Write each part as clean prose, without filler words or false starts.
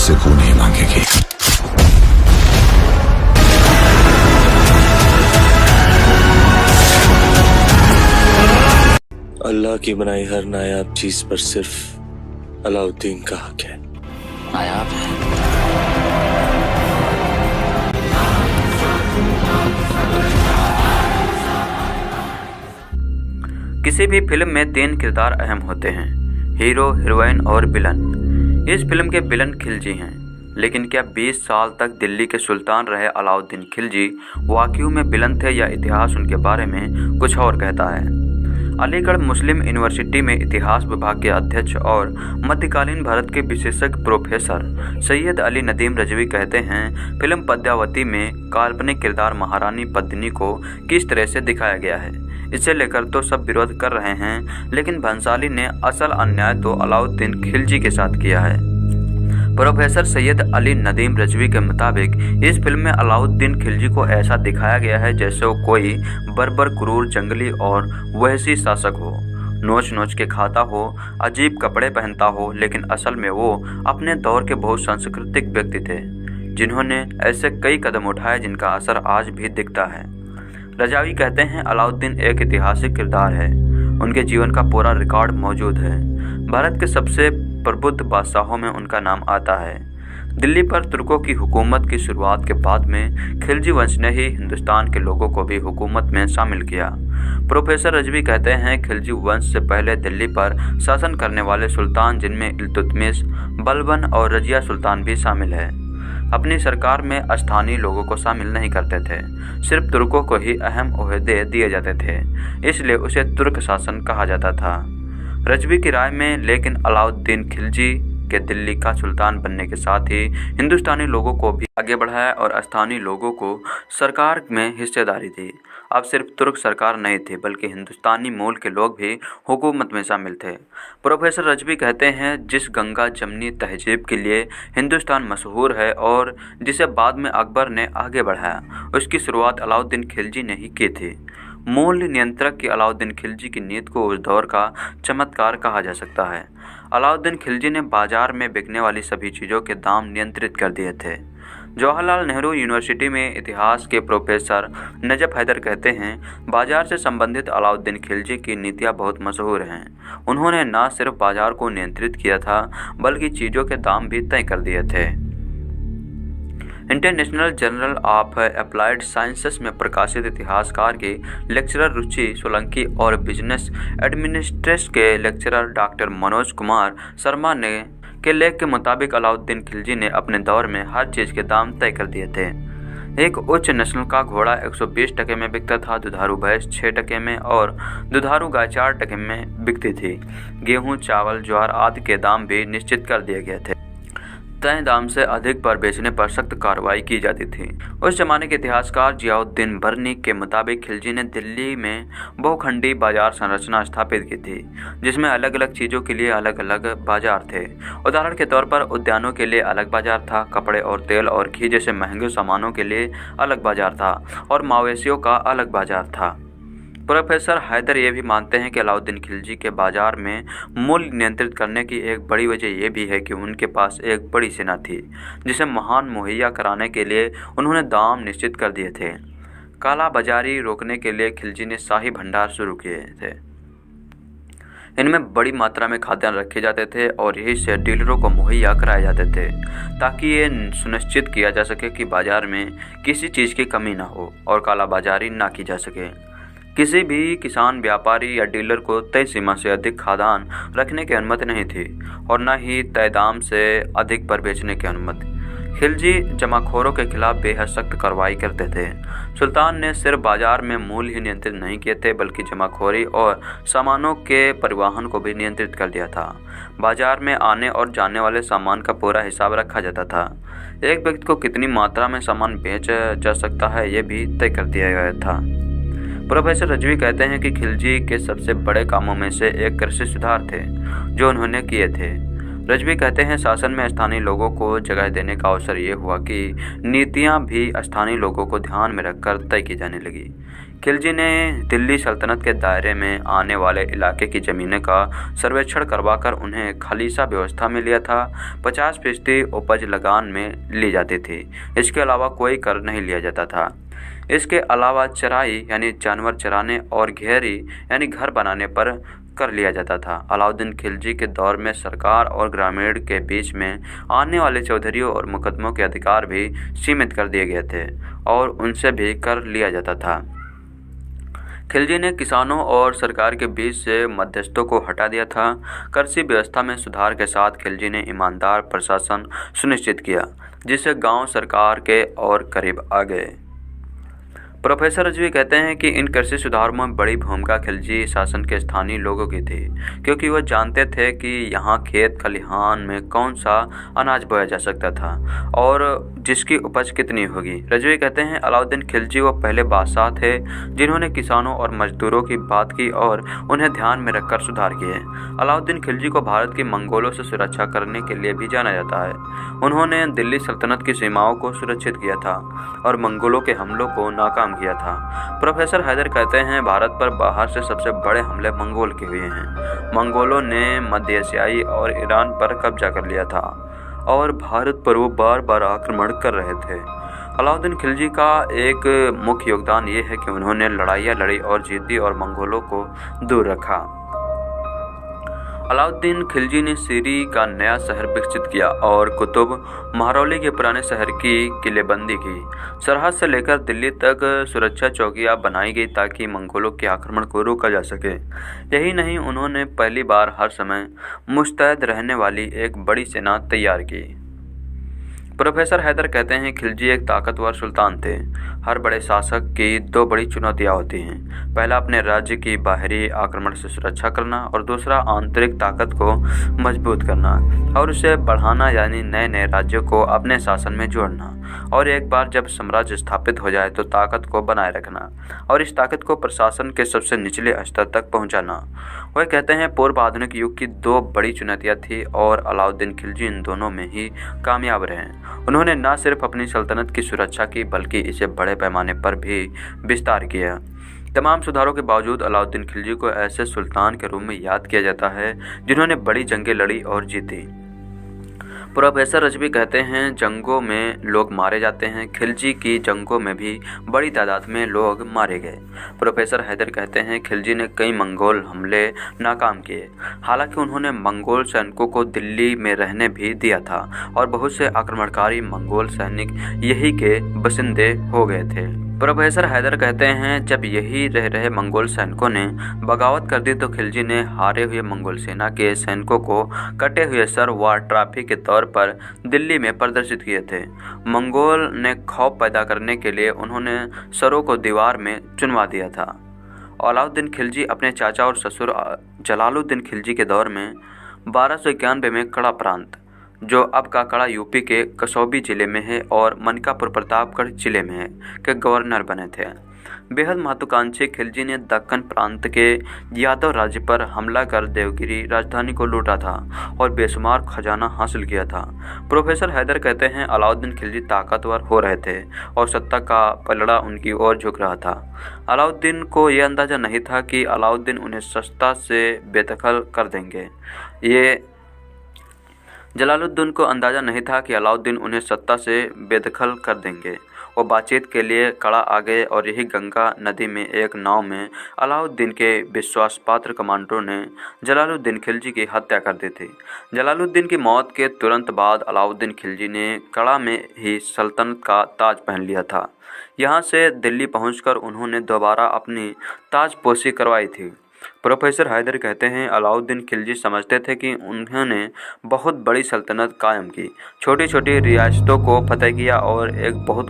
से खून नहीं मांगेगी। अल्लाह की बनाई हर नायाब चीज पर सिर्फ अलाउद्दीन का हक है। नायाब है। किसी भी फिल्म में 3 किरदार अहम होते हैं, हीरो, हीरोइन और विलन। इस फिल्म के विलन खिलजी हैं, लेकिन क्या 20 साल तक दिल्ली के सुल्तान रहे अलाउद्दीन खिलजी वाकई में विलन थे या इतिहास उनके बारे में कुछ और कहता है? अलीगढ़ मुस्लिम यूनिवर्सिटी में इतिहास विभाग के अध्यक्ष और मध्यकालीन भारत के विशेषज्ञ प्रोफेसर सैयद अली नदीम रजवी कहते हैं, फिल्म पद्मावती में काल्पनिक किरदार महारानी पद्मिनी को किस तरह से दिखाया गया है, इसे लेकर तो सब विरोध कर रहे हैं, लेकिन भंसाली ने असल अन्याय तो अलाउद्दीन खिलजी के साथ किया है। प्रोफेसर सैयद अली नदीम रजवी के मुताबिक इस फिल्म में अलाउद्दीन खिलजी को ऐसा दिखाया गया है जैसे वो कोई बर्बर, क्रूर, जंगली और वहशी शासक हो, नोच नोच के खाता हो, अजीब कपड़े पहनता हो, लेकिन असल में वो अपने दौर के बहुत सांस्कृतिक व्यक्ति थे, जिन्होंने ऐसे कई कदम उठाए जिनका असर आज भी दिखता है। रजावी कहते हैं, अलाउद्दीन एक ऐतिहासिक किरदार है, उनके जीवन का पूरा रिकॉर्ड मौजूद है। भारत के सबसे प्रबुद्ध बादशाहों में उनका नाम आता है। दिल्ली पर तुर्कों की हुकूमत की शुरुआत के बाद में खिलजी वंश ने ही हिंदुस्तान के लोगों को भी हुकूमत में शामिल किया। प्रोफेसर रजवी कहते हैं, खिलजी वंश से पहले दिल्ली पर शासन करने वाले सुल्तान, जिनमें इल्तुतमिश, बलबन और रजिया सुल्तान भी शामिल है, अपनी सरकार में स्थानीय लोगों को शामिल नहीं करते थे, सिर्फ तुर्कों को ही अहम ओहदे दिए जाते थे, इसलिए उसे तुर्क शासन कहा जाता था। रजवी की राय में लेकिन अलाउद्दीन खिलजी के दिल्ली का सुल्तान बनने के साथ ही हिंदुस्तानी लोगों को भी आगे बढ़ाया और स्थानीय लोगों को सरकार में हिस्सेदारी दी। अब सिर्फ तुर्क सरकार नहीं थी, बल्कि हिंदुस्तानी मूल के लोग भी हुकूमत में शामिल थे। प्रोफेसर रजवी कहते हैं, जिस गंगा जमनी तहजीब के लिए हिंदुस्तान मशहूर है और जिसे बाद में अकबर ने आगे बढ़ाया, उसकी शुरुआत अलाउद्दीन खिलजी ने ही की थी। मूल्य नियंत्रक की अलाउद्दीन खिलजी की नीति को उस दौर का चमत्कार कहा जा सकता है। अलाउद्दीन खिलजी ने बाजार में बिकने वाली सभी चीज़ों के दाम नियंत्रित कर दिए थे। जवाहरलाल नेहरू यूनिवर्सिटी में इतिहास के प्रोफेसर नजफ हैदर कहते हैं, बाजार से संबंधित अलाउद्दीन खिलजी की नीतियाँ बहुत मशहूर हैं। उन्होंने न सिर्फ बाजार को नियंत्रित किया था, बल्कि चीज़ों के दाम भी तय कर दिए थे। International journal of applied sciences में प्रकाशित इतिहासकार के लेक्चरर रुचि सोलंकी और बिजनेस एडमिनिस्ट्रेशन के लेक्चरर डॉक्टर मनोज कुमार शर्मा ने के लेख के मुताबिक अलाउद्दीन खिलजी ने अपने दौर में हर चीज़ के दाम तय कर दिए थे। एक उच्च नस्ल का घोड़ा 120 टके में बिकता था, दुधारू भैंस 6 टके में और दुधारू गाय 4 टके में बिकती थी। गेहूँ, चावल, ज्वार आदि के दाम भी निश्चित कर दिए गए थे। तय दाम से अधिक पर बेचने पर सख्त कार्रवाई की जाती थी। उस जमाने के इतिहासकार जियाउद्दीन बर्नी के मुताबिक खिलजी ने दिल्ली में बहुखंडी बाजार संरचना स्थापित की थी, जिसमें अलग अलग चीज़ों के लिए अलग अलग बाजार थे। उदाहरण के तौर पर उद्यानों के लिए अलग बाजार था, कपड़े और तेल और घी जैसे महंगे सामानों के लिए अलग बाजार था और मवेशियों का अलग बाजार था। प्रोफेसर हैदर ये भी मानते हैं कि अलाउद्दीन खिलजी के बाजार में मूल्य नियंत्रित करने की एक बड़ी वजह यह भी है कि उनके पास एक बड़ी सेना थी, जिसे महान मुहैया कराने के लिए उन्होंने दाम निश्चित कर दिए थे। काला बाजारी रोकने के लिए खिलजी ने शाही भंडार शुरू किए थे। इनमें बड़ी मात्रा में खाद्यान्न रखे जाते थे और यही से डीलरों को मुहैया कराए जाते थे, ताकि ये सुनिश्चित किया जा सके कि बाजार में किसी चीज़ की कमी ना हो और काला बाजारी ना की जा सके। किसी भी किसान, व्यापारी या डीलर को तय सीमा से अधिक खाद्यान्न रखने की अनुमति नहीं थी और न ही तय दाम से अधिक पर बेचने की अनुमति। खिलजी जमाखोरों के खिलाफ बेहद सख्त कार्रवाई करते थे। सुल्तान ने सिर्फ बाजार में मूल्य ही नियंत्रित नहीं किए थे, बल्कि जमाखोरी और सामानों के परिवहन को भी नियंत्रित कर दिया था। बाजार में आने और जाने वाले सामान का पूरा हिसाब रखा जाता था। एक व्यक्ति को कितनी मात्रा में सामान बेचा जा सकता है, यह भी तय कर दिया गया था। प्रोफेसर रजवी कहते हैं कि खिलजी के सबसे बड़े कामों में से एक कृषि सुधार थे जो उन्होंने किए थे। रजवी कहते हैं, शासन में स्थानीय लोगों को जगह देने का अवसर ये हुआ कि नीतियां भी स्थानीय लोगों को ध्यान में रखकर तय की जाने लगी। खिलजी ने दिल्ली सल्तनत के दायरे में आने वाले इलाके की ज़मीनें का सर्वेक्षण करवाकर उन्हें खालिसा व्यवस्था में लिया था। 50% उपज लगान में ली जाती थी। इसके अलावा कोई कर नहीं लिया जाता था। इसके अलावा चराई यानी जानवर चराने और घेरी यानी घर बनाने पर कर लिया जाता था। अलाउद्दीन खिलजी के दौर में सरकार और ग्रामीण के बीच में आने वाले चौधरियों और मुकदमों के अधिकार भी सीमित कर दिए गए थे और उनसे भी कर लिया जाता था। खिलजी ने किसानों और सरकार के बीच से मध्यस्थों को हटा दिया था। कृषि व्यवस्था में सुधार के साथ खिलजी ने ईमानदार प्रशासन सुनिश्चित किया, जिससे गांव सरकार के और करीब आ गए। प्रोफेसर रजवी कहते हैं कि इन कृषि सुधारों में बड़ी भूमिका खिलजी शासन के स्थानीय लोगों की थी, क्योंकि वह जानते थे कि यहाँ खेत खलिहान में कौन सा अनाज बोया जा सकता था और जिसकी उपज कितनी होगी। रजवी कहते हैं अलाउद्दीन खिलजी वो पहले बादशाह थे जिन्होंने किसानों और मजदूरों की बात की और उन्हें ध्यान में रखकर सुधार किए। अलाउद्दीन खिलजी को भारत की मंगोलों से सुरक्षा करने के लिए भी जाना जाता है। उन्होंने दिल्ली सल्तनत की सीमाओं को सुरक्षित किया था और मंगोलों के हमलों को नाकाम किया था। प्रोफेसर हैदर कहते हैं भारत पर बाहर से सबसे बड़े हमले मंगोल के हुए हैं। मंगोलों ने मध्य एशियाई और ईरान पर कब्जा कर लिया था और भारत पर वो बार बार आक्रमण कर रहे थे। अलाउद्दीन खिलजी का एक मुख्य योगदान ये है कि उन्होंने लड़ाइयाँ लड़ी और जीती और मंगोलों को दूर रखा। अलाउद्दीन खिलजी ने सीरी का नया शहर विकसित किया और कुतुब महरौली के पुराने शहर की किलेबंदी की। सरहद से लेकर दिल्ली तक सुरक्षा चौकियां बनाई गई ताकि मंगोलों के आक्रमण को रोका जा सके। यही नहीं, उन्होंने पहली बार हर समय मुस्तैद रहने वाली एक बड़ी सेना तैयार की। प्रोफेसर हैदर कहते हैं खिलजी एक ताकतवर सुल्तान थे। हर बड़े शासक की दो बड़ी चुनौतियां होती हैं। पहला अपने राज्य की बाहरी आक्रमण से सुरक्षा करना और दूसरा आंतरिक ताकत को मजबूत करना और उसे बढ़ाना, यानी नए नए राज्यों को अपने शासन में जोड़ना और एक बार जब साम्राज्य स्थापित हो जाए तो ताकत को बनाए रखना और इस ताकत को प्रशासन के सबसे निचले स्तर तक पहुंचाना। वह कहते हैं पूर्व आधुनिक युग की दो बड़ी चुनौतियां थी और अलाउद्दीन खिलजी इन दोनों में ही कामयाब रहे। उन्होंने न सिर्फ अपनी सल्तनत की सुरक्षा की बल्कि इसे बड़े पैमाने पर भी विस्तार किया। तमाम सुधारों के बावजूद अलाउद्दीन खिलजी को ऐसे सुल्तान के रूप में याद किया जाता है जिन्होंने बड़ी जंगें लड़ी और जीती। प्रोफेसर रजवी कहते हैं जंगों में लोग मारे जाते हैं, खिलजी की जंगों में भी बड़ी तादाद में लोग मारे गए। प्रोफेसर हैदर कहते हैं खिलजी ने कई मंगोल हमले नाकाम किए, हालांकि उन्होंने मंगोल सैनिकों को दिल्ली में रहने भी दिया था और बहुत से आक्रमणकारी मंगोल सैनिक यही के बसिंदे हो गए थे। प्रोफेसर हैदर कहते हैं जब यही रह रहे मंगोल सैनिकों ने बगावत कर दी तो खिलजी ने हारे हुए मंगोल सेना के सैनिकों को कटे हुए सर व ट्रॉफी के तौर पर दिल्ली में प्रदर्शित किए थे। मंगोल ने खौफ पैदा करने के लिए उन्होंने सरों को दीवार में चुनवा दिया था। अलाउद्दीन खिलजी अपने चाचा और ससुर जलालुद्दीन खिलजी के दौर में 1291 में कड़ा प्रांत, जो अब का कड़ा यूपी के कसौबी जिले में है और मनकापुर प्रतापगढ़ जिले में है, के गवर्नर बने थे। बेहद महत्वाकांक्षी खिलजी ने दक्कन प्रांत के यादव राज्य पर हमला कर देवगिरी राजधानी को लूटा था और बेशुमार खजाना हासिल किया था। प्रोफेसर हैदर कहते हैं अलाउद्दीन खिलजी ताकतवर हो रहे थे और सत्ता का पलड़ा उनकी ओर झुक रहा था। अलाउद्दीन को यह अंदाज़ा नहीं था कि अलाउद्दीन उन्हें सत्ता से बेदखल कर देंगे। जलालुद्दीन को अंदाज़ा नहीं था कि अलाउद्दीन उन्हें सत्ता से बेदखल कर देंगे। वो बातचीत के लिए कड़ा आ गए और यही गंगा नदी में एक नाव में अलाउद्दीन के विश्वासपात्र कमांडरों ने जलालुद्दीन खिलजी की हत्या कर दी थी। जलालुद्दीन की मौत के तुरंत बाद अलाउद्दीन खिलजी ने कड़ा में ही सल्तनत का ताज पहन लिया था। यहाँ से दिल्ली पहुँचकर उन्होंने दोबारा अपनी ताजपोशी करवाई थी। प्रोफेसर हैदर कहते हैं अलाउद्दीन खिलजी समझते थे कि उन्होंने बहुत बड़ी सल्तनत कायम की, छोटी छोटी रियासतों को फतह किया और एक बहुत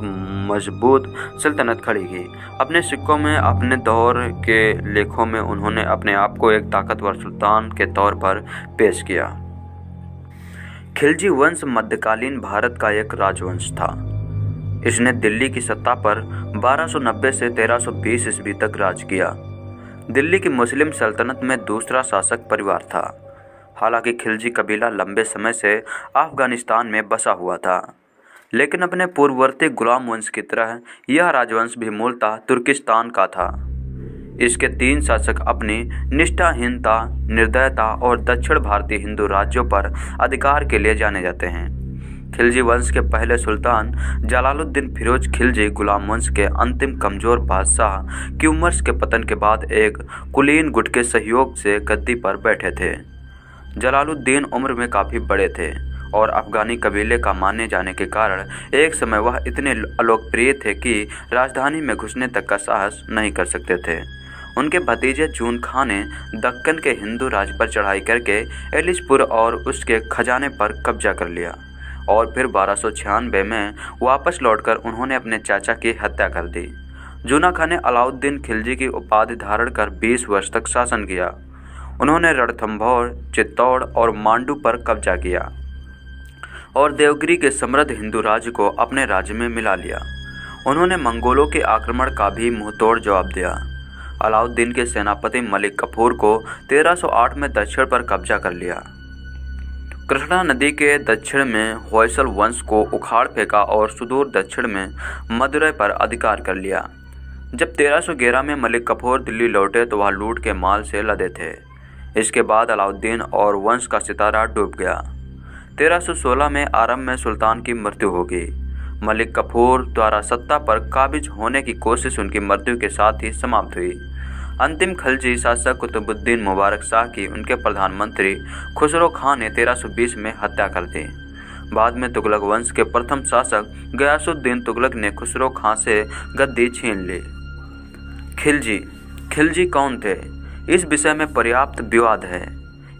मजबूत सल्तनत खड़ी की। अपने सिक्कों में, अपने दौर के लेखों में उन्होंने अपने आप को एक ताकतवर सुल्तान के तौर पर पेश किया। खिलजी वंश मध्यकालीन भारत का एक राजवंश था। इसने दिल्ली की सत्ता पर 1290 से 1320 ईस्वी तक राज किया। दिल्ली की मुस्लिम सल्तनत में दूसरा शासक परिवार था। हालांकि खिलजी कबीला लंबे समय से अफगानिस्तान में बसा हुआ था। लेकिन अपने पूर्ववर्ती गुलाम वंश की तरह यह राजवंश भी मूलतः तुर्किस्तान का था। इसके 3 शासक अपनी निष्ठाहीनता, निर्दयता और दक्षिण भारतीय हिंदू राज्यों पर अधिकार के लिए जाने जाते हैं। खिलजी वंश के पहले सुल्तान जलालुद्दीन फिरोज खिलजी गुलाम वंश के अंतिम कमजोर बादशाह क्यूमर्स के पतन के बाद एक कुलीन गुट के सहयोग से गद्दी पर बैठे थे। जलालुद्दीन उम्र में काफ़ी बड़े थे और अफगानी कबीले का माने जाने के कारण एक समय वह इतने अलोकप्रिय थे कि राजधानी में घुसने तक का साहस नहीं कर सकते थे। उनके भतीजे जून खां ने दक्कन के हिंदू राज पर चढ़ाई करके एलिसपुर और उसके खजाने पर कब्जा कर लिया और फिर 1296 में वापस लौटकर उन्होंने अपने चाचा की हत्या कर दी। जूना खां ने अलाउद्दीन खिलजी की उपाधि धारण कर 20 वर्ष तक शासन किया। उन्होंने रणथंभौर, चित्तौड़ और मांडू पर कब्जा किया और देवगिरी के समृद्ध हिंदू राज्य को अपने राज्य में मिला लिया। उन्होंने मंगोलों के आक्रमण का भी मुंहतोड़ जवाब दिया। अलाउद्दीन के सेनापति मलिक कफूर को 1308 में दक्षिण पर कब्जा कर लिया। कृष्णा नदी के दक्षिण में होयसल वंश को उखाड़ फेंका और सुदूर दक्षिण में मदुरै पर अधिकार कर लिया। जब 1311 में मलिक कफूर दिल्ली लौटे तो वह लूट के माल से लदे थे। इसके बाद अलाउद्दीन और वंश का सितारा डूब गया। 1316 में आरंभ में सुल्तान की मृत्यु हो गई। मलिक कफूर द्वारा सत्ता पर काबिज होने की कोशिश उनकी मृत्यु के साथ ही समाप्त हुई। अंतिम खिलजी शासक कुतुबुद्दीन मुबारक शाह की उनके प्रधानमंत्री खुसरो खां ने 1320 में हत्या कर दी। बाद में तुगलक वंश के प्रथम शासक गयासुद्दीन तुगलक ने खुसरो खां से गद्दी छीन ली। खिलजी कौन थे, इस विषय में पर्याप्त विवाद है।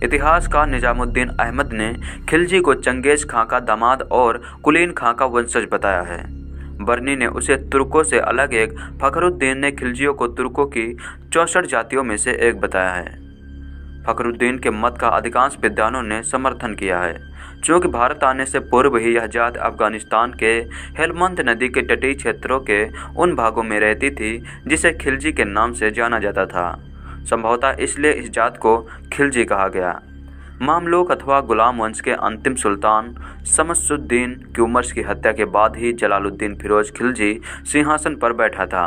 इतिहासकार निजामुद्दीन अहमद ने खिलजी को चंगेज खां का दामाद और कुलीन खां का वंशज बताया है। बर्नी ने उसे तुर्कों से अलग एक, फखरुद्दीन ने खिलजियों को तुर्कों की 64 जातियों में से एक बताया है। फखरुद्दीन के मत का अधिकांश विद्वानों ने समर्थन किया है, चूँकि भारत आने से पूर्व ही यह जात अफगानिस्तान के हेलमंद नदी के तटीय क्षेत्रों के उन भागों में रहती थी जिसे खिलजी के नाम से जाना जाता था। संभवतः इसलिए इस जात को खिलजी कहा गया। मामलूक अथवा गुलाम वंश के अंतिम सुल्तान शमसुद्दीन क्यूमर्स की हत्या के बाद ही जलालुद्दीन फिरोज खिलजी सिंहासन पर बैठा था।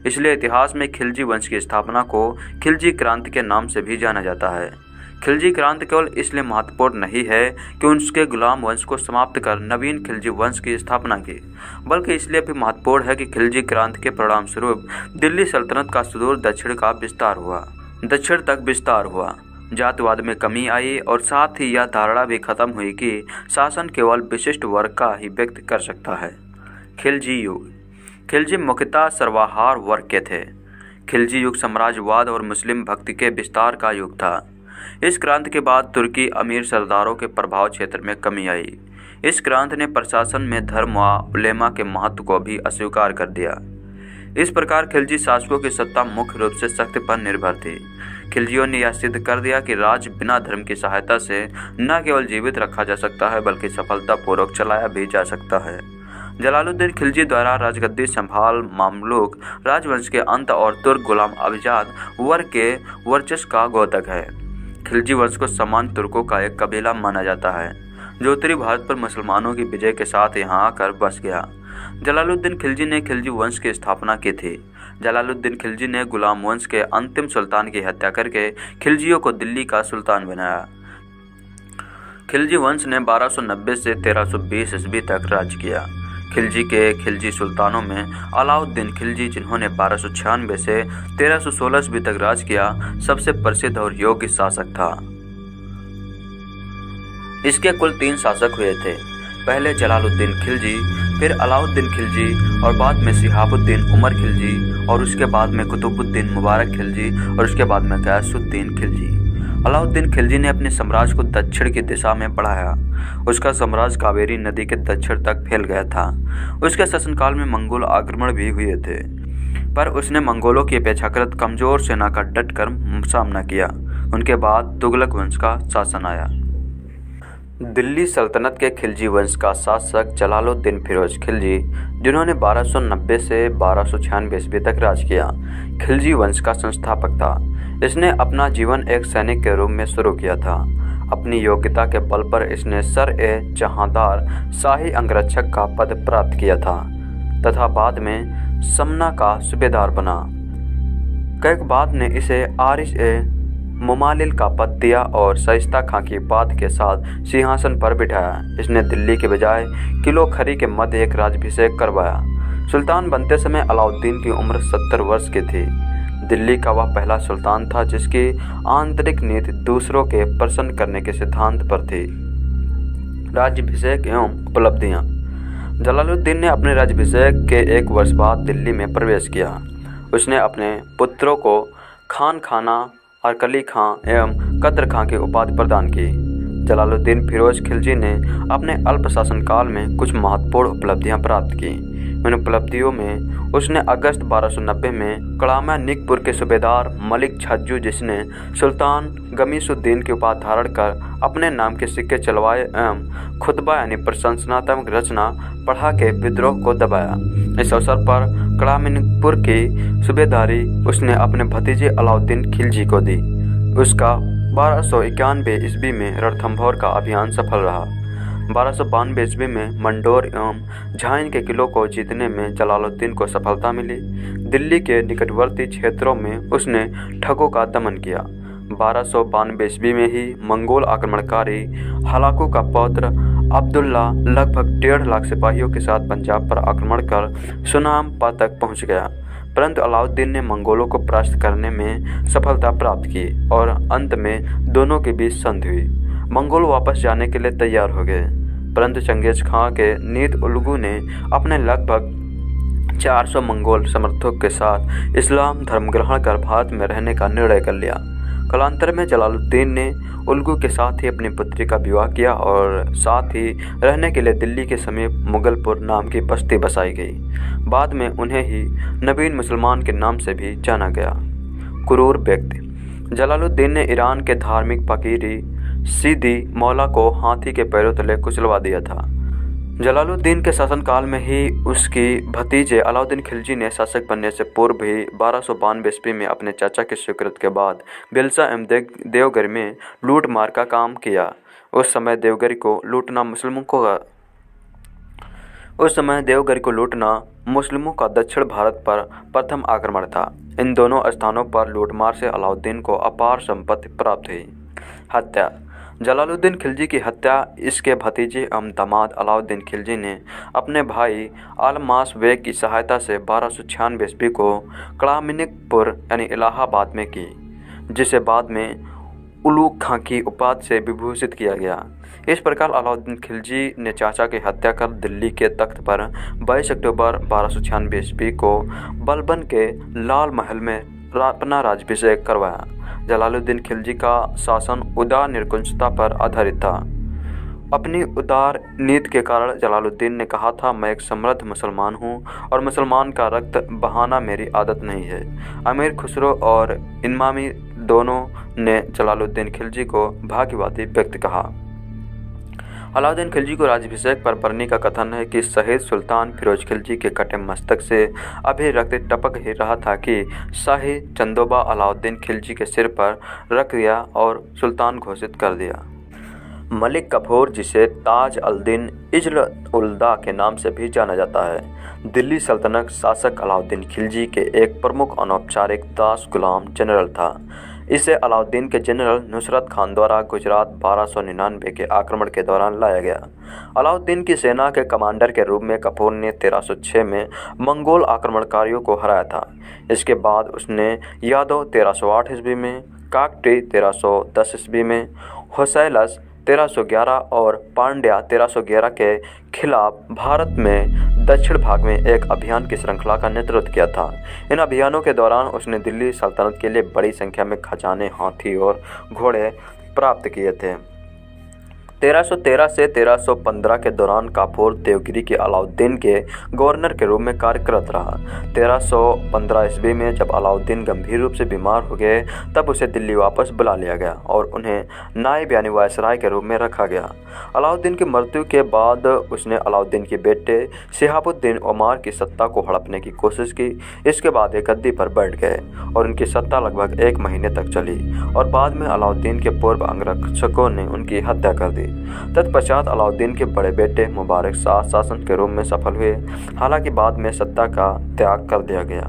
इसलिए इतिहास में खिलजी वंश की स्थापना को खिलजी क्रांति के नाम से भी जाना जाता है। खिलजी क्रांति केवल इसलिए महत्वपूर्ण नहीं है कि उसके गुलाम वंश को समाप्त कर नवीन खिलजी वंश की स्थापना की, बल्कि इसलिए भी महत्वपूर्ण है कि खिलजी क्रांति के परिणाम स्वरूप दिल्ली सल्तनत का सुदूर दक्षिण तक विस्तार हुआ। जातिवाद में कमी आई और साथ ही यह धारणा भी खत्म हुई कि शासन केवल विशिष्ट वर्ग का ही व्यक्त कर सकता है। खिलजी युग। खिलजी मुख्यतः सर्वाहार वर्ग के थे। खिलजी युग साम्राज्यवाद और मुस्लिम भक्ति के विस्तार का युग था। इस क्रांति के बाद तुर्की अमीर सरदारों के प्रभाव क्षेत्र में कमी आई। इस क्रांति ने प्रशासन में धर्म व उलेमा के महत्व को भी अस्वीकार कर दिया। इस प्रकार खिलजी शासकों की सत्ता मुख्य रूप से शक्ति पर निर्भर थी। खिलजियों ने यह सिद्ध कर दिया कि राज्य बिना धर्म की सहायता से न केवल जीवित रखा जा सकता है बल्कि सफलतापूर्वक चलाया भी जा सकता है। जलालुद्दीन खिलजी द्वारा राजगद्दी संभाल मामलूक राजवंश के अंत और तुर्क गुलाम अभिजात वर्ग के वर्चस्व का द्योतक है। खिलजी वंश को समान तुर्कों का एक कबीला माना जाता है जो उत्तरी भारत पर मुसलमानों की विजय के साथ यहाँ आकर बस गया। जलालुद्दीन खिलजी ने खिलजी वंश की स्थापना की थी। जलालुद्दीन खिलजी ने गुलाम वंश के अंतिम सुल्तान की हत्या करके खिलजियों को दिल्ली का सुल्तान बनाया। खिलजी वंश ने 1290 से 1320 ईस्वी तक राज किया। खिलजी सुल्तानों में अलाउद्दीन खिलजी, जिन्होंने 1296 से 1316 ईस्वी तक राज किया, सबसे प्रसिद्ध और योग्य शासक था। इसके कुल 3 शासक हुए थे। पहले जलालुद्दीन खिलजी, फिर अलाउद्दीन खिलजी और बाद में शिहाबुद्दीन उमर खिलजी और उसके बाद में कुतुबुद्दीन मुबारक खिलजी और उसके बाद में गयासुद्दीन खिलजी। अलाउद्दीन खिलजी ने अपने साम्राज्य को दक्षिण की दिशा में बढ़ाया। उसका साम्राज्य कावेरी नदी के दक्षिण तक फैल गया था। उसके शासनकाल में मंगोल आक्रमण भी हुए थे, पर उसने मंगोलों की अपेक्षाकृत कमजोर सेना का डटकर सामना किया। उनके बाद तुगलक वंश का शासन आया। दिल्ली सल्तनत के खिलजी वंश का शासक जलालुद्दीन फिरोज खिलजी, जिन्होंने 1290 से 1296 ईस्वी तक राज किया, खिलजी वंश का संस्थापक था। इसने अपना जीवन एक सैनिक के रूप में शुरू किया था। अपनी योग्यता के बल पर इसने सर-ए-जहांदार शाही अंगरक्षक का पद प्राप्त किया था तथा बाद में समना का सूबेदार बना। कैकबाद ने इसे आरिश-ए-मुमालिल का पद दिया और शाइस्ता खां की बात के साथ सिंहासन पर बिठाया। इसने दिल्ली के बजाय किलो खरी के मध्य एक राज्याभिषेक करवाया। सुल्तान बनते समय अलाउद्दीन की उम्र 70 वर्ष की थी। दिल्ली का वह पहला सुल्तान था जिसकी आंतरिक नीति दूसरों के प्रसन्न करने के सिद्धांत पर थी। राज्याभिषेक एवं उपलब्धियां। जलालुद्दीन ने अपने राज्याभिषेक के 1 वर्ष बाद दिल्ली में प्रवेश किया। उसने अपने पुत्रों को खान खाना, अरकली खां एवं कद्र खां की उपाधि प्रदान की। जलालुद्दीन फिरोज खिलजी ने अपने अल्प शासनकाल में कुछ महत्वपूर्ण उपलब्धियां प्राप्त की। इन उपलब्धियों में उसने अगस्त 1290 में कड़ामा निकपुर के सूबेदार मलिक झज्जू, जिसने सुल्तान गमीसुद्दीन की उपाधि धारण कर अपने नाम के सिक्के चलवाए एवं खुतबा यानी प्रशंसनात्मक रचना पढ़ा के विद्रोह को दबाया। इस अवसर पर कड़ामा की सूबेदारी उसने अपने भतीजे अलाउद्दीन खिलजी को दी। उसका 1291 ईस्वी में रणथंभौर का अभियान सफल रहा। 1292 ईस्वी में मंडोर एवं झाइन के किलों को जीतने में जलालुद्दीन को सफलता मिली। दिल्ली के निकटवर्ती क्षेत्रों में उसने ठगों का दमन किया। 1292 ईस्वी में ही मंगोल आक्रमणकारी हलाकू का पौत्र अब्दुल्ला लगभग 1.5 लाख सिपाहियों के साथ पंजाब पर आक्रमण कर सुनामपा तक पहुंच गया, परंतु अलाउद्दीन ने मंगोलों को परास्त करने में सफलता प्राप्त की और अंत में दोनों के बीच संधि हुई। मंगोल वापस जाने के लिए तैयार हो गए, परंतु चंगेज खां के नीत उलगू ने अपने लगभग 400 मंगोल समर्थकों के साथ इस्लाम धर्म ग्रहण कर भारत में रहने का निर्णय कर लिया। कालांतर में जलालुद्दीन ने उलगू के साथ ही अपनी पुत्री का विवाह किया और साथ ही रहने के लिए दिल्ली के समीप मुगलपुर नाम की बस्ती बसाई गई। बाद में उन्हें ही नवीन मुसलमान के नाम से भी जाना गया। क्रूर व्यक्ति। जलालुद्दीन ने ईरान के धार्मिक फकीरी सीदी मौला को हाथी के पैरों तले कुचलवा दिया था। जलालुद्दीन के शासनकाल में ही उसकी भतीजे अलाउद्दीन खिलजी ने शासक बनने से पूर्व ही 1292 ईस्वी में अपने चाचा की स्वीकृति के बाद बिलसा एवं देवगिरी में लूट मार का काम किया। उस समय देवगिरी को लूटना मुस्लिमों का दक्षिण भारत पर प्रथम आक्रमण था। इन दोनों स्थानों पर लूटमार से अलाउद्दीन को अपार संपत्ति प्राप्त हुई। हत्या। जलालुद्दीन खिलजी की हत्या इसके भतीजे एवं दामाद अलाउद्दीन खिलजी ने अपने भाई अलमास बेग की सहायता से 1296 ईस्वी को कड़ामिनिकपुर यानी इलाहाबाद में की, जिसे बाद में उलूग खां की उपाधि से विभूषित किया गया। इस प्रकार अलाउद्दीन खिलजी ने चाचा की हत्या कर दिल्ली के तख्त पर 22 अक्टूबर 1296 ईस्वी को बलबन के लाल महल में अपना राज्याभिषेक करवाया। जलालुद्दीन खिलजी का शासन उदार निरंकुशता पर आधारित था। अपनी उदार नीति के कारण जलालुद्दीन ने कहा था, मैं एक समृद्ध मुसलमान हूँ और मुसलमान का रक्त बहाना मेरी आदत नहीं है। अमीर खुसरो और इमामी दोनों ने जलालुद्दीन खिलजी को भाग्यवादी व्यक्ति कहा। अलाउद्दीन खिलजी को राज्याभिषेक पर बरनी का कथन है कि शहीद सुल्तान फिरोज खिलजी के कटे मस्तक से अभी रक्त टपक ही रहा था कि शाही चंदोबा अलाउद्दीन खिलजी के सिर पर रख दिया और सुल्तान घोषित कर दिया। मलिक कफूर, जिसे ताज अल-दीन इज्ल-उल-दौला के नाम से भी जाना जाता है, दिल्ली सल्तनत शासक अलाउद्दीन खिलजी के एक प्रमुख अनौपचारिक दास गुलाम जनरल था। इसे अलाउद्दीन के जनरल नुसरत खान द्वारा गुजरात 1299 के आक्रमण के दौरान लाया गया। अलाउद्दीन की सेना के कमांडर के रूप में कपूर ने 1306 में मंगोल आक्रमणकारियों को हराया था। इसके बाद उसने यादव 1308 ईस्वी में, काकटी 1310 ईस्वी में, होसैलस 1311 और पांड्या 1311 के खिलाफ भारत में दक्षिण भाग में एक अभियान की श्रृंखला का नेतृत्व किया था। इन अभियानों के दौरान उसने दिल्ली सल्तनत के लिए बड़ी संख्या में खजाने, हाथी और घोड़े प्राप्त किए थे। 1313 से 1315 के दौरान काफूर देवगिरी के अलाउद्दीन के गवर्नर के रूप में कार्यरत रहा। 1315 ईस्वी में जब अलाउद्दीन गंभीर रूप से बीमार हो गए तब उसे दिल्ली वापस बुला लिया गया और उन्हें नायब यानी वायसराय के रूप में रखा गया। अलाउद्दीन की मृत्यु के बाद उसने अलाउद्दीन के बेटे शिहाबुद्दीन ओमार की सत्ता को हड़पने की कोशिश की। इसके बाद एक गद्दी पर बैठ गए और उनकी सत्ता लगभग 1 महीने तक चली और बाद में अलाउद्दीन के पूर्व अंगरक्षकों ने उनकी हत्या कर दी। तत्पश्चात अलाउद्दीन के बड़े बेटे मुबारक शाह शासक के रूप में सफल हुए, हालांकि बाद में सत्ता का त्याग कर दिया गया।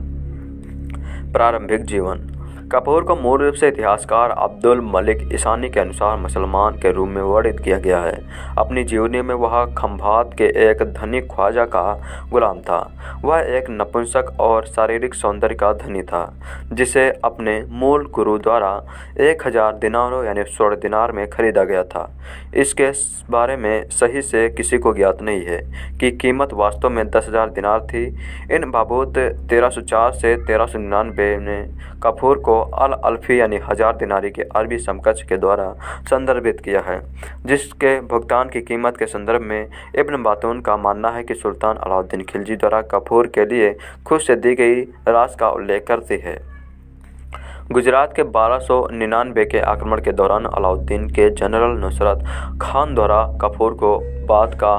प्रारंभिक जीवन। काफूर को मूल रूप से इतिहासकार अब्दुल मलिक ईसानी के अनुसार मुसलमान के रूप में वर्णित किया गया है। अपनी जीवनी में वह खंभात के एक धनी ख्वाजा का गुलाम था। वह एक नपुंसक और शारीरिक सौंदर्य का धनी था जिसे अपने मूल गुरु द्वारा 1000 दिनारों यानी 16 दिनार में खरीदा गया था। इसके बारे में सही से किसी को ज्ञात नहीं है कि कीमत वास्तव में 10,000 दिनार थी। इन बाबूत 1304 से 1399 में काफूर को अल अल्फी यानी 1000 दिनारी के अरबी समकक्ष के द्वारा संदर्भित किया है, जिसके भुगतान की कीमत के संदर्भ में इब्न बातून का मानना है कि सुल्तान अलाउद्दीन खिलजी द्वारा काफूर के लिए खुद से दी गई राशि का उल्लेख करती है। गुजरात के 1299 के आक्रमण के दौरान अलाउद्दीन के जनरल नुसरत खान द्वारा काफूर को बाद का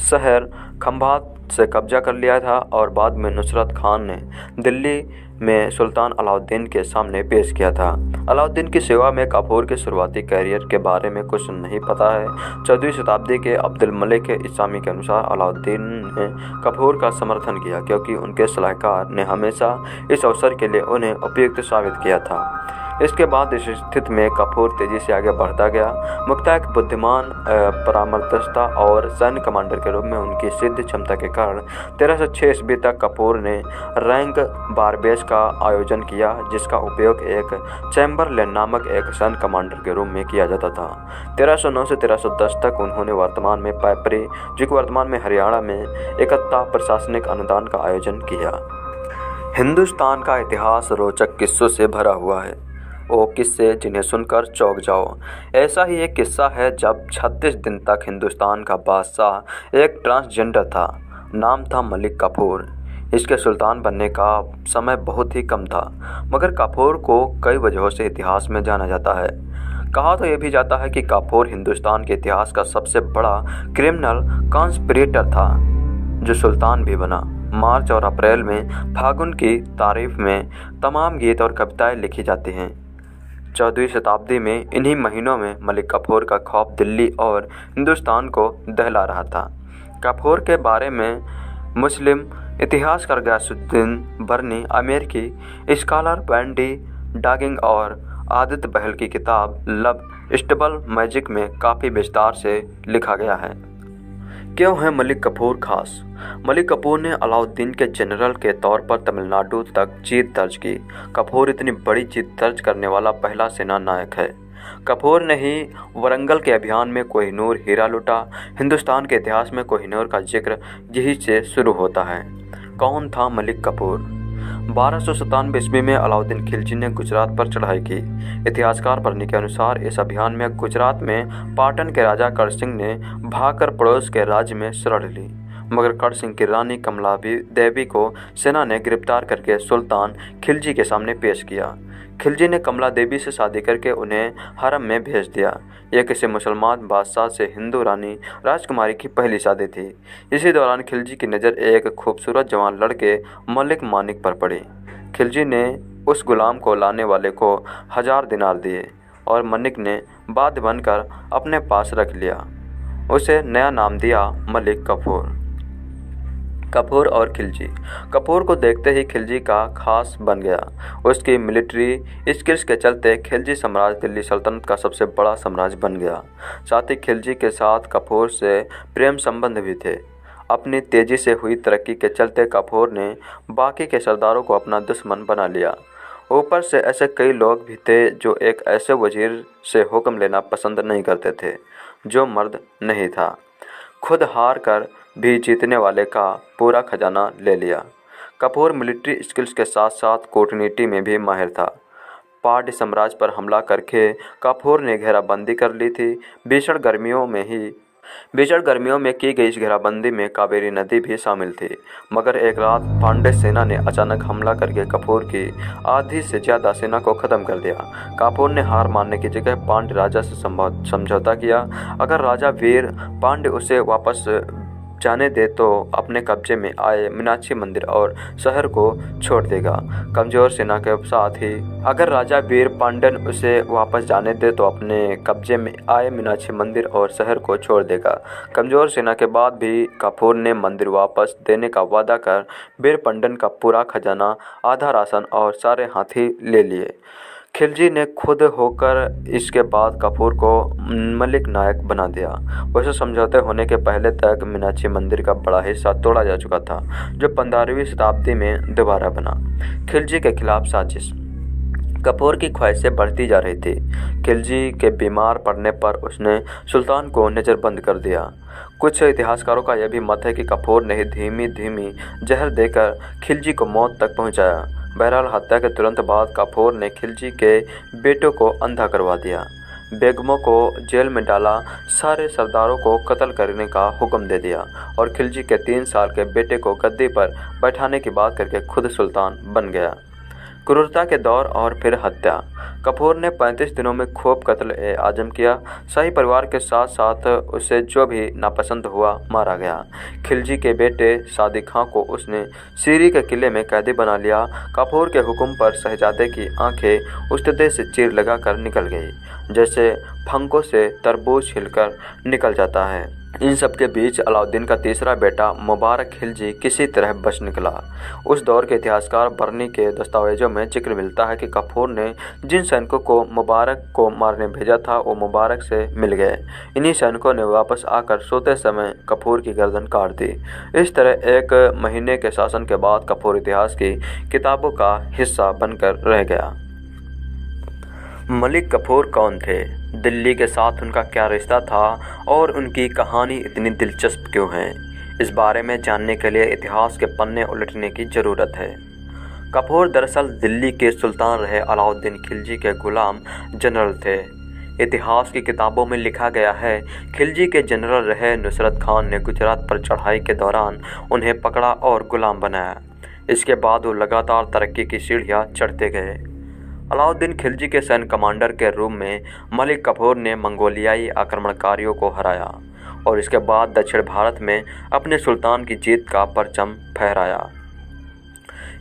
शहर खंभात से कब्जा कर लिया था और बाद में नुसरत खान ने दिल्ली में सुल्तान अलाउद्दीन के सामने पेश किया था। अलाउद्दीन की सेवा में काफूर के शुरुआती कैरियर के बारे में कुछ नहीं पता है। 14वीं शताब्दी के अब्दुल मलिक ईसामी के अनुसार अलाउद्दीन ने काफूर का समर्थन किया क्योंकि उनके सलाहकार ने हमेशा इस अवसर के लिए उन्हें उपयुक्त साबित किया था। इसके बाद इस स्थिति में काफूर तेजी से आगे बढ़ता गया। मुख्यतः एक बुद्धिमान परामर्शदाता और सैन्य कमांडर के रूप में उनकी सिद्ध क्षमता के कारण 1306 ईस्वी तक काफूर ने रैंक बारबेस का आयोजन किया, जिसका उपयोग एक चैम्बरलेन नामक एक सैन्य कमांडर के रूप में किया जाता था। 1309 से 1310 तक उन्होंने वर्तमान में पैपरी, जो कि वर्तमान में हरियाणा में इकट्ठा प्रशासनिक अनुदान का आयोजन किया। हिंदुस्तान का इतिहास रोचक किस्सों से भरा हुआ है। वो किस्से जिन्हें सुनकर चौंक जाओ। ऐसा ही एक किस्सा है जब 36 दिन तक हिंदुस्तान का बादशाह एक ट्रांसजेंडर था। नाम था मलिक काफूर। इसके सुल्तान बनने का समय बहुत ही कम था, मगर काफूर को कई वजहों से इतिहास में जाना जाता है। कहा तो यह भी जाता है कि काफूर हिंदुस्तान के इतिहास का सबसे बड़ा क्रिमिनल कॉन्स्पिरेटर था जो सुल्तान भी बना। मार्च और अप्रैल में फागुन की तारीफ में तमाम गीत और कविताएं लिखी जाती हैं। 14वीं शताब्दी में इन्हीं महीनों में मलिक काफूर का खौफ दिल्ली और हिंदुस्तान को दहला रहा था। काफूर के बारे में मुस्लिम इतिहासकार गयासुद्दीन बरनी, अमेरिकी स्कॉलर वेंडी डागिंग और आदित्य बहल की किताब लव स्टबल मैजिक में काफ़ी विस्तार से लिखा गया है। क्यों है मलिक काफूर खास? मलिक काफूर ने अलाउद्दीन के जनरल के तौर पर तमिलनाडु तक जीत दर्ज की। काफूर इतनी बड़ी जीत दर्ज करने वाला पहला सेना नायक है। काफूर ने ही वरंगल के अभियान में कोहिनूर हीरा लूटा। हिंदुस्तान के इतिहास में कोहिनूर का जिक्र यही से शुरू होता है। कौन था मलिक काफूर? 1297 ईस्वी में अलाउद्दीन खिलजी ने गुजरात पर चढ़ाई की। इतिहासकार बरनी के अनुसार इस अभियान में गुजरात में पाटन के राजा कर सिंह ने भागकर पड़ोस के राज्य में शरण ली, मगर कर सिंह की रानी कमला देवी को सेना ने गिरफ्तार करके सुल्तान खिलजी के सामने पेश किया। खिलजी ने कमला देवी से शादी करके उन्हें हरम में भेज दिया। यह किसी मुसलमान बादशाह से हिंदू रानी राजकुमारी की पहली शादी थी। इसी दौरान खिलजी की नज़र एक खूबसूरत जवान लड़के मलिक मानिक पर पड़ी। खिलजी ने उस गुलाम को लाने वाले को 1000 दिनार दिए और मनिक ने बाध्य बनकर अपने पास रख लिया। उसे नया नाम दिया मलिक काफूर। काफूर और खिलजी। काफूर को देखते ही खिलजी का खास बन गया। उसकी मिलिट्री स्किल्स के चलते खिलजी साम्राज्य दिल्ली सल्तनत का सबसे बड़ा साम्राज्य बन गया। साथ ही खिलजी के साथ काफूर से प्रेम संबंध भी थे। अपनी तेज़ी से हुई तरक्की के चलते काफूर ने बाकी के सरदारों को अपना दुश्मन बना लिया। ऊपर से ऐसे कई लोग भी थे जो एक ऐसे वजीर से हुक्म लेना पसंद नहीं करते थे जो मर्द नहीं था। खुद हार कर भी जीतने वाले का पूरा खजाना ले लिया। काफूर मिलिट्री स्किल्स के साथ साथ कूटनीति में भी माहिर था। पांड्य साम्राज्य पर हमला करके काफूर ने घेराबंदी कर ली थी। भीषण गर्मियों में की गई इस घेराबंदी में कावेरी नदी भी शामिल थी। मगर एक रात पांड्य सेना ने अचानक हमला करके काफूर की आधी से ज़्यादा सेना को ख़त्म कर दिया। काफूर ने हार मानने की जगह पांड्य राजा से समझौता किया। अगर राजा वीर पांड्य उसे वापस जाने दे तो अपने कब्जे में आए मीनाक्षी मंदिर और शहर को छोड़ देगा। कमजोर सेना के साथ ही अगर राजा वीर पांड्यन उसे वापस जाने दे तो अपने कब्जे में आए मीनाक्षी मंदिर और शहर को छोड़ देगा। कमजोर सेना के बाद भी काफूर ने मंदिर वापस देने का वादा कर वीर पांड्यन का पूरा खजाना, आधा राशन और सारे हाथी ले लिए। खिलजी ने खुद होकर इसके बाद काफूर को मलिक नायक बना दिया। वैसे समझौते होने के पहले तक मीनाक्षी मंदिर का बड़ा हिस्सा तोड़ा जा चुका था, जो 15वीं शताब्दी में दोबारा बना। खिलजी के खिलाफ साजिश। काफूर की ख्वाहिशें बढ़ती जा रही थी। खिलजी के बीमार पड़ने पर उसने सुल्तान को नज़रबंद कर दिया। कुछ इतिहासकारों का यह भी मत है कि काफूर ने धीमी धीमी जहर देकर खिलजी को मौत तक पहुंचाया। बहरहाल हत्या के तुरंत बाद काफूर ने खिलजी के बेटों को अंधा करवा दिया, बेगमों को जेल में डाला, सारे सरदारों को कत्ल करने का हुक्म दे दिया और खिलजी के 3 साल के बेटे को गद्दी पर बैठाने की बात करके खुद सुल्तान बन गया। क्रूरता के दौर और फिर हत्या। काफूर ने 35 दिनों में खूब कत्ल-ए-आज़म किया। शाही परिवार के साथ साथ उसे जो भी नापसंद हुआ मारा गया। खिलजी के बेटे सादिक खां को उसने सीरी के किले में कैदी बना लिया। काफूर के हुक्म पर शहजादे की आंखें उस्तदे से चीर लगाकर निकल गई, जैसे फंकों से तरबूज छिलकर निकल जाता है। इन सब के बीच अलाउद्दीन का तीसरा बेटा मुबारक खिलजी किसी तरह बच निकला। उस दौर के इतिहासकार बर्नी के दस्तावेजों में जिक्र मिलता है कि काफूर ने जिन सैनिकों को मुबारक को मारने भेजा था वो मुबारक से मिल गए। इन्हीं सैनिकों ने वापस आकर सोते समय काफूर की गर्दन काट दी। इस तरह 1 महीने के शासन के बाद काफूर इतिहास की किताबों का हिस्सा बनकर रह गया। मलिक काफूर कौन थे, दिल्ली के साथ उनका क्या रिश्ता था और उनकी कहानी इतनी दिलचस्प क्यों है, इस बारे में जानने के लिए इतिहास के पन्ने उलटने की ज़रूरत है। काफूर दरअसल दिल्ली के सुल्तान रहे अलाउद्दीन खिलजी के गुलाम जनरल थे। इतिहास की किताबों में लिखा गया है, खिलजी के जनरल रहे नुसरत खान ने गुजरात पर चढ़ाई के दौरान उन्हें पकड़ा और गुलाम बनाया। इसके बाद वो लगातार तरक्की की सीढ़ियाँ चढ़ते गए। अलाउद्दीन खिलजी के सैन्य कमांडर के रूप में मलिक काफूर ने मंगोलियाई आक्रमणकारियों को हराया और इसके बाद दक्षिण भारत में अपने सुल्तान की जीत का परचम फहराया।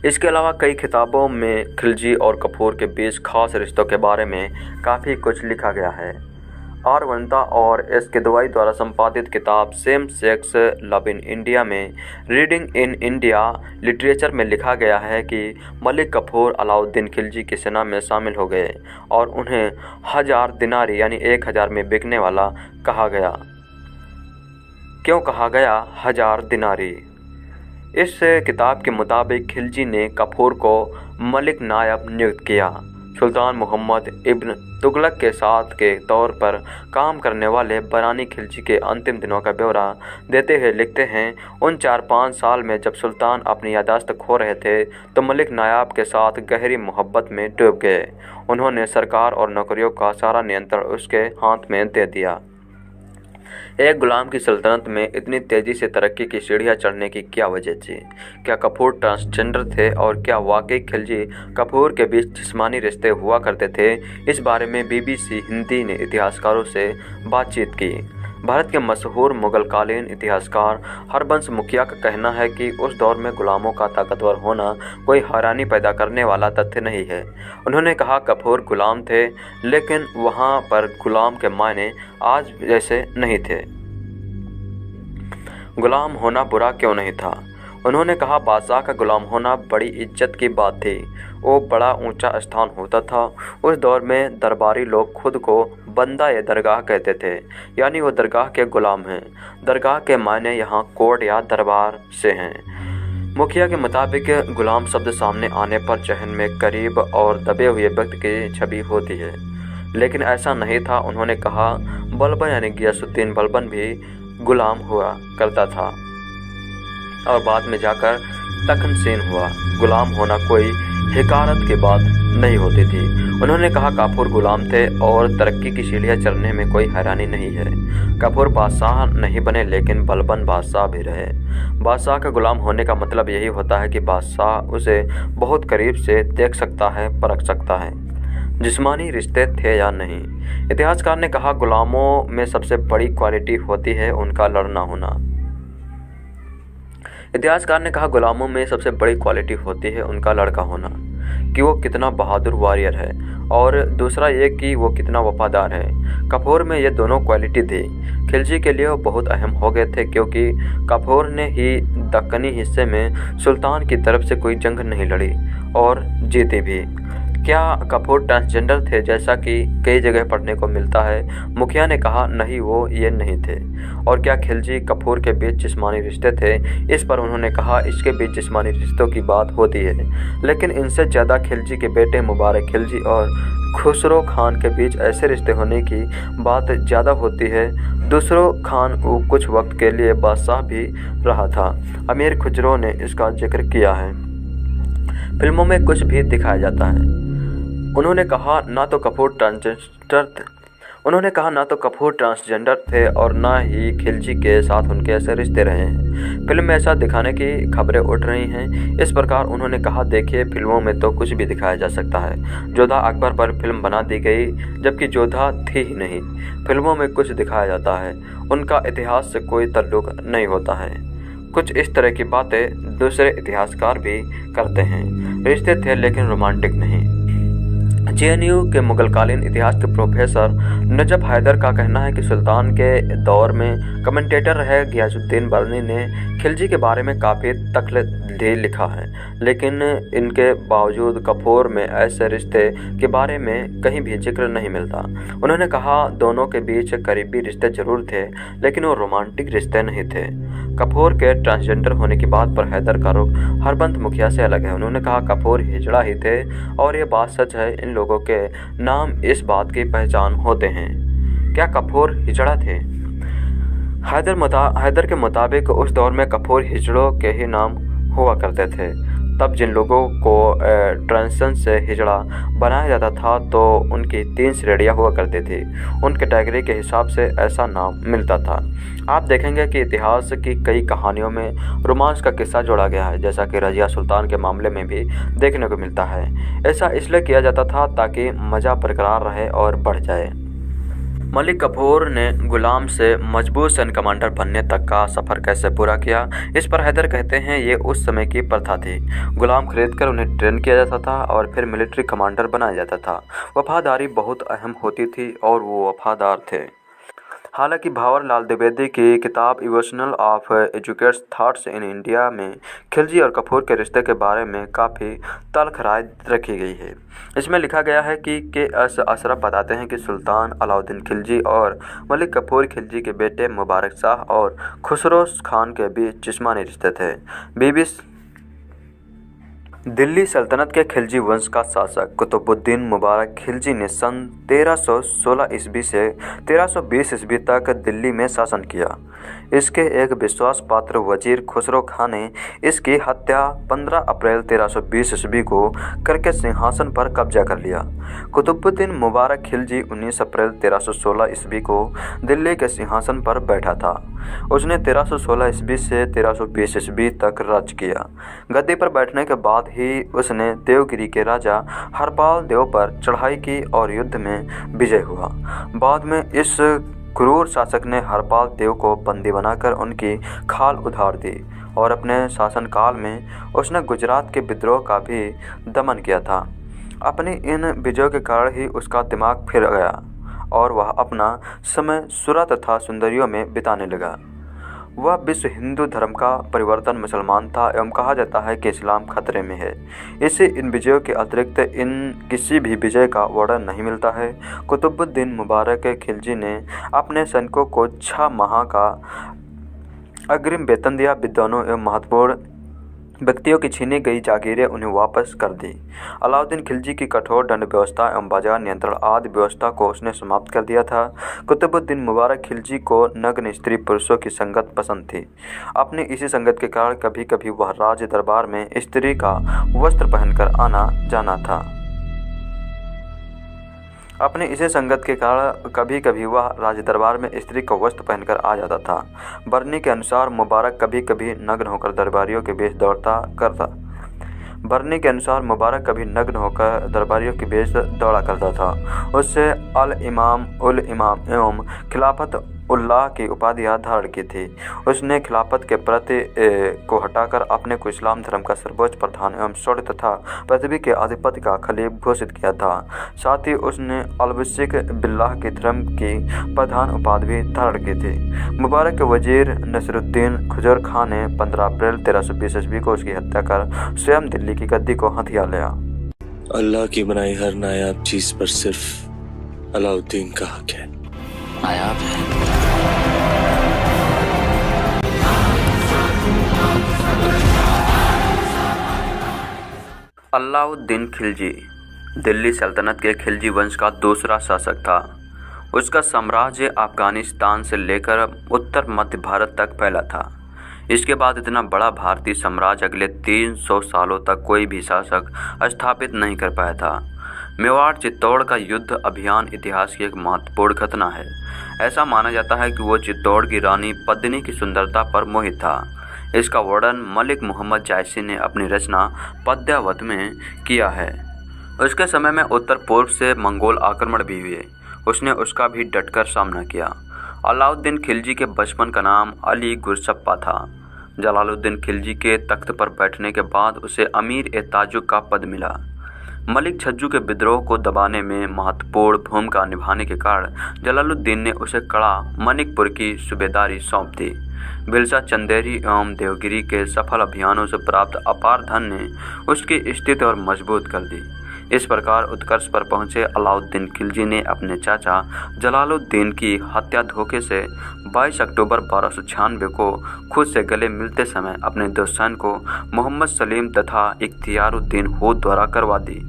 इसके अलावा कई किताबों में खिलजी और काफूर के बीच खास रिश्तों के बारे में काफ़ी कुछ लिखा गया है। आर वनिता और एस किदवाई द्वारा संपादित किताब same sex love in India में रीडिंग इन इंडिया लिटरेचर में लिखा गया है कि मलिक काफूर अलाउद्दीन खिलजी की सेना में शामिल हो गए और उन्हें 1000 दिनारी यानी 1000 में बिकने वाला कहा गया। क्यों कहा गया 1000 दिनारी? इस किताब के मुताबिक खिलजी ने काफूर को मलिक नायब नियुक्त किया। सुल्तान मोहम्मद इब्न तुगलक के साथ के तौर पर काम करने वाले बरानी खिलजी के अंतिम दिनों का ब्यौरा देते हुए लिखते हैं, उन 4-5 साल में जब सुल्तान अपनी यादाश्त खो रहे थे तो मलिक नायाब के साथ गहरी मोहब्बत में डूब गए। उन्होंने सरकार और नौकरियों का सारा नियंत्रण उसके हाथ में दे दिया। एक गुलाम की सल्तनत में इतनी तेज़ी से तरक्की की सीढ़ियाँ चढ़ने की क्या वजह थी? क्या काफूर ट्रांसजेंडर थे और क्या वाकई खिलजी काफूर के बीच जिस्मानी रिश्ते हुआ करते थे? इस बारे में BBC हिंदी ने इतिहासकारों से बातचीत की। भारत के मशहूर मुगलकालीन इतिहासकार हरबंश मुखिया का कहना है कि उस दौर में गुलामों का ताकतवर होना कोई हैरानी पैदा करने वाला तथ्य नहीं है। उन्होंने कहा, काफूर गुलाम थे, लेकिन वहाँ पर गुलाम के मायने आज जैसे नहीं थे। गुलाम होना बुरा क्यों नहीं था? उन्होंने कहा, बादशाह का गुलाम होना बड़ी इज्जत की बात थी। वो बड़ा ऊंचा स्थान होता था। उस दौर में दरबारी लोग खुद को बंदा या दरगाह कहते थे, यानी वो दरगाह के गुलाम हैं। दरगाह के मायने यहाँ कोर्ट या दरबार से हैं। मुखिया के मुताबिक गुलाम शब्द सामने आने पर जहन में करीब और दबे हुए व्यक्ति की छवि होती है, लेकिन ऐसा नहीं था। उन्होंने कहा, बलबन यानी गियासुद्दीन बलबन भी गुलाम हुआ करता था और बाद में जाकर तखनसीन हुआ। गुलाम होना कोई हिकारत की बात नहीं होती थी। उन्होंने कहा काफूर गुलाम थे और तरक्की की सीढ़ियां चढ़ने में कोई हैरानी नहीं है। काफूर बादशाह नहीं बने लेकिन बलबन बादशाह भी रहे। बादशाह का गुलाम होने का मतलब यही होता है कि बादशाह उसे बहुत करीब से देख सकता है, परख सकता है, जिस्मानी रिश्ते थे या नहीं। इतिहासकार ने कहा गुलामों में सबसे बड़ी क्वालिटी होती है उनका लड़ना होना। इतिहासकार ने कहा गुलामों में सबसे बड़ी क्वालिटी होती है उनका लड़का होना, कि वो कितना बहादुर वॉरियर है और दूसरा ये कि वो कितना वफादार है। काफूर में ये दोनों क्वालिटी थी। खिलजी के लिए वो बहुत अहम हो गए थे क्योंकि काफूर ने ही दक्कनी हिस्से में सुल्तान की तरफ से कोई जंग नहीं लड़ी और जीती भी। क्या काफूर ट्रांसजेंडर थे जैसा कि कई जगह पढ़ने को मिलता है? मुखिया ने कहा नहीं, वो ये नहीं थे। और क्या खिलजी काफूर के बीच जिस्मानी रिश्ते थे? इस पर उन्होंने कहा इसके बीच जिस्मानी रिश्तों की बात होती है, लेकिन इनसे ज़्यादा खिलजी के बेटे मुबारक खिलजी और खुसरो खान के बीच ऐसे रिश्ते होने की बात ज़्यादा होती है। खुसरो खान कुछ वक्त के लिए बादशाह भी रहा था। अमीर खुसरो ने इसका जिक्र किया है। फिल्मों में कुछ भी दिखाया जाता है। उन्होंने कहा ना तो कपूर ट्रांसजेंडर थे और ना ही खिलजी के साथ उनके ऐसे रिश्ते रहे हैं। फिल्म में ऐसा दिखाने की खबरें उठ रही हैं। इस प्रकार उन्होंने कहा देखिए फिल्मों में तो कुछ भी दिखाया जा सकता है। जोधा अकबर पर फिल्म बना दी गई जबकि जोधा थी ही नहीं। फिल्मों में कुछ दिखाया जाता है, उनका इतिहास से कोई ताल्लुक नहीं होता है। कुछ इस तरह की बातें दूसरे इतिहासकार भी करते हैं। रिश्ते थे लेकिन रोमांटिक नहीं। जेएनयू के मुगलकालीन इतिहास के प्रोफेसर नजफ हैदर का कहना है कि सुल्तान के दौर में कमेंटेटर रहे गियासुद्दीन बरनी ने खिलजी के बारे में काफ़ी तखलीदी लिखा है, लेकिन इनके बावजूद काफूर में ऐसे रिश्ते के बारे में कहीं भी जिक्र नहीं मिलता। उन्होंने कहा दोनों के बीच करीबी रिश्ते जरूर थे लेकिन वो रोमांटिक रिश्ते नहीं थे। काफूर के ट्रांसजेंडर होने की बात पर हैदर का रुख हरबंत मुखिया से अलग है। उन्होंने कहा काफूर हिजड़ा ही थे और ये बात सच है। इन लोगों के नाम इस बात की पहचान होते हैं। क्या काफूर हिजड़ा थे? हैदर के मुताबिक उस दौर में काफूर हिजड़ों के ही नाम हुआ करते थे। तब जिन लोगों को ट्रांसन से हिजड़ा बनाया जाता था तो उनकी 3 श्रेणियाँ हुआ करती थी। उन कैटेगरी के हिसाब से ऐसा नाम मिलता था। आप देखेंगे कि इतिहास की कई कहानियों में रोमांस का किस्सा जोड़ा गया है, जैसा कि रजिया सुल्तान के मामले में भी देखने को मिलता है। ऐसा इसलिए किया जाता था ताकि मज़ा बरकरार रहे और बढ़ जाए। मलिक काफूर ने गुलाम से मजबूत सैन्य कमांडर बनने तक का सफ़र कैसे पूरा किया? इस पर हैदर कहते हैं ये उस समय की प्रथा थी। गुलाम खरीदकर उन्हें ट्रेन किया जाता था और फिर मिलिट्री कमांडर बनाया जाता था। वफादारी बहुत अहम होती थी और वो वफादार थे। हालांकि भावर लाल द्विवेदी की किताब evolution of educates thoughts in India में खिलजी और काफूर के रिश्ते के बारे में काफ़ी तल्ख राय रखी गई है। इसमें लिखा गया है कि के.एस. अशरफ बताते हैं कि सुल्तान अलाउद्दीन खिलजी और मलिक काफूर खिलजी के बेटे मुबारक शाह और खुसरो खान के बीच जिस्मानी रिश्ते थे। दिल्ली सल्तनत के खिलजी वंश का शासक कुतुबुद्दीन मुबारक खिलजी ने सन 1316 ईस्वी से 1320 ईस्वी तक दिल्ली में शासन किया। इसके एक विश्वास पात्र वजीर खुसरो खान ने इसकी हत्या 15 अप्रैल 1320 ईस्वी को करके सिंहासन पर कब्जा कर लिया। कुतुबुद्दीन मुबारक खिलजी 19 अप्रैल 1316 ईस्वी को दिल्ली के सिंहासन पर बैठा था। उसने 1316 ईस्वी से 1320 ईस्वी तक राज किया। गद्दी पर बैठने के बाद ही उसने देवगिरी के राजा हरपाल देव पर चढ़ाई की और युद्ध में विजय हुआ। बाद में इस क्रूर शासक ने हरपाल देव को बंदी बनाकर उनकी खाल उधार दी और अपने शासनकाल में उसने गुजरात के विद्रोह का भी दमन किया था। अपनी इन विजयों के कारण ही उसका दिमाग फिर गया और वह अपना समय सुरा तथा सुंदरियों में बिताने लगा। वह विश्व हिंदू धर्म का परिवर्तन मुसलमान था एवं कहा जाता है कि इस्लाम खतरे में है। इससे इन विजयों के अतिरिक्त इन किसी भी विजय का वर्णन नहीं मिलता है। कुतुबुद्दीन मुबारक खिलजी ने अपने सैनिकों को 6 माह का अग्रिम वेतन दिया। विद्वानों एवं महत्वपूर्ण व्यक्तियों की छीनी गई जागीरें उन्हें वापस कर दी। अलाउद्दीन खिलजी की कठोर दंड व्यवस्था एवं बाजार नियंत्रण आदि व्यवस्था को उसने समाप्त कर दिया था। कुतुबुद्दीन मुबारक खिलजी को नग्न स्त्री पुरुषों की संगत पसंद थी। अपनी इसी संगत के कारण कभी कभी वह राज दरबार में स्त्री का वस्त्र पहनकर आना जाना था। अपनी इसी संगत के कारण कभी कभी वह राज दरबार में स्त्री का वस्त्र पहनकर आ जाता था। बरनी के अनुसार मुबारक कभी कभी नग्न होकर दरबारियों के बीच दौड़ा करता था। उससे उल इमाम एवं खिलाफत उल्लाह की उपाधियां धारण की थी। उसने खिलाफत के प्रति को हटाकर अपने को इस्लाम धर्म का सर्वोच्च प्रधान एवं स्वर्ग तथा पृथ्वी के अधिपति का खलीफ घोषित किया था। साथ ही उसने अलविसिक बिल्लाह के धर्म की प्रधान उपाधि भी धारण की थी। मुबारक के वजीर नसीरुद्दीन खुजर खान ने 15 अप्रैल 1320 ईस्वी को उसकी हत्या कर स्वयं दिल्ली की गद्दी को हथिया लिया। अल्लाह की बनाई हर नायाब चीज पर सिर्फ अलाउद्दीन का हक है। नायाब है। अलाउद्दीन खिलजी दिल्ली सल्तनत के खिलजी वंश का दूसरा शासक था। उसका साम्राज्य अफगानिस्तान से लेकर उत्तर मध्य भारत तक फैला था। इसके बाद इतना बड़ा भारतीय साम्राज्य अगले 300 सालों तक कोई भी शासक स्थापित नहीं कर पाया था। मेवाड़ चित्तौड़ का युद्ध अभियान इतिहास की एक महत्वपूर्ण घटना है। ऐसा माना जाता है कि वो चित्तौड़ की रानी पद्मिनी की सुंदरता पर मोहित था। इसका वर्णन मलिक मोहम्मद जायसी ने अपनी रचना पद्यावत में किया है। उसके समय में उत्तर पूर्व से मंगोल आक्रमण भी हुए। उसने उसका भी डटकर सामना किया। अलाउद्दीन खिलजी के बचपन का नाम अली गुरसप्पा था। जलालुद्दीन खिलजी के तख्त पर बैठने के बाद उसे अमीर-ए-ताजुक का पद मिला। मलिक छज्जू के विद्रोह को दबाने में महत्वपूर्ण भूमिका निभाने के कारण जलालुद्दीन ने उसे कड़ा मनिकपुर की सूबेदारी सौंप दी। बिरसा चंदेरी एवं देवगिरी के सफल अभियानों से प्राप्त अपार धन ने उसकी स्थिति और मजबूत कर दी। इस प्रकार उत्कर्ष पर पहुंचे अलाउद्दीन खिलजी ने अपने चाचा जलालुद्दीन की हत्या धोखे से 22 अक्टूबर 1296 को खुद से गले मिलते समय अपने दुश्मन को मोहम्मद सलीम तथा इख्तियारुद्दीन होद द्वारा करवा दी।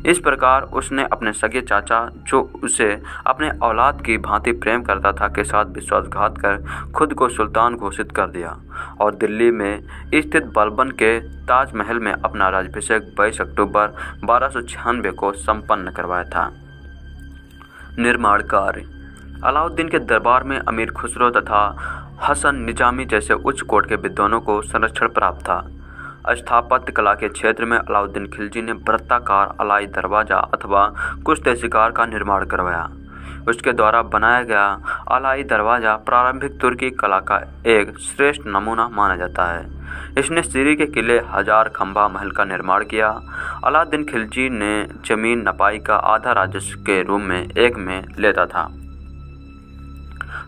इस प्रकार उसने अपने सगे चाचा, जो उसे अपने औलाद की भांति प्रेम करता था, के साथ विश्वासघात कर खुद को सुल्तान घोषित कर दिया और दिल्ली में स्थित बलबन के ताजमहल में अपना राज्याभिषेक 22 अक्टूबर 1296 को संपन्न करवाया था। निर्माण कार्य। अलाउद्दीन के दरबार में अमीर खुसरो तथा हसन निजामी जैसे उच्च कोट के विद्वानों को संरक्षण प्राप्त था। स्थापत्य कला के क्षेत्र में अलाउद्दीन खिलजी ने वृत्ताकार अलाई दरवाजा अथवा कुश्ते शिकार का निर्माण करवाया। उसके द्वारा बनाया गया अलाई दरवाजा प्रारंभिक तुर्की कला का एक श्रेष्ठ नमूना माना जाता है। इसने सीरी के किले हजार खंबा महल का निर्माण किया। अलाउद्दीन खिलजी ने जमीन नपाई का आधा राजस्व के रूप में एक में लेता था।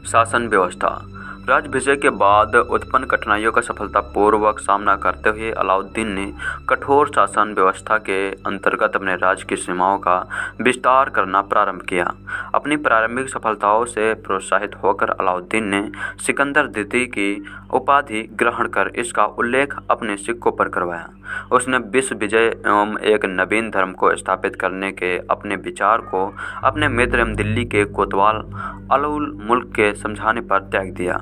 शासन व्यवस्था। राज्याभिषेक के बाद उत्पन्न कठिनाइयों का सफलतापूर्वक सामना करते हुए अलाउद्दीन ने कठोर शासन व्यवस्था के अंतर्गत अपने राज्य की सीमाओं का विस्तार करना प्रारंभ किया। अपनी प्रारंभिक सफलताओं से प्रोत्साहित होकर अलाउद्दीन ने सिकंदर द्वितीय की उपाधि ग्रहण कर इसका उल्लेख अपने सिक्कों पर करवाया। उसने विश्व विजय एवं एक नवीन धर्म को स्थापित करने के अपने विचार को अपने मित्र एवं दिल्ली के कोतवाल अलउल मुल्क के समझाने पर त्याग दिया।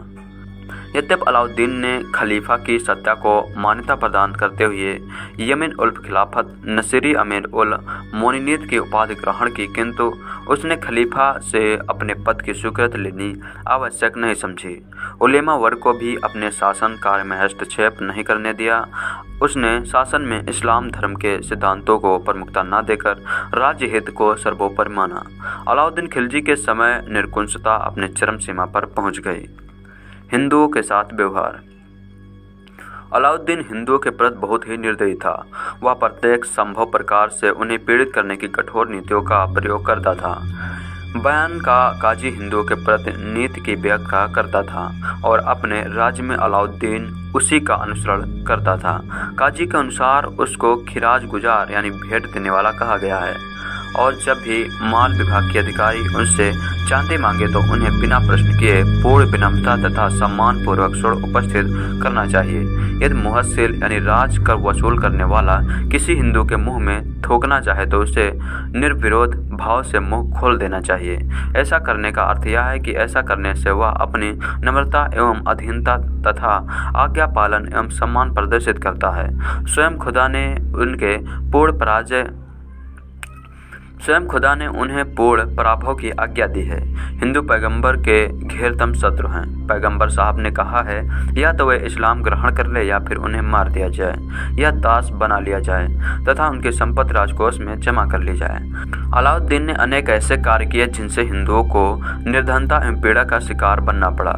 यद्यपि अलाउद्दीन ने खलीफा की सत्ता को मान्यता प्रदान करते हुए यमन उल्फ खिलाफत नसीरी अमीर उल मोमिनीन की उपाधि ग्रहण की, किंतु उसने खलीफा से अपने पद की स्वीकृति लेनी आवश्यक नहीं समझी। उलेमा वर्ग को भी अपने शासन कार्य में हस्तक्षेप नहीं करने दिया। उसने शासन में इस्लाम धर्म के सिद्धांतों को प्रमुखता न देकर राज्य हित को सर्वोपरि माना। अलाउद्दीन खिलजी के समय निरंकुशता अपने चरम सीमा पर पहुंच गई। हिंदुओं के साथ व्यवहार। अलाउद्दीन हिंदुओं के प्रति बहुत ही निर्दयी था। वह प्रत्येक संभव प्रकार से उन्हें पीड़ित करने की कठोर नीतियों का प्रयोग करता था। बयान का काजी हिंदुओं के प्रति नीति की व्याख्या करता था और अपने राज्य में अलाउद्दीन उसी का अनुसरण करता था। काजी के अनुसार उसको खिराज गुजार यानी भेंट देने वाला कहा गया है और जब भी माल विभाग के अधिकारी उनसे चांदी मांगे तो उन्हें बिना प्रश्न किए पूर्ण विनम्रता तथा सम्मान पूर्वक स्वर्ण उपस्थित करना चाहिए। यदि मुहस्सिल यानी राज कर वसूल करने वाला किसी हिंदू के मुंह में थूकना चाहे तो उसे निर्विरोध भाव से मुंह खोल देना चाहिए। ऐसा करने का अर्थ यह है कि ऐसा करने से वह अपनी नम्रता एवं अधीनता तथा आज्ञा पालन एवं सम्मान प्रदर्शित करता है। स्वयं खुदा ने उन्हें पूर्ण पराभव की आज्ञा दी है। हिंदू पैगंबर के घेरतम शत्रु हैं। पैगंबर साहब ने कहा है या तो वे इस्लाम ग्रहण कर ले या फिर उन्हें मार दिया जाए या दास बना लिया जाए तथा उनकी संपत्ति राजकोष में जमा कर ली जाए। अलाउद्दीन ने अनेक ऐसे कार्य किए जिनसे हिंदुओं को निर्धनता एवं पीड़ा का शिकार बनना पड़ा।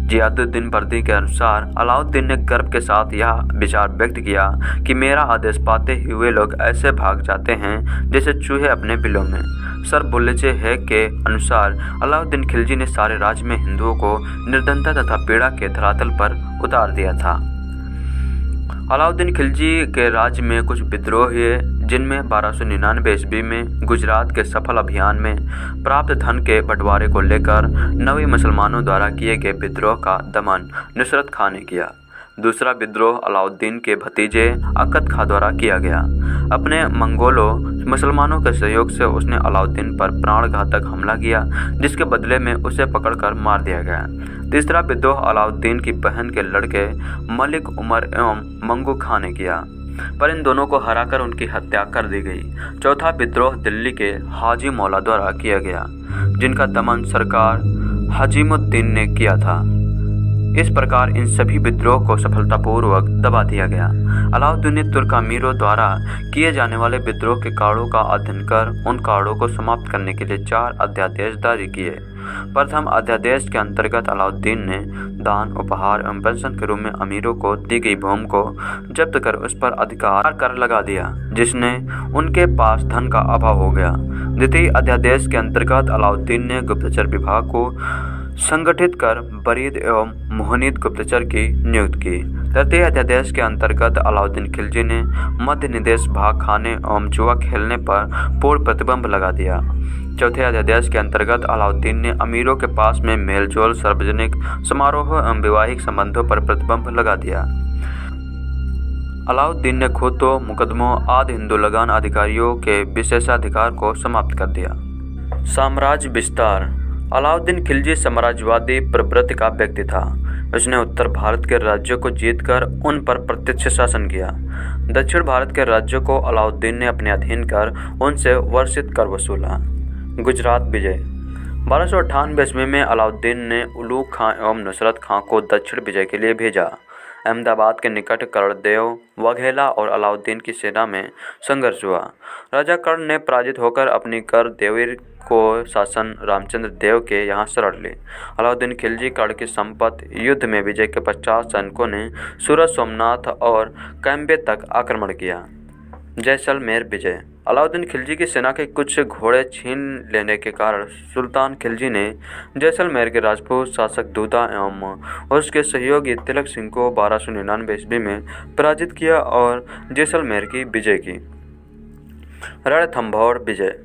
जियादुद्दीन बर्दी के अनुसार अलाउद्दीन ने गर्व के साथ यह विचार व्यक्त किया कि मेरा आदेश पाते हुए लोग ऐसे भाग जाते हैं जैसे चूहे अपने बिलों में। सर बुल्लेचे है के अनुसार अलाउद्दीन खिलजी ने सारे राज्य में हिंदुओं को निर्धनता तथा पीड़ा के धरातल पर उतार दिया था। अलाउद्दीन खिलजी के राज्य में कुछ विद्रोह हुए जिनमें 1299 ईस्वी में गुजरात के सफल अभियान में प्राप्त धन के बंटवारे को लेकर नवी मुसलमानों द्वारा किए गए विद्रोह का दमन नुसरत खां ने किया। दूसरा विद्रोह अलाउद्दीन के भतीजे अकद खां द्वारा किया गया। अपने मंगोलों मुसलमानों के सहयोग से उसने अलाउद्दीन पर प्राणघातक हमला किया जिसके बदले में उसे पकड़कर मार दिया गया। तीसरा विद्रोह अलाउद्दीन की बहन के लड़के मलिक उमर एवं मंगू खां ने किया पर इन दोनों को हराकर उनकी हत्या कर दी गई। चौथा विद्रोह दिल्ली के हाजी मौला द्वारा किया गया जिनका दमन सरकार हजीमुद्दीन ने किया था। इस प्रकार इन सभी विद्रोह को सफलतापूर्वक दबा दिया गया। अलाउद्दीन ने तुर्क अमीरों द्वारा किए जाने वाले विद्रोह के कारणों का अध्ययन कर उन कारणों को समाप्त करने के लिए 4 अध्यादेश जारी किए। प्रथम अध्यादेश के अंतर्गत अलाउद्दीन ने दान, उपहार एवं पेंशन के रूप में अमीरों को दी गई भूमि को जब्त कर उस पर अधिकार कर लगा दिया जिसने उनके पास धन का अभाव हो गया। द्वितीय अध्यादेश के अंतर्गत अलाउद्दीन ने गुप्तचर विभाग को संगठित कर बरीद एवं मोहनीद गुप्तचर की नियुक्त की। तृतीय अध्यादेश के अंतर्गत अलाउद्दीन खिलजी ने मध्य निदेश भाग खाने एवं जुआ खेलने पर पूर्ण प्रतिबंध लगा दिया। चौथे अध्यादेश के अंतर्गत अलाउद्दीन ने अमीरों के पास में मेलजोल, सार्वजनिक समारोह एवं वैवाहिक संबंधों पर प्रतिबंध लगा दिया। अलाउद्दीन ने खुदों, मुकदमों आदि हिंदू लगान अधिकारियों के विशेषाधिकार को समाप्त कर दिया। साम्राज्य विस्तार। अलाउद्दीन खिलजी साम्राज्यवादी प्रवृत्ति का व्यक्ति था। उसने उत्तर भारत के राज्यों को जीतकर उन पर प्रत्यक्ष शासन किया। दक्षिण भारत के राज्यों को अलाउद्दीन ने अपने अधीन कर उनसे वर्षित कर वसूला। गुजरात विजय। 1298 ईस्वी में अलाउद्दीन ने उलूग खां एवं नुसरत खां को दक्षिण विजय के लिए भेजा। अहमदाबाद के निकट कर्णदेव, वाघेला और अलाउद्दीन की सेना में संघर्ष हुआ। राजा कर्ण ने पराजित होकर अपनी कर देवीर को शासन रामचंद्र देव के यहाँ शरण ली। अलाउद्दीन खिलजी कर्ण की संपत्ति युद्ध में विजय के पश्चात सैनिकों ने सूरत, सोमनाथ और कैम्बे तक आक्रमण किया। जैसलमेर विजय। अलाउद्दीन खिलजी की सेना के कुछ घोड़े छीन लेने के कारण सुल्तान खिलजी ने जैसलमेर के राजपूत शासक दूधा एवं उसके सहयोगी तिलक सिंह को 1299 ईस्वी में पराजित किया और जैसलमेर की विजय की। रणथंभौर विजय।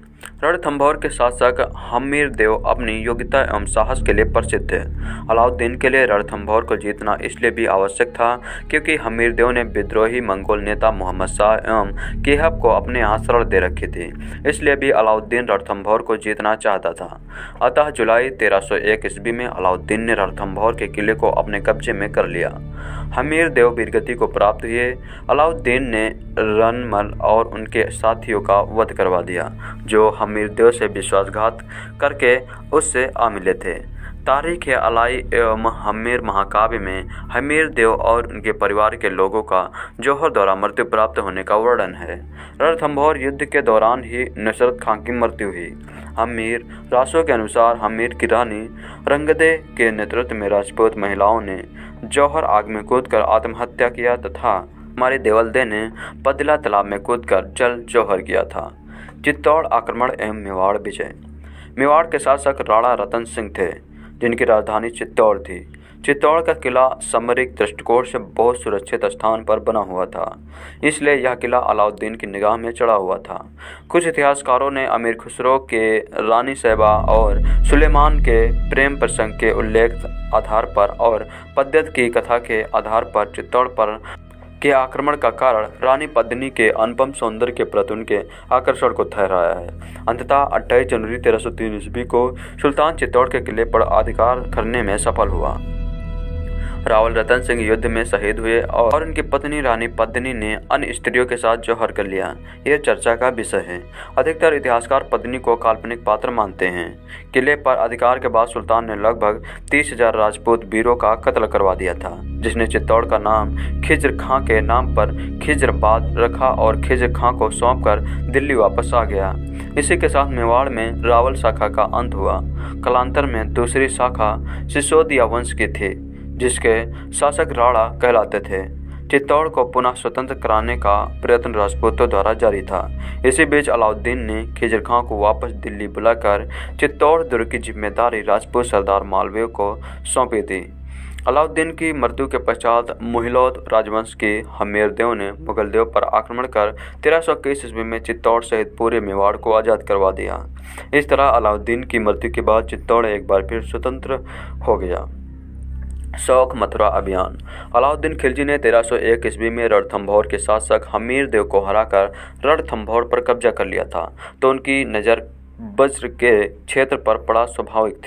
रणथंभौर के शासक हमीर देव अपनी योग्यता एवं साहस के लिए प्रसिद्ध थे। अलाउद्दीन के लिए रणथंभौर को जीतना इसलिए भी आवश्यक था क्योंकि हमीर देव ने विद्रोही मंगोल नेता मोहम्मद शाह एवं केहब को अपने यहाँ शरण दे रखी थी। इसलिए भी अलाउद्दीन रणथंभौर को जीतना चाहता था। अतः जुलाई 1301 ईस्वी में अलाउद्दीन ने रणथंभौर के किले को अपने कब्जे में कर लिया। हमीर देव वीरगति को प्राप्त हुए। अलाउद्दीन ने रनमल और उनके साथियों का वध करवा दिया जो हमीर देव से विश्वासघात करके उससे आ मिले थे। तारीख अलाई एवं हमीर महाकाव्य में हमीर देव और उनके परिवार के लोगों का जौहर द्वारा मृत्यु प्राप्त होने का वर्णन है। रणथंभौर युद्ध के दौरान ही नुसरत खां की मृत्यु हुई। हमीर रासों के अनुसार हमीर की रानी रंगदे के नेतृत्व में राजपूत महिलाओं ने जौहर आग में कूदकर आत्महत्या किया तथा हमारे देवलदे ने पदिला तालाब में कूदकर जल जौहर किया था। चित्तौड़ आक्रमण एवं मेवाड़ विजय। मेवाड़ के शासक राणा रतन सिंह थे जिनकी राजधानी चित्तौड़ थी। चित्तौड़ का किला सामरिक दृष्टिकोण से बहुत सुरक्षित स्थान पर बना हुआ था, इसलिए यह किला अलाउद्दीन की निगाह में चढ़ा हुआ था। कुछ इतिहासकारों ने अमीर खुसरो के रानी सैबा और सुलेमान के प्रेम प्रसंग के उल्लेख आधार पर और पद्यत की कथा के आधार पर चित्तौड़ पर के आक्रमण का कारण रानी पद्मिनी के अनुपम सौंदर्य के प्रति उनके आकर्षण को ठहराया है। अंततः 28 जनवरी 1303 ईस्वी को सुल्तान चित्तौड़ के किले पर अधिकार करने में सफल हुआ। रावल रतन सिंह युद्ध में शहीद हुए और उनकी पत्नी रानी पद्मिनी ने अन्य स्त्रियों के साथ जौहर कर लिया। यह चर्चा का विषय है। अधिकतर इतिहासकार पद्मिनी को काल्पनिक पात्र मानते हैं। किले पर अधिकार के बाद सुल्तान ने लगभग 30,000 राजपूत वीरों का कत्ल करवा दिया था, जिसने चित्तौड़ का नाम खिज्र खां के नाम पर खिज्राबाद रखा और खिज्र खां को सौंपकर दिल्ली वापस आ गया। इसी के साथ मेवाड़ में रावल शाखा का अंत हुआ। कालांतर में दूसरी शाखा सिसोदिया वंश की थी, जिसके शासक राणा कहलाते थे। चित्तौड़ को पुनः स्वतंत्र कराने का प्रयत्न राजपूतों द्वारा जारी था। इसी बीच अलाउद्दीन ने खिज्र खां को वापस दिल्ली बुलाकर चित्तौड़ दुर्ग की जिम्मेदारी राजपूत सरदार मालवीय को सौंपी थी। अलाउद्दीन की मृत्यु के पश्चात मुहिलौद राजवंश के हमीरदेव ने मुगलदेव पर आक्रमण कर 1321 ईस्वी में चित्तौड़ सहित पूरे मेवाड़ को आज़ाद करवा दिया। इस तरह अलाउद्दीन की मृत्यु के बाद चित्तौड़ एक बार फिर स्वतंत्र हो गया। शौक मथुरा अभियान। अलाउद्दीन खिलजी ने 1301 ईस्वी में रणथंभौर के शासक हमीरदेव को हराकर रणथंभौर पर कब्जा कर लिया था, तो उनकी नज़र ब्रज के क्षेत्र पर पड़ा स्वाभाविक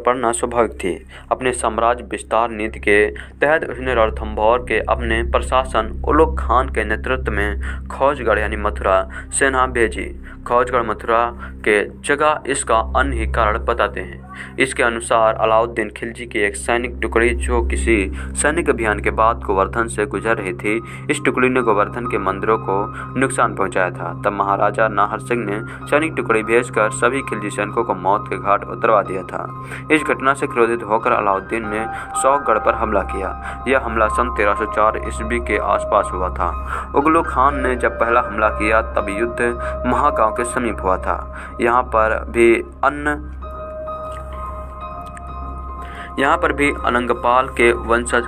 पड़ना स्वाभाविक थी। अपने साम्राज्य विस्तार नीति के तहत उसने रणथंभौर के अपने प्रशासन उलुग खान के नेतृत्व में खौजगढ़ यानी मथुरा सेना भेजी। खौजगढ़ मथुरा के जगह इसका अन्य ही कारण बताते हैं। इसके अनुसार अलाउद्दीन खिलजी की एक सैनिक टुकड़ी जो किसी सैनिक अभियान के बाद गोवर्धन से गुजर रही थी, इस टुकड़ी ने गोवर्धन के मंदिरों को नुकसान पहुंचाया था। तब महाराजा नाहर सिंह ने सैनिक टुकड़ी भेजकर सभी खिलजी सैनिकों को मौत के घाट उतरवा दिया था। इस घटना से क्रोधित होकर अलाउद्दीन ने शौकगढ़ पर हमला किया। यह हमला सन 1304 ईस्वी के आसपास हुआ था। उगलू खान ने जब पहला हमला किया तब युद्ध महागांव के समीप हुआ था। यहाँ पर भी अनंगपाल के वंशज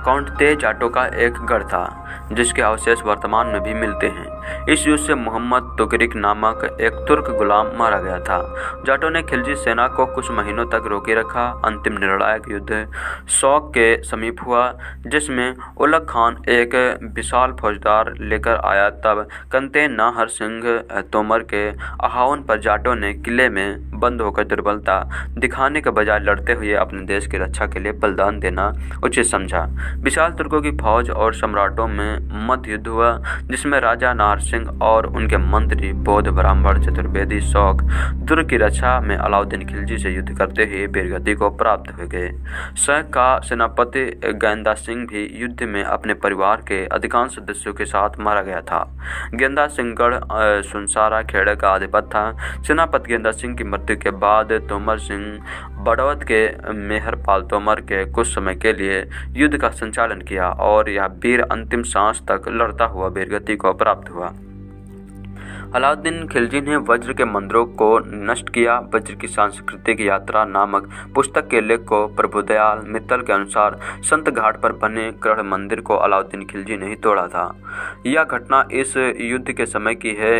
कौंटते जाटों का एक गढ़ था, जिसके अवशेष वर्तमान में भी मिलते हैं। इस युद्ध से मोहम्मद तुगरिक नामक एक तुर्क गुलाम मारा गया था। जाटों ने खिलजी सेना को कुछ महीनों तक रोके रखा। अंतिम निर्णायक युद्ध शौक के समीप हुआ, जिसमें उलग खान एक विशाल फौजदार लेकर आया। तब कंते नाहर सिंह तोमर के आह्वान पर जाटों ने किले में बंद होकर दुर्बलता दिखाने के बजाय लड़ते हुए अपने देश की रक्षा के लिए बलिदान देना उचित समझा। विशाल तुर्कों की फौज और सम्राटों में मध्य युद्ध हुआ, जिसमें राजा नाहर सिंह और उनके मंत्री बौद्ध ब्राह्मण चतुर्वेदी शौक दुर्ग की रक्षा में अलाउद्दीन खिलजी से युद्ध करते हुए वीरगति को प्राप्त हो गए। शौक का सेनापति गेंदा सिंह भी युद्ध में अपने परिवार के अधिकांश सदस्यों के साथ मारा गया था। गेंदा सिंह गढ़ सुनसारा खेड़े का अधिपति था। सेनापति गेंदा सिंह की मृत्यु के बाद तोमर सिंह बड़ौद के मेहरपाल तोमर के कुछ समय के लिए युद्ध का संचालन किया और यह वीर अंतिम सांस तक लड़ता हुआ वीरगति को प्राप्त हुआ। अलाउद्दीन खिलजी ने वज्र के मंदिरों को नष्ट किया। वज्र की सांस्कृतिक यात्रा नामक पुस्तक के लेख को प्रभुदयाल मित्तल के अनुसार संत घाट पर बने गढ़ मंदिर को अलाउद्दीन खिलजी ने ही तोड़ा था। यह घटना इस युद्ध के समय की है।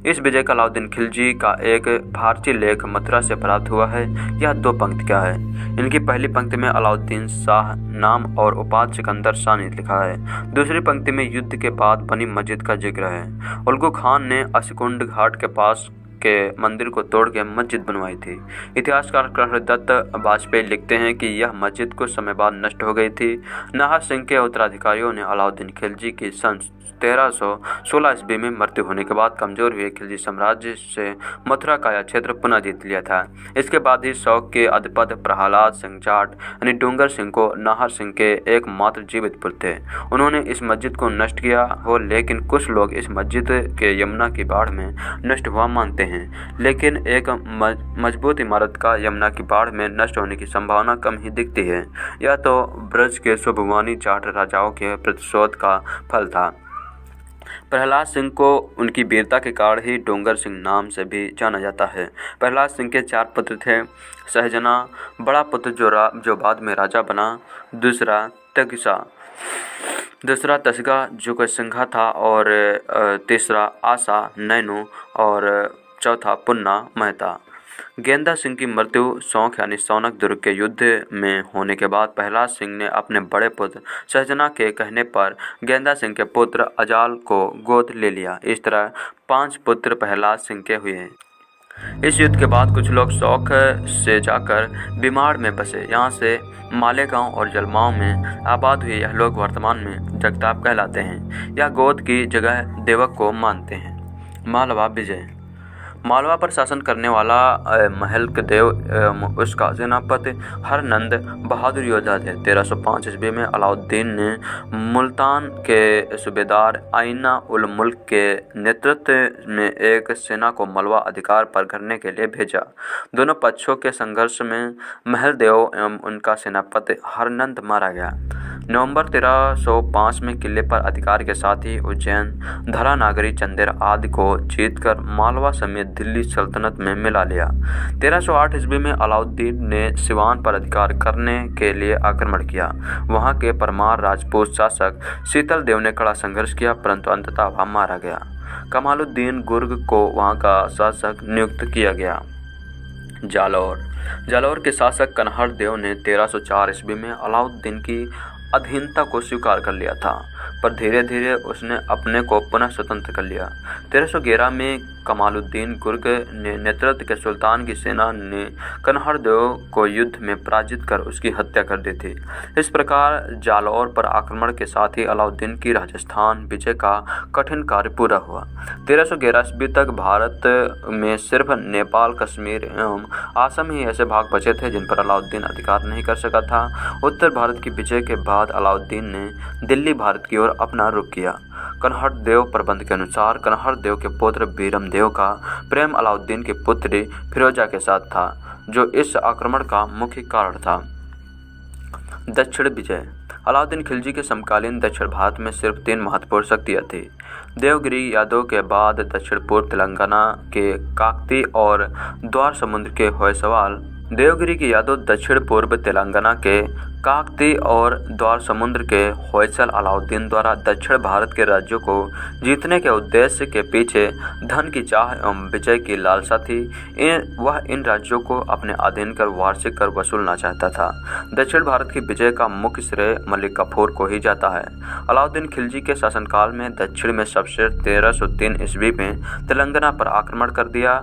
इस विजय का अलाउद्दीन खिलजी का एक फारसी लेख मथुरा से प्राप्त हुआ है। यह 2 पंक्तियाँ है। इनकी पहली पंक्ति में अलाउद्दीन शाह नाम और उपाधि सिकंदर शाह ने लिखा है। दूसरी पंक्ति में युद्ध के बाद बनी मस्जिद का जिक्र है। उलगू खान ने असिकुंड घाट के पास के मंदिर को तोड़ के मस्जिद बनवाई थी। इतिहासकार कृष्णदत्त वाजपेयी लिखते हैं कि यह मस्जिद कुछ समय बाद नष्ट हो गई थी। नाहर सिंह के उत्तराधिकारियों ने अलाउद्दीन खिलजी की सन 1316 ईस्वी में मृत्यु होने के बाद कमजोर हुए खिलजी साम्राज्य से मथुरा का यह क्षेत्र पुनः जीत लिया था। इसके बाद ही शौक के अधिपति प्रहलाद सिंह जाट यानी डूंगर सिंह को नाहर सिंह के एकमात्र जीवित पुत्र थे। उन्होंने इस मस्जिद को नष्ट किया हो, लेकिन कुछ लोग इस मस्जिद के यमुना की बाढ़ में नष्ट हुआ मानते हैं। लेकिन एक मजबूत इमारत का यमुना की बाढ़ में नष्ट होने की संभावना कम ही दिखती है। यह तो ब्रज के स्वाभिमानी जाट राजाओं के प्रतिशोध का फल था। प्रहलाद सिंह को उनकी वीरता के कारण ही डोंगर सिंह नाम से भी जाना जाता है। प्रहलाद सिंह के 4 पुत्र थे। सहजना, बड़ा पुत्र जो बाद में राजा बना, दूसरा तसगा जो कोई सिंघा था, और तीसरा आशा नैनू, और चौथा पुन्ना मेहता। गेंदा सिंह की मृत्यु सौंख यानी सौनक दुर्ग के युद्ध में होने के बाद प्रहलाद सिंह ने अपने बड़े पुत्र सहजना के कहने पर गेंदा सिंह के पुत्र अजाल को गोद ले लिया। इस तरह 5 पुत्र प्रहलाद सिंह के हुए। इस युद्ध के बाद कुछ लोग सौख से जाकर बिमाड़ में बसे। यहाँ से मालेगांव और जलमांव में आबाद हुए यह लोग वर्तमान में जगताप कहलाते हैं। यह गोद की जगह देवक को मानते हैं। मालवा विजय। मालवा पर शासन करने वाला महलक देव उसका सेनापति हरनंद बहादुर योद्धा थे। 1305 ईस्वी में अलाउद्दीन ने मुल्तान के सूबेदार आइना उल मुल्क के नेतृत्व में एक सेना को मलवा अधिकार पर करने के लिए भेजा। दोनों पक्षों के संघर्ष में महल देव एवं उनका सेनापति हरनंद मारा गया। नवंबर 1305 में किले पर अधिकार के साथ ही उज्जैन, धरा नागरी, चंदेर आदि को जीतकर मालवा समेत दिल्ली सल्तनत में मिला लिया। 1308 ईस्वी में अलाउद्दीन ने सिवान पर अधिकार करने के लिए आक्रमण किया। वहां के परमार राजपूत शासक शीतल देव ने कड़ा संघर्ष किया, परंतु अंततः वह मारा गया। कमालुद्दीन गुर्ग को वहां का शासक नियुक्त किया गया। जालौर के शासक कन्हड़ देव ने 1304 ईस्वी में अलाउद्दीन की अधीनता को स्वीकार कर लिया था, पर धीरे धीरे उसने अपने को पुनः स्वतंत्र कर लिया। 1311 में कमालुद्दीन गुर्ग ने नेतृत्व के सुल्तान की सेना ने कन्हड़ देव को युद्ध में पराजित कर उसकी हत्या कर दी थी। इस प्रकार जालौर पर आक्रमण के साथ ही अलाउद्दीन की राजस्थान विजय का कठिन कार्य पूरा हुआ। 1311 ईस्वी तक भारत में सिर्फ नेपाल, कश्मीर एवं आसम ही ऐसे भाग बचे थे जिन पर अलाउद्दीन अधिकार नहीं कर सका था। उत्तर भारत की विजय के बाद अलाउद्दीन ने दिल्ली भारत की ओर अपना रुख किया। कन्हड़ देव प्रबंध के अनुसार कन्हड़ देव के पुत्र बीरम देव का प्रेम अलाउद्दीन की पुत्री फिरोजा के साथ था, जो इस आक्रमण का मुख्य कारण था। दक्षिण विजय। अलाउद्दीन खिलजी के समकालीन दक्षिण भारत में सिर्फ 3 महत्वपूर्ण शक्तियाँ थीं। देवगिरी यादव के बाद दक्षिण पूर्व तेलंगाना के काकती और द्वार समुद्र के होयसवाल। देवगिरी के यादव दक्षिण पूर्व तेलंगाना के काकती और द्वार समुद्र के होयसल अलाउद्दीन द्वारा दक्षिण भारत के राज्यों को जीतने के उद्देश्य के पीछे धन की चाह एवं विजय की लालसा थी। वह इन राज्यों को अपने अधीन कर वार्षिक कर वसूलना चाहता था। दक्षिण भारत की विजय का मुख्य श्रेय मलिक काफूर को ही जाता है। अलाउद्दीन खिलजी के शासनकाल में दक्षिण में सबसे 1303 ईस्वी में तेलंगाना पर आक्रमण कर दिया।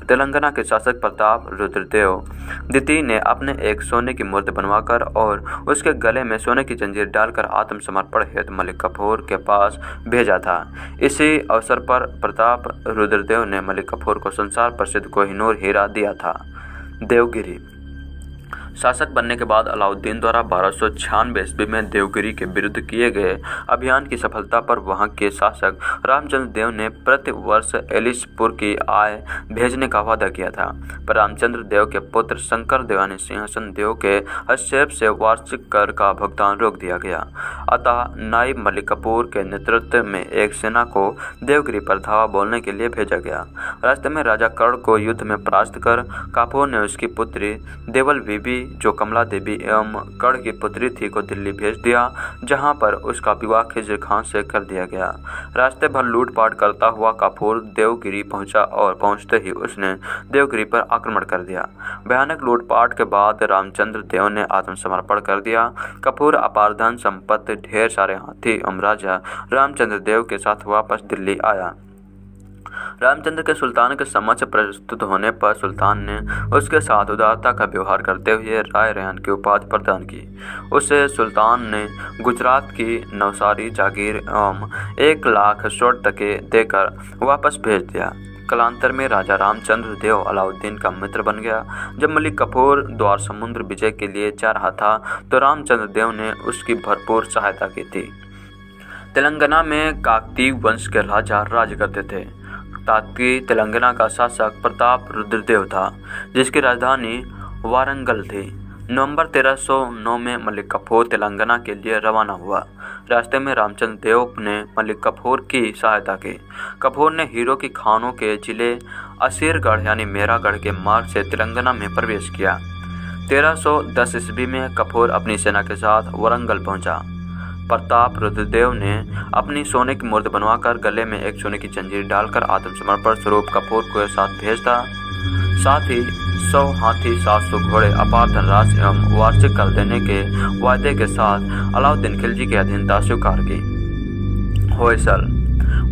तेलंगाना के शासक प्रताप रुद्रदेव द्वितीय ने अपने एक सोने की मूर्ति बनवाकर और उसके गले में सोने की जंजीर डालकर आत्मसमर्पण हेतु मलिक काफूर के पास भेजा था। इसी अवसर पर प्रताप रुद्रदेव ने मलिक काफूर को संसार प्रसिद्ध कोहिनूर हीरा दिया था। देवगिरी। शासक बनने के बाद अलाउद्दीन द्वारा 1296 ईस्वी में देवगिरी के विरुद्ध किए गए अभियान की सफलता पर वहां के शासक रामचंद्र देव ने प्रति वर्ष एलिसपुर की आय भेजने का वादा किया था, पर रामचंद्र देव के पुत्र शंकर देव ने सिंहासन देव के हस्तक्षेप से वार्षिक कर का भुगतान रोक दिया गया। अतः नायब मलिक काफूर के नेतृत्व में एक सेना को देवगिरी पर धावा बोलने के लिए भेजा गया। रास्ते में राजा कर्ण को युद्ध में परास्त कर काफूर ने उसकी पुत्री देवल बीबी, जो कमला देवी एवं कर्ण की पुत्री थी, को दिल्ली भेज दिया, जहां पर उसका विवाह खिजर खान से कर दिया गया। रास्ते भर लूटपाट करता हुआ काफूर देवगिरी पहुंचा और पहुंचते ही उसने देवगिरी पर आक्रमण कर दिया। भयानक लूटपाट के बाद रामचंद्र देव ने आत्मसमर्पण कर दिया। काफूर अपार धन संपत्ति, ढेर सारे हाथी एवं राजा रामचंद्र देव के साथ वापस दिल्ली आया। रामचंद्र के सुल्तान के समक्ष प्रस्तुत होने पर सुल्तान ने उसके साथ उदारता का व्यवहार करते हुए राय रेहान की उपाधि प्रदान की। उसे सुल्तान ने गुजरात की नवसारी जागीर एवं 1 लाख स्वर्ण तके देकर वापस भेज दिया। कालांतर में राजा रामचंद्र देव अलाउद्दीन का मित्र बन गया। जब मलिक काफूर द्वार समुद्र विजय के लिए जा रहा था तो रामचंद्र देव ने उसकी भरपूर सहायता की थी। तेलंगाना में काकतीय वंश के राजा राज करते थे। तात्की तेलंगाना का शासक प्रताप रुद्रदेव था, जिसकी राजधानी वारंगल थी। नवंबर 1309 में मलिक काफूर तेलंगाना के लिए रवाना हुआ। रास्ते में रामचंद्र देव ने मलिक काफूर की सहायता की। काफूर ने हीरो की खानों के जिले असीरगढ़ यानी मेरागढ़ के मार्ग से तेलंगाना में प्रवेश किया। 1310 ईस्वी में काफूर अपनी सेना के साथ वारंगल पहुंचा। प्रताप रुद्रदेव ने अपनी सोने की मूर्ति बनवाकर गले में एक सोने की जंजीर डालकर आत्मसमर्पण स्वरूप काफूर के साथ भेजा। साथ ही 100 हाथी, 700 घोड़े, अपार धनराशि एवं वार्षिक कर देने के वायदे के साथ अलाउद्दीन खिलजी की अधीनता स्वीकार की।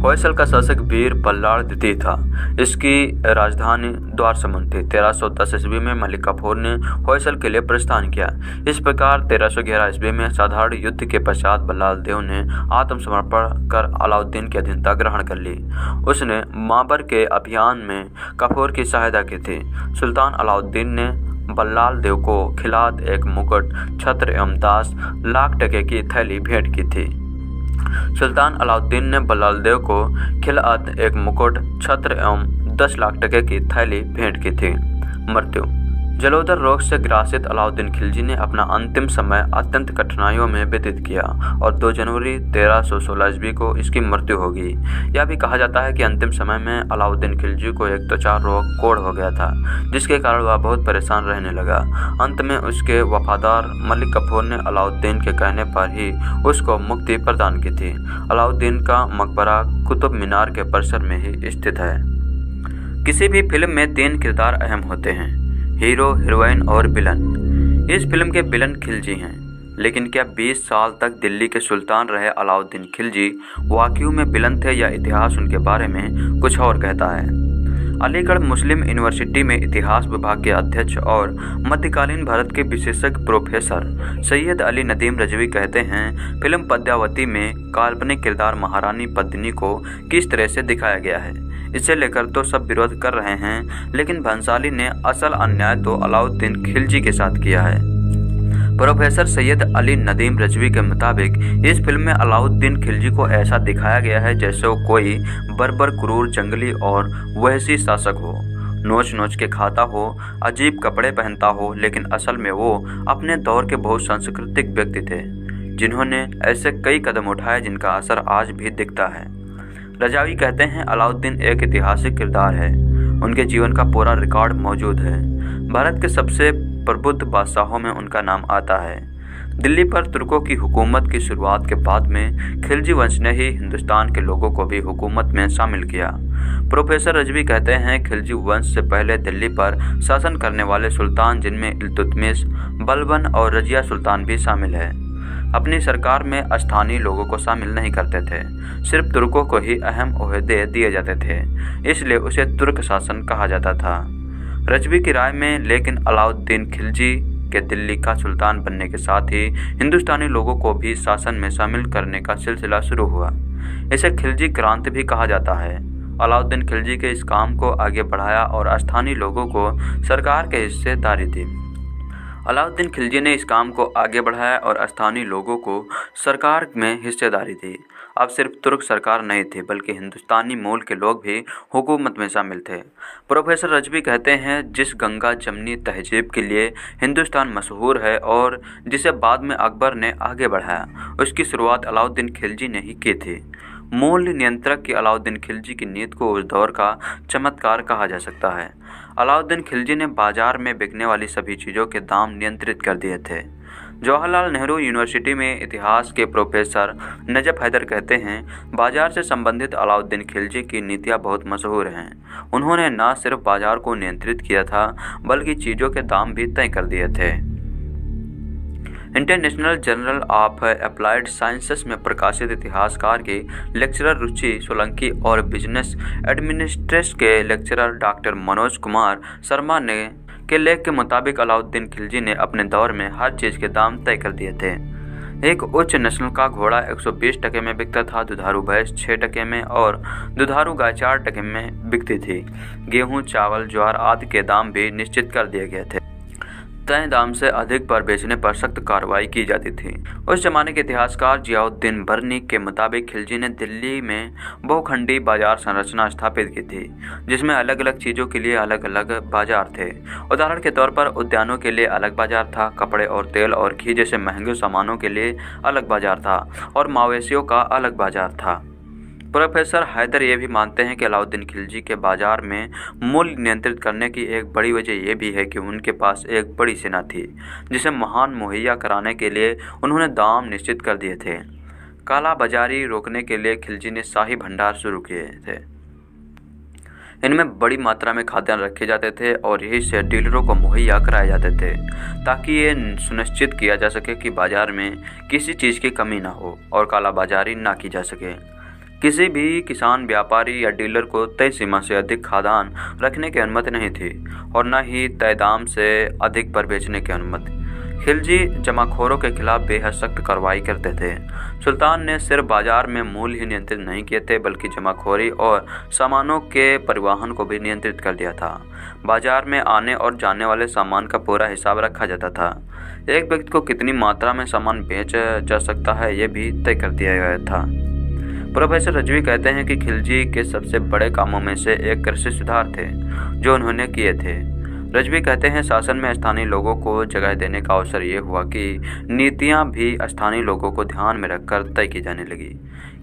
होयसल का शासक वीर बल्लाल द्वितीय था। इसकी राजधानी द्वारसमुंद थी। 1310 ईस्वी में मलिक काफूर ने होयसल के लिए प्रस्थान किया। इस प्रकार 1311 ईस्वी में साधारण युद्ध के पश्चात बल्लाल देव ने आत्मसमर्पण कर अलाउद्दीन की अधीनता ग्रहण कर ली। उसने बाबर के अभियान में काफूर की सहायता की थी। सुल्तान अलाउद्दीन ने बल्लाल देव को खिलात एक मुकुट, छत्र एवं 10 लाख टके की थैली भेंट की थी। सुल्तान अलाउद्दीन ने बल्लाल देव को खिलात एक मुकुट, छत्र एवं 10 लाख टके की थैली भेंट की थी। मृत्यु। जलोदर रोग से ग्रासित अलाउद्दीन खिलजी ने अपना अंतिम समय अत्यंत कठिनाइयों में व्यतीत किया और 2 जनवरी 1316 ईस्वी को इसकी मृत्यु हो गई। यह भी कहा जाता है कि अंतिम समय में अलाउद्दीन खिलजी को एक त्वचा रोग कोढ़ हो गया था, जिसके कारण वह बहुत परेशान रहने लगा। अंत में उसके वफादार मलिक काफूर ने अलाउद्दीन के कहने पर ही उसको मुक्ति प्रदान की थी। अलाउद्दीन का मकबरा कुतुब मीनार के परिसर में ही स्थित है। किसी भी फिल्म में 3 किरदार अहम होते हैं, हीरो, हीरोइन और विलन। इस फिल्म के विलन खिलजी हैं, लेकिन क्या 20 साल तक दिल्ली के सुल्तान रहे अलाउद्दीन खिलजी वाकई में विलन थे या इतिहास उनके बारे में कुछ और कहता है? अलीगढ़ मुस्लिम यूनिवर्सिटी में इतिहास विभाग के अध्यक्ष और मध्यकालीन भारत के विशेषज्ञ प्रोफेसर सैयद अली नदीम रजवी कहते हैं, फिल्म पद्मावती में काल्पनिक किरदार महारानी पद्मिनी को किस तरह से दिखाया गया है। इसे लेकर तो सब विरोध कर रहे हैं, लेकिन भंसाली ने असल अन्याय तो अलाउद्दीन खिलजी के साथ किया है। प्रोफेसर सैयद अली नदीम रजवी के मुताबिक इस फिल्म में अलाउद्दीन खिलजी को ऐसा दिखाया गया है जैसे वो कोई बर्बर, क्रूर, जंगली और वहशी शासक हो, नोच नोच के खाता हो, अजीब कपड़े पहनता हो, लेकिन असल में वो अपने दौर के बहुत सांस्कृतिक व्यक्ति थे, जिन्होंने ऐसे कई कदम उठाए जिनका असर आज भी दिखता है। रजावी कहते हैं, अलाउद्दीन एक ऐतिहासिक किरदार है। उनके जीवन का पूरा रिकॉर्ड मौजूद है। भारत के सबसे प्रबुद्ध बादशाहों में उनका नाम आता है। दिल्ली पर तुर्कों की हुकूमत की शुरुआत के बाद में खिलजी वंश ने ही हिंदुस्तान के लोगों को भी हुकूमत में शामिल किया। प्रोफेसर रजवी कहते हैं, खिलजी वंश से पहले दिल्ली पर शासन करने वाले सुल्तान, जिनमें इल्तुतमिश, बलबन और रजिया सुल्तान भी शामिल है, अपनी सरकार में स्थानीय लोगों को शामिल नहीं करते थे। सिर्फ तुर्कों को ही अहम ओहदे दिए जाते थे, इसलिए उसे तुर्क शासन कहा जाता था। रजवी की राय में लेकिन अलाउद्दीन खिलजी के दिल्ली का सुल्तान बनने के साथ ही हिंदुस्तानी लोगों को भी शासन में शामिल करने का सिलसिला शुरू हुआ। इसे खिलजी क्रांति भी कहा जाता है। अलाउद्दीन खिलजी के इस काम को आगे बढ़ाया और स्थानीय लोगों को सरकार के हिस्सेदारी दी। अलाउद्दीन खिलजी ने इस काम को आगे बढ़ाया और स्थानीय लोगों को सरकार में हिस्सेदारी दी। अब सिर्फ तुर्क सरकार नहीं थी, बल्कि हिंदुस्तानी मूल के लोग भी हुकूमत में शामिल थे। प्रोफेसर रजवी कहते हैं, जिस गंगा जमनी तहजीब के लिए हिंदुस्तान मशहूर है और जिसे बाद में अकबर ने आगे बढ़ाया, उसकी शुरुआत अलाउद्दीन खिलजी ने ही की थी। मूल्य नियंत्रक की अलाउद्दीन खिलजी की नीति को उस दौर का चमत्कार कहा जा सकता है। अलाउद्दीन खिलजी ने बाजार में बिकने वाली सभी चीज़ों के दाम नियंत्रित कर दिए थे। जवाहरलाल नेहरू यूनिवर्सिटी में इतिहास के प्रोफेसर नजफ हैदर कहते हैं, बाजार से संबंधित अलाउद्दीन खिलजी की नीतियाँ बहुत मशहूर हैं। उन्होंने न सिर्फ बाजार को नियंत्रित किया था, बल्कि चीज़ों के दाम भी तय कर दिए थे। International journal of applied sciences में प्रकाशित इतिहासकार के लेक्चरर रुचि सोलंकी और बिजनेस एडमिनिस्ट्रेशन के लेक्चरर डॉक्टर मनोज कुमार शर्मा ने के लेख के मुताबिक अलाउद्दीन खिलजी ने अपने दौर में हर चीज़ के दाम तय कर दिए थे। एक उच्च नस्ल का घोड़ा 120 टके में बिकता था, दुधारू भैंस 6 टके में और दुधारू गाय 4 टके में बिकती थी। गेहूं, चावल, ज्वार आदि के दाम भी निश्चित कर दिए गए थे। तय दाम से अधिक पर बेचने पर सख्त कार्रवाई की जाती थी। उस जमाने के इतिहासकार जियाउद्दीन बर्नी के मुताबिक खिलजी ने दिल्ली में बहुखंडी बाजार संरचना स्थापित की थी, जिसमें अलग अलग चीज़ों के लिए अलग अलग बाजार थे। उदाहरण के तौर पर उद्यानों के लिए अलग बाजार था, कपड़े और तेल और घी जैसे महंगे सामानों के लिए अलग बाजार था और मवेशियों का अलग बाजार था। प्रोफेसर हैदर ये भी मानते हैं कि अलाउद्दीन खिलजी के बाजार में मूल्य नियंत्रित करने की एक बड़ी वजह यह भी है कि उनके पास एक बड़ी सेना थी, जिसे महान मुहैया कराने के लिए उन्होंने दाम निश्चित कर दिए थे। काला बाजारी रोकने के लिए खिलजी ने शाही भंडार शुरू किए थे। इनमें बड़ी मात्रा में खाद्यान्न रखे जाते थे और यही से डीलरों को मुहैया कराए जाते थे, ताकि ये सुनिश्चित किया जा सके कि बाजार में किसी चीज़ की कमी ना हो और काला बाजारी ना की जा सके। किसी भी किसान, व्यापारी या डीलर को तय सीमा से अधिक खाद्यान्न रखने की अनुमति नहीं थी और न ही तय दाम से अधिक पर बेचने की अनुमति। खिलजी जमाखोरों के खिलाफ बेहद सख्त कार्रवाई करते थे। सुल्तान ने सिर्फ बाजार में मूल्य ही नियंत्रित नहीं किए थे, बल्कि जमाखोरी और सामानों के परिवहन को भी नियंत्रित कर दिया था। बाजार में आने और जाने वाले सामान का पूरा हिसाब रखा जाता था। एक व्यक्ति को कितनी मात्रा में सामान बेचा जा सकता है, ये भी तय कर दिया गया था। प्रोफेसर रजवी कहते हैं कि खिलजी के सबसे बड़े कामों में से एक कृषि सुधार थे जो उन्होंने किए थे। रजवी कहते हैं शासन में स्थानीय लोगों को जगह देने का अवसर ये हुआ कि नीतियां भी स्थानीय लोगों को ध्यान में रखकर तय की जाने लगी।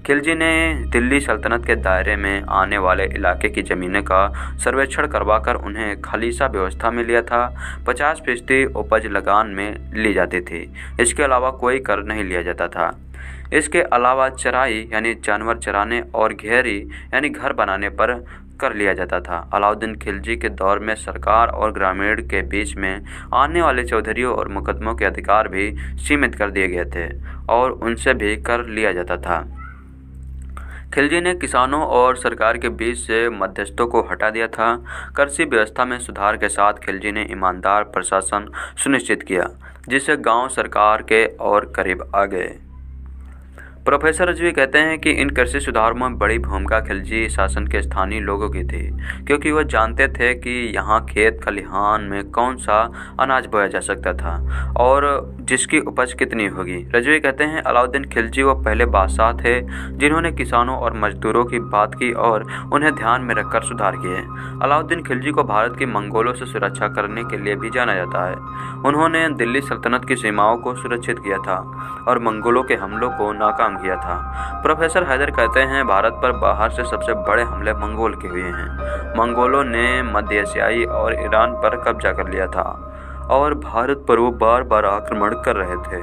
खिलजी ने दिल्ली सल्तनत के दायरे में आने वाले इलाके की ज़मीनें का सर्वेक्षण करवाकर उन्हें खालिसा व्यवस्था में लिया था। 50% उपज लगान में ली जाती थी। इसके अलावा कोई कर नहीं लिया जाता था। इसके अलावा चराई यानी जानवर चराने और घेरी यानी घर बनाने पर कर लिया जाता था। अलाउद्दीन खिलजी के दौर में सरकार और ग्रामीण के बीच में आने वाले चौधरियों और मुकदमों के अधिकार भी सीमित कर दिए गए थे और उनसे भी कर लिया जाता था। खिलजी ने किसानों और सरकार के बीच से मध्यस्थों को हटा दिया था। कृषि व्यवस्था में सुधार के साथ खिलजी ने ईमानदार प्रशासन सुनिश्चित किया, जिससे गांव सरकार के और करीब आ गए। प्रोफेसर रजवी कहते हैं कि इन कृषि सुधारों में बड़ी भूमिका खिलजी शासन के स्थानीय लोगों की थी, क्योंकि वह जानते थे कि यहाँ खेत खलिहान में कौन सा अनाज बोया जा सकता था और जिसकी उपज कितनी होगी। रजवी कहते हैं अलाउद्दीन खिलजी वो पहले बादशाह थे जिन्होंने किसानों और मजदूरों की बात की और उन्हें ध्यान में रखकर सुधार किए। अलाउद्दीन खिलजी को भारत की मंगोलों से सुरक्षा करने के लिए भी जाना जाता है। उन्होंने दिल्ली सल्तनत की सीमाओं को सुरक्षित किया था और मंगोलों के हमलों को नाकाम किया था। प्रोफेसर हैदर कहते हैं भारत पर बाहर से सबसे बड़े हमले मंगोल के हुए हैं। मंगोलों ने मध्य एशियाई और ईरान पर कब्जा कर लिया था और भारत पर वो बार बार आक्रमण कर रहे थे।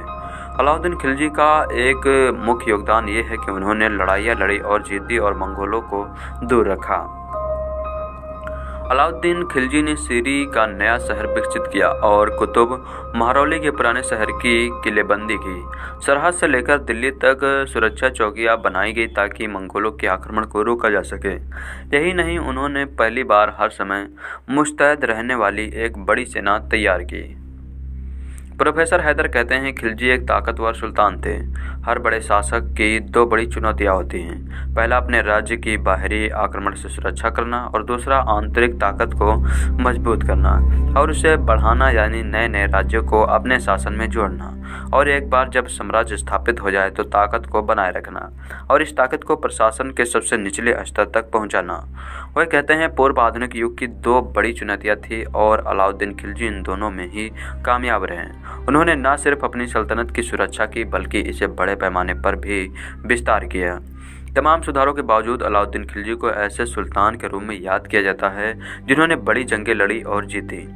अलाउद्दीन खिलजी का एक मुख्य योगदान ये है कि उन्होंने लड़ाइयाँ लड़ी और जीती और मंगोलों को दूर रखा। अलाउद्दीन खिलजी ने सीरी का नया शहर विकसित किया और कुतुब महरौली के पुराने शहर की किलेबंदी की। सरहद से लेकर दिल्ली तक सुरक्षा चौकियां बनाई गई ताकि मंगोलों के आक्रमण को रोका जा सके। यही नहीं, उन्होंने पहली बार हर समय मुस्तैद रहने वाली एक बड़ी सेना तैयार की। प्रोफेसर हैदर कहते हैं खिलजी एक ताकतवर सुल्तान थे। हर बड़े शासक की दो बड़ी चुनौतियां होती हैं। पहला अपने राज्य की बाहरी आक्रमण से सुरक्षा करना और दूसरा आंतरिक ताकत को मजबूत करना और उसे बढ़ाना, यानी नए नए राज्यों को अपने शासन में जोड़ना और एक बार जब साम्राज्य स्थापित हो जाए तो ताकत को बनाए रखना और इस ताकत को प्रशासन के सबसे निचले स्तर तक पहुंचाना। वह कहते हैं पूर्व आधुनिक युग की दो बड़ी चुनौतियां थी और अलाउद्दीन खिलजी इन दोनों में ही कामयाब रहे। उन्होंने न सिर्फ अपनी सल्तनत की सुरक्षा की बल्कि इसे बड़े पैमाने पर भी विस्तार किया। तमाम सुधारों के बावजूद अलाउद्दीन खिलजी को ऐसे सुल्तान के रूप में याद किया जाता है जिन्होंने बड़ी जंगें लड़ी और जीती।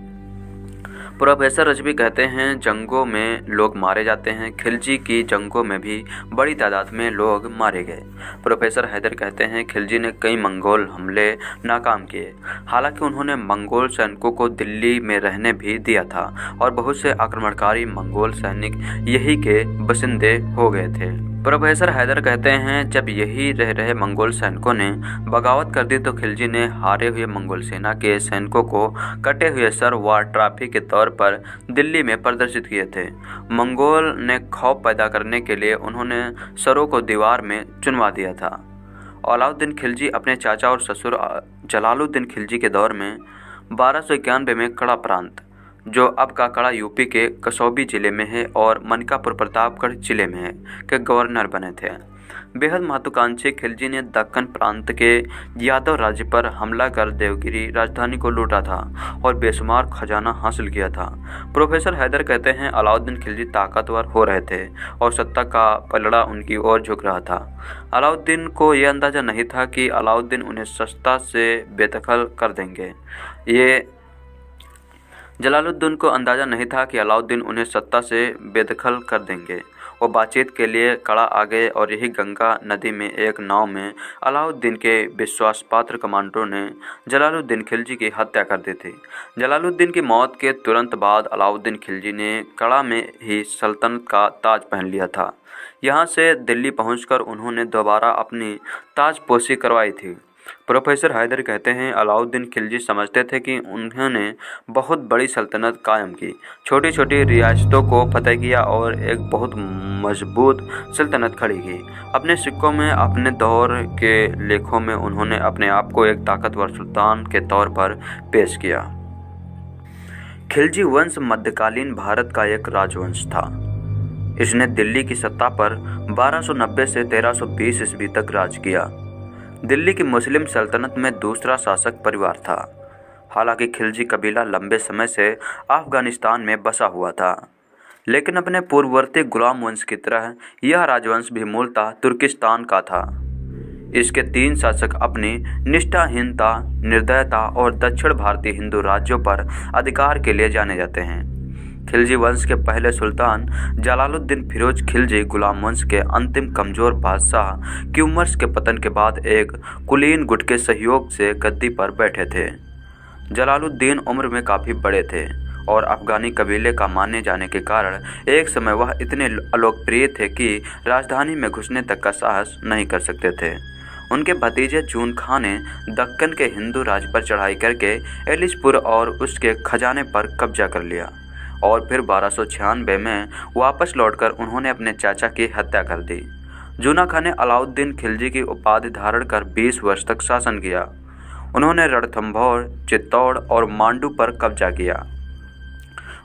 प्रोफेसर रजवी कहते हैं जंगों में लोग मारे जाते हैं, खिलजी की जंगों में भी बड़ी तादाद में लोग मारे गए। प्रोफेसर हैदर कहते हैं खिलजी ने कई मंगोल हमले नाकाम किए, हालांकि उन्होंने मंगोल सैनिकों को दिल्ली में रहने भी दिया था और बहुत से आक्रमणकारी मंगोल सैनिक यही के बसिंदे हो गए थे। प्रोफेसर हैदर कहते हैं जब यही रह रहे मंगोल सैनिकों ने बगावत कर दी तो खिलजी ने हारे हुए मंगोल सेना के सैनिकों को कटे हुए सर व ट्रॉफी के तौर पर दिल्ली में प्रदर्शित किए थे। मंगोल ने खौफ पैदा करने के लिए उन्होंने सरों को दीवार में चुनवा दिया था। अलाउद्दीन खिलजी अपने चाचा और ससुर जलालुद्दीन खिलजी के दौर में 1291 में कड़ा प्रांत जो अब का कड़ा यूपी के कसौबी जिले में है और मनकापुर प्रतापगढ़ जिले में है, के गवर्नर बने थे। बेहद महत्वाकांक्षी खिलजी ने दक्कन प्रांत के यादव राज्य पर हमला कर देवगिरी राजधानी को लूटा था और बेशुमार खजाना हासिल किया था। प्रोफेसर हैदर कहते हैं अलाउद्दीन खिलजी ताकतवर हो रहे थे और सत्ता का पलड़ा उनकी ओर झुक रहा था। अलाउद्दीन को यह अंदाज़ा नहीं था कि अलाउद्दीन उन्हें सत्ता से बेदखल कर देंगे। जलालुद्दीन को अंदाज़ा नहीं था कि अलाउद्दीन उन्हें सत्ता से बेदखल कर देंगे। वो बातचीत के लिए कड़ा आ गए और यही गंगा नदी में एक नाव में अलाउद्दीन के विश्वासपात्र कमांडरों ने जलालुद्दीन खिलजी की हत्या कर दी थी। जलालुद्दीन की मौत के तुरंत बाद अलाउद्दीन खिलजी ने कड़ा में ही सल्तनत का ताज पहन लिया था। यहाँ से दिल्ली पहुंचकर उन्होंने दोबारा अपनी ताजपोशी करवाई थी। प्रोफेसर हैदर कहते हैं अलाउद्दीन खिलजी समझते थे कि उन्होंने बहुत बड़ी सल्तनत कायम की, छोटी छोटी रियासतों को फतह किया और एक बहुत मजबूत सल्तनत खड़ी की। अपने सिक्कों में, अपने दौर के लेखों में उन्होंने अपने आप को एक ताकतवर सुल्तान के तौर पर पेश किया। खिलजी वंश मध्यकालीन भारत का एक राजवंश था। इसने दिल्ली की सत्ता पर 1290 से 1320 ईस्वी तक राज किया। दिल्ली की मुस्लिम सल्तनत में दूसरा शासक परिवार था। हालांकि खिलजी कबीला लंबे समय से अफगानिस्तान में बसा हुआ था, लेकिन अपने पूर्ववर्ती गुलाम वंश की तरह यह राजवंश भी मूलतः तुर्किस्तान का था। इसके 3 शासक अपनी निष्ठाहीनता, निर्दयता और दक्षिण भारतीय हिंदू राज्यों पर अधिकार के लिए जाने जाते हैं। खिलजी वंश के पहले सुल्तान जलालुद्दीन फिरोज खिलजी गुलाम वंश के अंतिम कमजोर बादशाह क्यूमर्स के पतन के बाद एक कुलीन गुट के सहयोग से गद्दी पर बैठे थे। जलालुद्दीन उम्र में काफ़ी बड़े थे और अफगानी कबीले का माने जाने के कारण एक समय वह इतने अलोकप्रिय थे कि राजधानी में घुसने तक का साहस नहीं कर सकते थे। उनके भतीजे जून खां ने दक्कन के हिंदू राज पर चढ़ाई करके एलिचपुर और उसके खजाने पर कब्जा कर लिया और फिर 1296 में वापस लौटकर उन्होंने अपने चाचा की हत्या कर दी। जूना खां ने अलाउद्दीन खिलजी की उपाधि धारण कर 20 वर्ष तक शासन किया। उन्होंने रणथंभौर, चित्तौड़ और मांडू पर कब्जा किया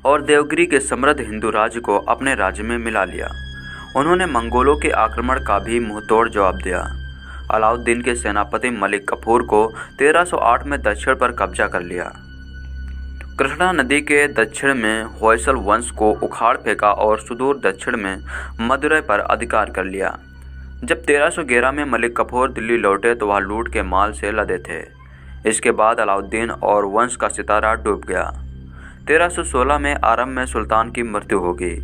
और देवगिरी के समृद्ध हिंदू राज्य को अपने राज्य में मिला लिया। उन्होंने मंगोलों के आक्रमण का भी मुंहतोड़ जवाब दिया। अलाउद्दीन के सेनापति मलिक कफूर को 1308 में दक्षिण पर कब्जा कर लिया। कृष्णा नदी के दक्षिण में होयसल वंश को उखाड़ फेंका और सुदूर दक्षिण में मदुरै पर अधिकार कर लिया। जब 1311 में मलिक कफूर दिल्ली लौटे तो वह लूट के माल से लदे थे। इसके बाद अलाउद्दीन और वंश का सितारा डूब गया। 1316 में आरंभ में सुल्तान की मृत्यु हो गई।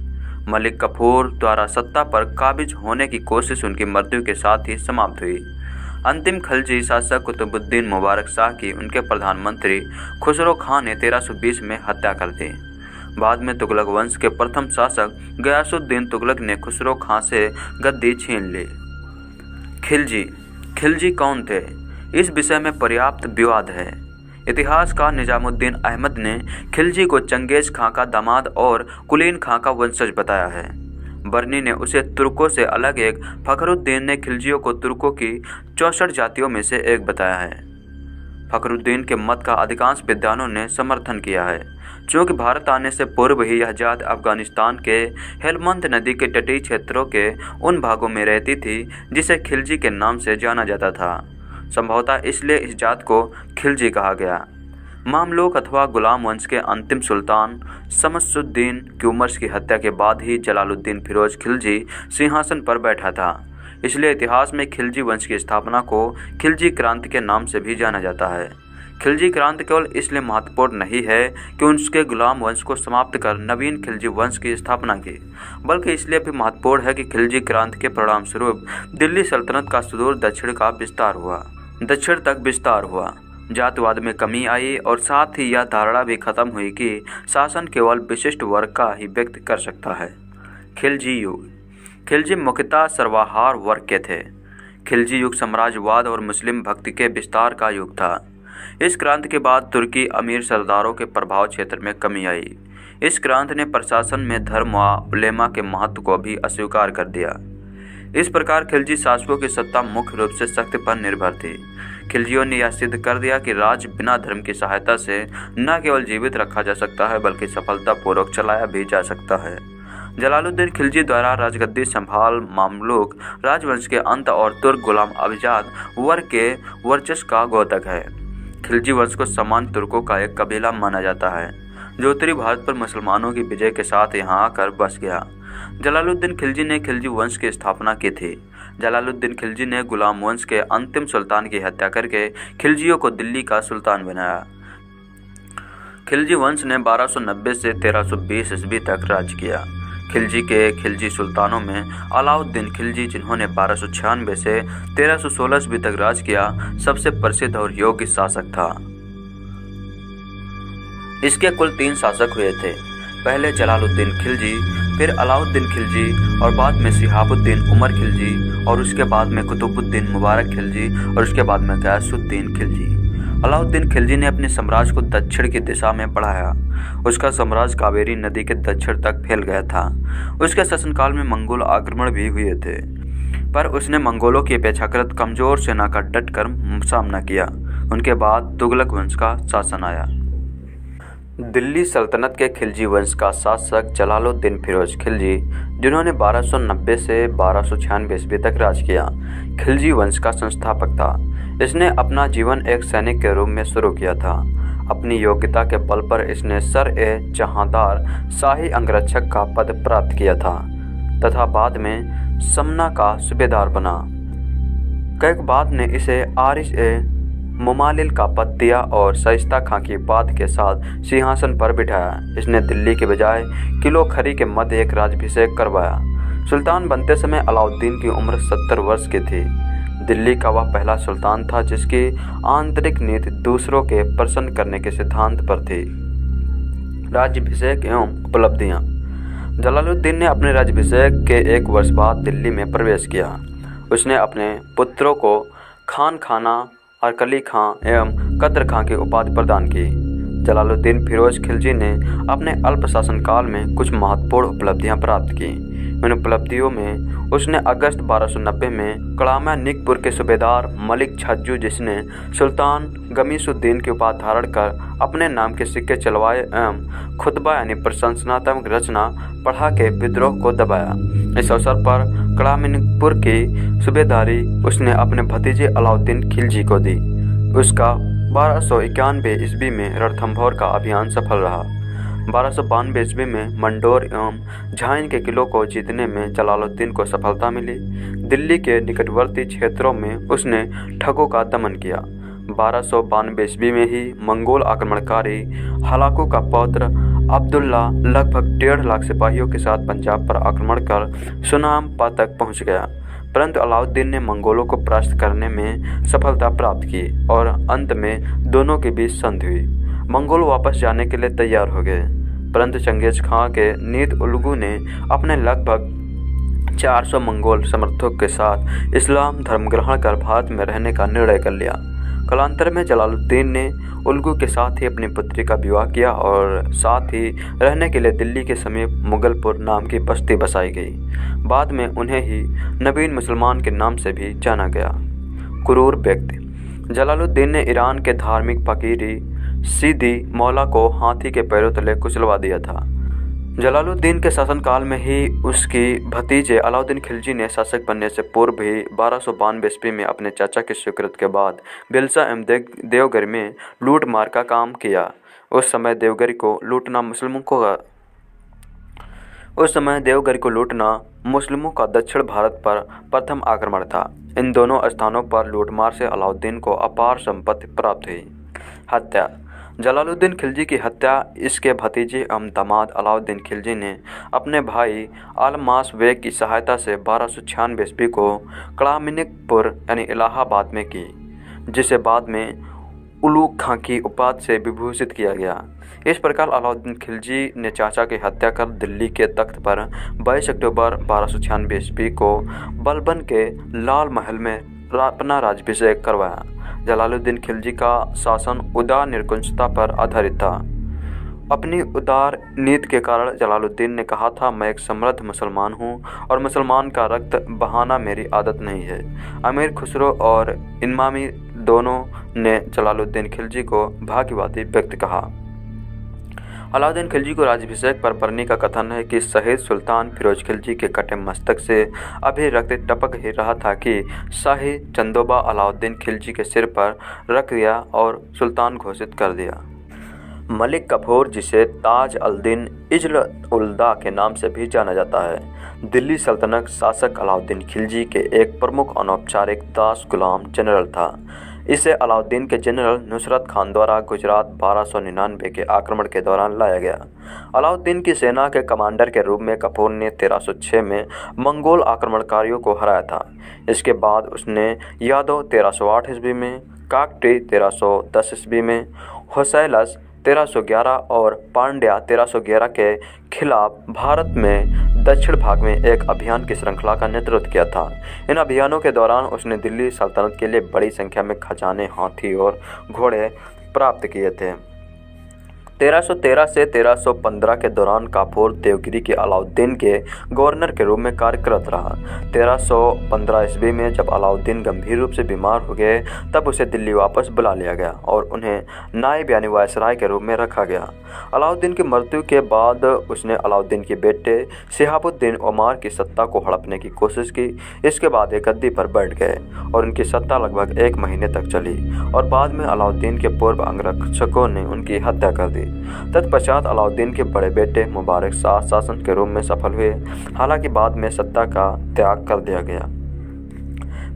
मलिक कफूर द्वारा सत्ता पर काबिज होने की कोशिश उनकी मृत्यु के साथ ही समाप्त हुई। अंतिम खिलजी शासक कुतुबुद्दीन मुबारक शाह की उनके प्रधानमंत्री खुसरो खां ने 1320 में हत्या कर दी। बाद में तुगलक वंश के प्रथम शासक गयासुद्दीन तुगलक ने खुसरो खां से गद्दी छीन ली। खिलजी कौन थे, इस विषय में पर्याप्त विवाद है। इतिहासकार निजामुद्दीन अहमद ने खिलजी को चंगेज खां का दामाद और कुलीन खां का वंशज बताया है। बर्नी ने उसे तुर्कों से अलग एक, फखरुद्दीन ने खिलजियों को तुर्कों की 64 जातियों में से एक बताया है। फखरुद्दीन के मत का अधिकांश विद्वानों ने समर्थन किया है, चूँकि भारत आने से पूर्व ही यह जात अफगानिस्तान के हेलमंद नदी के तटीय क्षेत्रों के उन भागों में रहती थी जिसे खिलजी के नाम से जाना जाता था। संभवतः इसलिए इस जात को खिलजी कहा गया। मामलूक अथवा गुलाम वंश के अंतिम सुल्तान शमसुद्दीन क्यूमर्स की हत्या के बाद ही जलालुद्दीन फिरोज खिलजी सिंहासन पर बैठा था। इसलिए इतिहास में खिलजी वंश की स्थापना को खिलजी क्रांति के नाम से भी जाना जाता है। खिलजी क्रांति केवल इसलिए महत्वपूर्ण नहीं है कि उसके गुलाम वंश को समाप्त कर नवीन खिलजी वंश की स्थापना की, बल्कि इसलिए भी महत्वपूर्ण है कि खिलजी क्रांति के परिणाम स्वरूप दिल्ली सल्तनत का सुदूर दक्षिण तक विस्तार हुआ। जातिवाद में कमी आई और साथ ही यह धारणा भी खत्म हुई कि शासन केवल विशिष्ट वर्ग का ही व्यक्त कर सकता है। खिलजी युग। खिलजी मुख्यतः सर्वाहार वर्ग के थे। खिलजी युग साम्राज्यवाद और मुस्लिम भक्ति के विस्तार का युग था। इस क्रांति के बाद तुर्की अमीर सरदारों के प्रभाव क्षेत्र में कमी आई। इस क्रांति ने प्रशासन में धर्म व उलेमा के महत्व को भी अस्वीकार कर दिया। इस प्रकार खिलजी शासकों की सत्ता मुख्य रूप से शक्ति पर निर्भर थी। खिलजियों ने यह सिद्ध कर दिया कि राज्य बिना धर्म की सहायता से न केवल जीवित रखा जा सकता है बल्कि सफलतापूर्वक चलाया भी जा सकता है। जलालुद्दीन खिलजी द्वारा राजगद्दी संभाल मामलुक राजवंश के अंत और तुर्क गुलाम अभिजात वर्ग के वर्चस्व का द्योतक है। खिलजी वंश को समान तुर्कों का एक कबीला माना जाता है जो उत्तरी भारत पर मुसलमानों की विजय के साथ यहाँ आकर बस गया। जलालुद्दीन खिलजी ने खिलजी वंश की स्थापना की थी। जलालुद्दीन खिलजी ने गुलाम वंश के अंतिम सुल्तान की हत्या करके खिलजियों को दिल्ली का सुल्तान बनाया। खिलजी वंश ने 1290 से 1320 ईस्वी तक राज किया। खिलजी के खिलजी सुल्तानों में अलाउद्दीन खिलजी, जिन्होंने 1296 से 1316 ईस्वी तक राज किया, सबसे प्रसिद्ध और योग्य शासक था। इसके कुल 3 शासक हुए थे। पहले जलालुद्दीन खिलजी, फिर अलाउद्दीन खिलजी और बाद में शिहाबुद्दीन उमर खिलजी और उसके बाद में कुतुबुद्दीन मुबारक खिलजी और उसके बाद में गयासुद्दीन खिलजी। अलाउद्दीन खिलजी ने अपने साम्राज्य को दक्षिण की दिशा में बढ़ाया। उसका साम्राज्य कावेरी नदी के दक्षिण तक फैल गया था। उसके शासनकाल में मंगोल आक्रमण भी हुए थे, पर उसने मंगोलों की अपेक्षाकृत कमजोर सेना का डटकर सामना किया। उनके बाद तुगलक वंश का शासन आया। दिल्ली सल्तनत के खिलजी वंश का शासक जलालुद्दीन फिरोज खिलजी, जिन्होंने 1290 से 1296 ईस्वी तक राज किया, खिलजी वंश का संस्थापक था। इसने अपना जीवन एक सैनिक के रूप में शुरू किया था। अपनी योग्यता के बल पर इसने सर-ए-जहांदार शाही अंगरक्षक का पद प्राप्त किया था तथा बाद में समना का सूबेदार बना। कैक बाद ने इसे आरिश-ए-मुमालिल का पद दिया और शाइस्ता खां की उपाधि के साथ सिंहासन पर बिठाया। इसने दिल्ली के बजाय किलो खरी के मध्य एक राज्याभिषेक करवाया। सुल्तान बनते समय अलाउद्दीन की उम्र 70 वर्ष की थी। दिल्ली का वह पहला सुल्तान था जिसकी आंतरिक नीति दूसरों के प्रसन्न करने के सिद्धांत पर थी। राज्याभिषेक एवं उपलब्धियां। जलालुद्दीन ने अपने राज्याभिषेक के 1 वर्ष बाद दिल्ली में प्रवेश किया। उसने अपने पुत्रों को खान खाना, अरकली खां एवं कद्र खां की उपाधि प्रदान की। जलालुद्दीन फिरोज खिलजी ने अपने अल्प शासनकाल में कुछ महत्वपूर्ण उपलब्धियां प्राप्त की। इन उपलब्धियों में उसने अगस्त 1290 में कड़ामा निकपुर के सूबेदार मलिक छज्जू, जिसने सुल्तान गमीसुद्दीन की उपाधि धारण कर अपने नाम के सिक्के चलवाए एवं खुतबा यानी प्रशंसनात्मक रचना पढ़ा के विद्रोह को दबाया। इस अवसर पर कड़ामा की सूबेदारी उसने अपने भतीजे अलाउद्दीन खिलजी को दी। उसका 1291 ईस्वी में रणथंभौर का अभियान सफल रहा। 1292 ईस्वी में मंडोर एवं झाइन के किलों को जीतने में जलालुद्दीन को सफलता मिली। दिल्ली के निकटवर्ती क्षेत्रों में उसने ठगों का दमन किया। 1292 ईस्वी में ही मंगोल आक्रमणकारी हलाकू का पौत्र अब्दुल्ला लगभग 1.5 लाख सिपाहियों के साथ पंजाब पर आक्रमण कर सुनामपा तक पहुंच गया, परंतु अलाउद्दीन ने मंगोलों को परास्त करने में सफलता प्राप्त की और अंत में दोनों के बीच संधि हुई। मंगोल वापस जाने के लिए तैयार हो गए, परंतु चंगेज खां के नीत उलगू ने अपने लगभग 400 मंगोल समर्थकों के साथ इस्लाम धर्म ग्रहण कर भारत में रहने का निर्णय कर लिया। कालांतर में जलालुद्दीन ने उलगू के साथ ही अपनी पुत्री का विवाह किया और साथ ही रहने के लिए दिल्ली के समीप मुगलपुर नाम की बस्ती बसाई गई। बाद में उन्हें ही नवीन मुसलमान के नाम से भी जाना गया। क्रूर व्यक्ति। जलालुद्दीन ने ईरान के धार्मिक फकीरी सीदी मौला को हाथी के पैरों तले कुचलवा दिया था। जलालुद्दीन के शासनकाल में ही उसकी भतीजे अलाउद्दीन खिलजी ने शासक बनने से पूर्व ही 1292 ईस्वी में अपने चाचा की स्वीकृति के बाद भिलसा एवं देवगिरी में लूट मार का काम किया। उस समय देवगिरी को लूटना मुस्लिमों का दक्षिण भारत पर प्रथम आक्रमण था। इन दोनों स्थानों पर लूटमार से अलाउद्दीन को अपार संपत्ति प्राप्त हुई। हत्या। जलालुद्दीन खिलजी की हत्या इसके भतीजे एवं दामाद अलाउद्दीन खिलजी ने अपने भाई अलमास बेग की सहायता से 1296 ईस्वी को कड़ामिनिकपुर यानी इलाहाबाद में की, जिसे बाद में उलूग खां की उपाधि से विभूषित किया गया। इस प्रकार अलाउद्दीन खिलजी ने चाचा की हत्या कर दिल्ली के तख्त पर 22 अक्टूबर 1296 ईस्वी को बलबन के लाल महल में अपना राज्याभिषेक करवाया। जलालुद्दीन खिलजी का शासन उदार निरंकुशता पर आधारित था। अपनी उदार नीति के कारण जलालुद्दीन ने कहा था, मैं एक समृद्ध मुसलमान हूँ और मुसलमान का रक्त बहाना मेरी आदत नहीं है। अमीर खुसरो और इमामी दोनों ने जलालुद्दीन खिलजी को भाग्यवादी व्यक्ति कहा। अलाउद्दीन खिलजी को राज्याभिषेक पर बरनी का कथन है कि शहीद सुल्तान फिरोज खिलजी के कटे मस्तक से अभी रक्त टपक ही रहा था कि शाही चंदोबा अलाउद्दीन खिलजी के सिर पर रख दिया और सुल्तान घोषित कर दिया। मलिक कफूर, जिसे ताज अल-दीन इज्ल-उल-दौला के नाम से भी जाना जाता है, दिल्ली सल्तनत शासक अलाउद्दीन खिलजी के एक प्रमुख अनौपचारिक दास गुलाम जनरल था। इसे अलाउद्दीन के जनरल नुसरत खान द्वारा गुजरात 1299 के आक्रमण के दौरान लाया गया। अलाउद्दीन की सेना के कमांडर के रूप में कपूर ने 1306 में मंगोल आक्रमणकारियों को हराया था। इसके बाद उसने यादव 1308 ईस्वी में, काकटी 1310 ईस्वी में, होयसला 1311 और पांड्या 1311 के खिलाफ भारत में दक्षिण भाग में एक अभियान की श्रृंखला का नेतृत्व किया था। इन अभियानों के दौरान उसने दिल्ली सल्तनत के लिए बड़ी संख्या में खजाने, हाथी और घोड़े प्राप्त किए थे। 1313 से 1315 के दौरान काफूर देवगिरी के अलाउद्दीन के गवर्नर के रूप में कार्यरत रहा। 1315 ईस्वी में जब अलाउद्दीन गंभीर रूप से बीमार हो गए तब उसे दिल्ली वापस बुला लिया गया और उन्हें नायब यानी वायसराय के रूप में रखा गया। अलाउद्दीन की मृत्यु के बाद उसने अलाउद्दीन के बेटे शिहाबुद्दीन ओमार की सत्ता को हड़पने की कोशिश की। इसके बाद एक गद्दी पर बैठ गए और उनकी सत्ता लगभग 1 महीने तक चली और बाद में अलाउद्दीन के पूर्व अंगरक्षकों ने उनकी हत्या कर दी। तत्पश्चात अलाउद्दीन के बड़े बेटे मुबारक शाह शासक के रूप में सफल हुए, हालांकि बाद में सत्ता का त्याग कर दिया गया।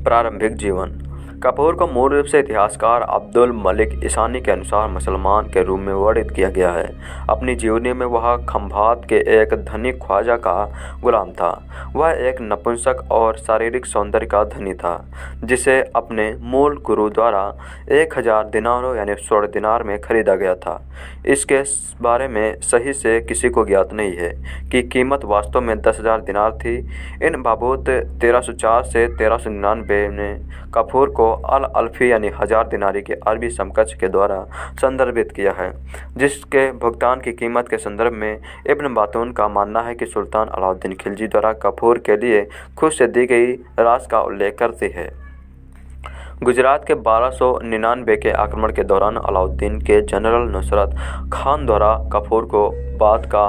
प्रारंभिक जीवन। कपूर को मूल रूप से इतिहासकार अब्दुल मलिक ईसानी के अनुसार मुसलमान के रूप में वर्णित किया गया है। अपनी जीवनी में वह खंभात के एक धनिक ख्वाजा का गुलाम था। वह एक नपुंसक और शारीरिक सौंदर्य का धनी था, जिसे अपने मूल गुरु द्वारा 1000 दिनारों यानी 16 दिनार में खरीदा गया था। इसके बारे में सही से किसी को ज्ञात नहीं है कि कीमत वास्तव में 10,000 दिनार थी। इन बाबूत 1304 से 1399 में कपूर को अल-अल्फी यानी 1000 दिनारी के अरबी समकक्ष के द्वारा संदर्भित किया है, जिसके भुगतान की कीमत के संदर्भ में इब्न बातून का मानना है कि सुल्तान अलाउद्दीन खिलजी द्वारा कपूर के लिए खुद से दी गई राशि का उल्लेख करती है। गुजरात के 1299 के आक्रमण के दौरान अलाउद्दीन के जनरल नुसरत खान द्वारा कपूर को बाद का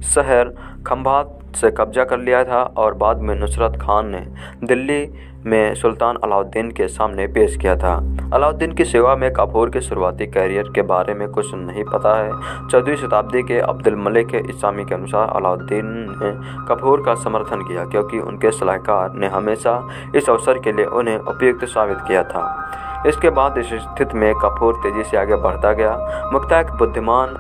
शहर खंभात से कब्जा कर लिया था और बाद में नुसरत खान ने दिल्ली में सुल्तान अलाउद्दीन के सामने पेश किया था। अलाउद्दीन की सेवा में कपूर के शुरुआती कैरियर के बारे में कुछ नहीं पता है। 14वीं शताब्दी के अब्दुल मलिक ईसामी के अनुसार अलाउद्दीन ने कपूर का समर्थन किया क्योंकि उनके सलाहकार ने हमेशा इस अवसर के लिए उन्हें उपयुक्त साबित किया था। इसके बाद इस स्थिति में कपूर तेजी से आगे बढ़ता गया। मुख्यतः एक बुद्धिमान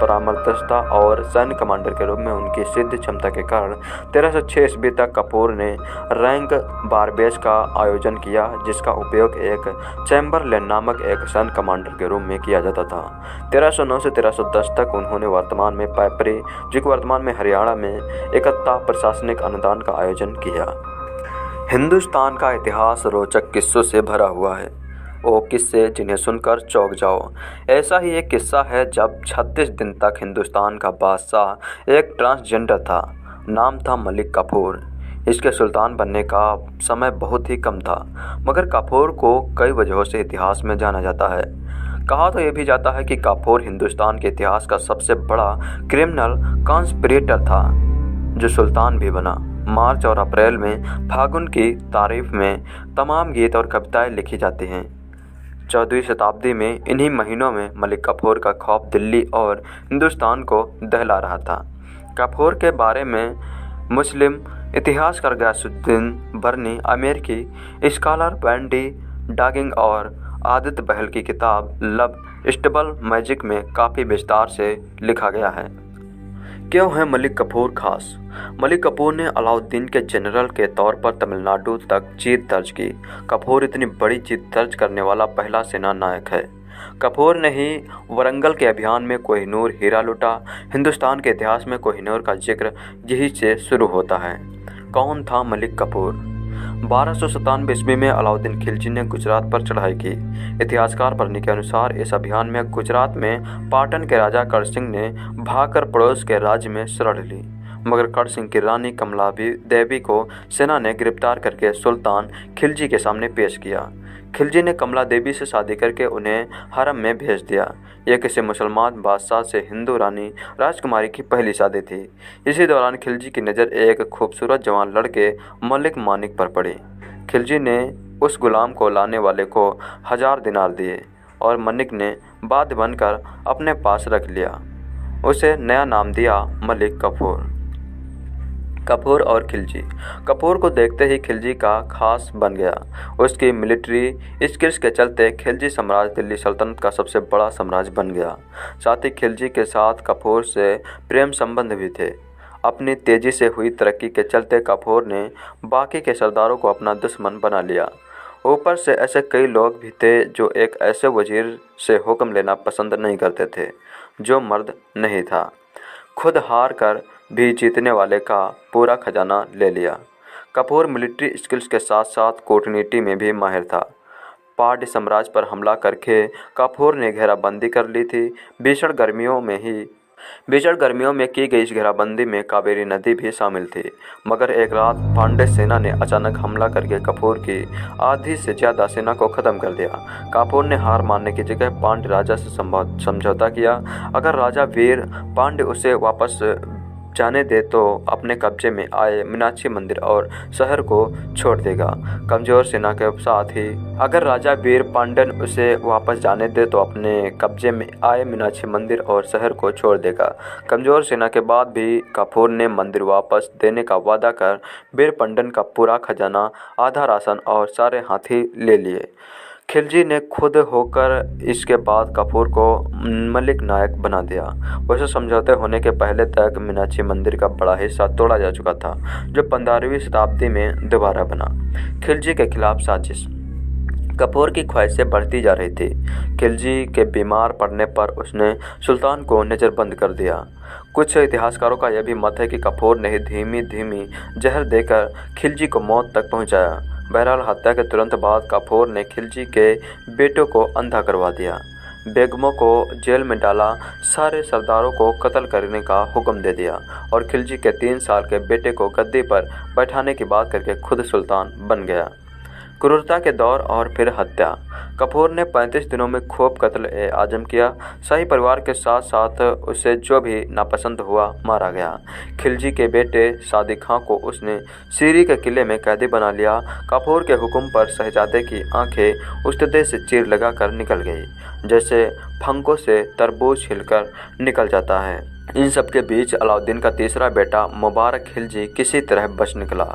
परामर्शदाता और सैन्य कमांडर के रूप में उनकी सिद्ध क्षमता के कारण 1306 ईस्वी तक कपूर ने रैंक बारबेज का आयोजन किया, जिसका उपयोग एक चैम्बरलेन नामक एक सैन्य कमांडर के रूप में किया जाता था। 1309 से 1310 तक उन्होंने वर्तमान में पैपरी, जो कि वर्तमान में हरियाणा में, इकट्ठा प्रशासनिक अनुदान का आयोजन किया। हिंदुस्तान का इतिहास रोचक किस्सों से भरा हुआ है। वो किस्से जिन्हें सुनकर चौंक जाओ। ऐसा ही एक किस्सा है जब 36 दिन तक हिंदुस्तान का बादशाह एक ट्रांसजेंडर था। नाम था मलिक कफूर। इसके सुल्तान बनने का समय बहुत ही कम था, मगर कफूर को कई वजहों से इतिहास में जाना जाता है। कहा तो यह भी जाता है कि कफूर हिंदुस्तान के इतिहास का सबसे बड़ा क्रिमिनल कॉन्स्पिरेटर था जो सुल्तान भी बना। मार्च और अप्रैल में फागुन की तारीफ में तमाम गीत और कविताएं लिखी जाती हैं। 14वीं शताब्दी में इन्हीं महीनों में मलिक कफूर का खौफ दिल्ली और हिंदुस्तान को दहला रहा था। कफूर के बारे में मुस्लिम इतिहासकार गयासुद्दीन बरनी, अमेरिकी स्कॉलर वेंडी डागिंग और आदित्य बहल की किताब लव स्टबल मैजिक में काफ़ी विस्तार से लिखा गया है। क्यों है मलिक कफूर खास? मलिक कफूर ने अलाउद्दीन के जनरल के तौर पर तमिलनाडु तक जीत दर्ज की। कफूर इतनी बड़ी जीत दर्ज करने वाला पहला सेना नायक है। कफूर ने ही वरंगल के अभियान में कोहिनूर हीरा लूटा। हिंदुस्तान के इतिहास में कोहिनूर का जिक्र यही से शुरू होता है। कौन था मलिक कफूर? 1297 ईस्वी में अलाउद्दीन खिलजी ने गुजरात पर चढ़ाई की। इतिहासकार बरनी के अनुसार इस अभियान में गुजरात में पाटन के राजा कर सिंह ने भागकर पड़ोस के राज्य में शरण ली। मगर कर्ण सिंह की रानी कमला देवी को सेना ने गिरफ्तार करके सुल्तान खिलजी के सामने पेश किया। खिलजी ने कमला देवी से शादी करके उन्हें हरम में भेज दिया। यह किसी मुसलमान बादशाह से हिंदू रानी राजकुमारी की पहली शादी थी। इसी दौरान खिलजी की नज़र एक खूबसूरत जवान लड़के मलिक मानिक पर पड़ी। खिलजी ने उस गुलाम को लाने वाले को 1000 दिनार दिए और मनिक ने बाध्य बनकर अपने पास रख लिया। उसे नया नाम दिया मलिक कफूर। कपूर और खिलजी। कपूर को देखते ही खिलजी का खास बन गया। उसकी मिलिट्री स्किल्स के चलते खिलजी साम्राज्य दिल्ली सल्तनत का सबसे बड़ा साम्राज्य बन गया। साथ ही खिलजी के साथ कपूर से प्रेम संबंध भी थे। अपनी तेजी से हुई तरक्की के चलते कपूर ने बाकी के सरदारों को अपना दुश्मन बना लिया। ऊपर से ऐसे कई लोग भी थे जो एक ऐसे वजीर से हुक्म लेना पसंद नहीं करते थे जो मर्द नहीं था। खुद हार कर भी जीतने वाले का पूरा खजाना ले लिया। कपूर मिलिट्री स्किल्स के साथ साथ कूटनीति में भी माहिर था। पारडी साम्राज्य पर हमला करके कपूर ने घेराबंदी कर ली थी। भीषण गर्मियों में की गई इस घेराबंदी में कावेरी नदी भी शामिल थी। मगर एक रात पांड्य सेना ने अचानक हमला करके कपूर की आधी से ज़्यादा सेना को ख़त्म कर दिया। कपूर ने हार मानने की जगह पांड्य राजा से समझौता किया। अगर राजा वीर पांड्य उसे वापस जाने दे तो अपने कब्जे में आए मीनाक्षी मंदिर और शहर को छोड़ देगा। कमजोर सेना के साथ ही अगर राजा वीर पांड्यन उसे वापस जाने दे तो अपने कब्जे में आए मीनाक्षी मंदिर और शहर को छोड़ देगा। कमजोर सेना के बाद भी कपूर ने मंदिर वापस देने का वादा कर वीर पांड्यन का पूरा खजाना, आधा राशन और सारे हाथी ले लिए। खिलजी ने खुद होकर इसके बाद कपूर को मलिक नायक बना दिया। वैसे समझौते होने के पहले तक मीनाक्षी मंदिर का बड़ा हिस्सा तोड़ा जा चुका था, जो 15वीं शताब्दी में दोबारा बना। खिलजी के खिलाफ साजिश। कपूर की ख्वाहिशें बढ़ती जा रही थी। खिलजी के बीमार पड़ने पर उसने सुल्तान को नज़रबंद कर दिया। कुछ इतिहासकारों का यह भी मत है कि कपूर ने धीमी धीमी जहर देकर खिलजी को मौत तक पहुंचाया। बहरहाल हत्या के तुरंत बाद कपूर ने खिलजी के बेटों को अंधा करवा दिया, बेगमों को जेल में डाला, सारे सरदारों को कत्ल करने का हुक्म दे दिया और खिलजी के 3 साल के बेटे को गद्दी पर बैठाने की बात करके खुद सुल्तान बन गया। क्रूरता के दौर और फिर हत्या। कपूर ने 35 दिनों में खूब कत्ल आजम किया। शाही परिवार के साथ साथ उसे जो भी नापसंद हुआ मारा गया। खिलजी के बेटे सादिक खां को उसने सीरी के किले में कैदी बना लिया। कपूर के हुक्म पर शहजादे की आंखें उस्तदे से चीर लगाकर निकल गई, जैसे फंकों से तरबूज छिलकर निकल जाता है। इन सब के बीच अलाउद्दीन का तीसरा बेटा मुबारक खिलजी किसी तरह बच निकला।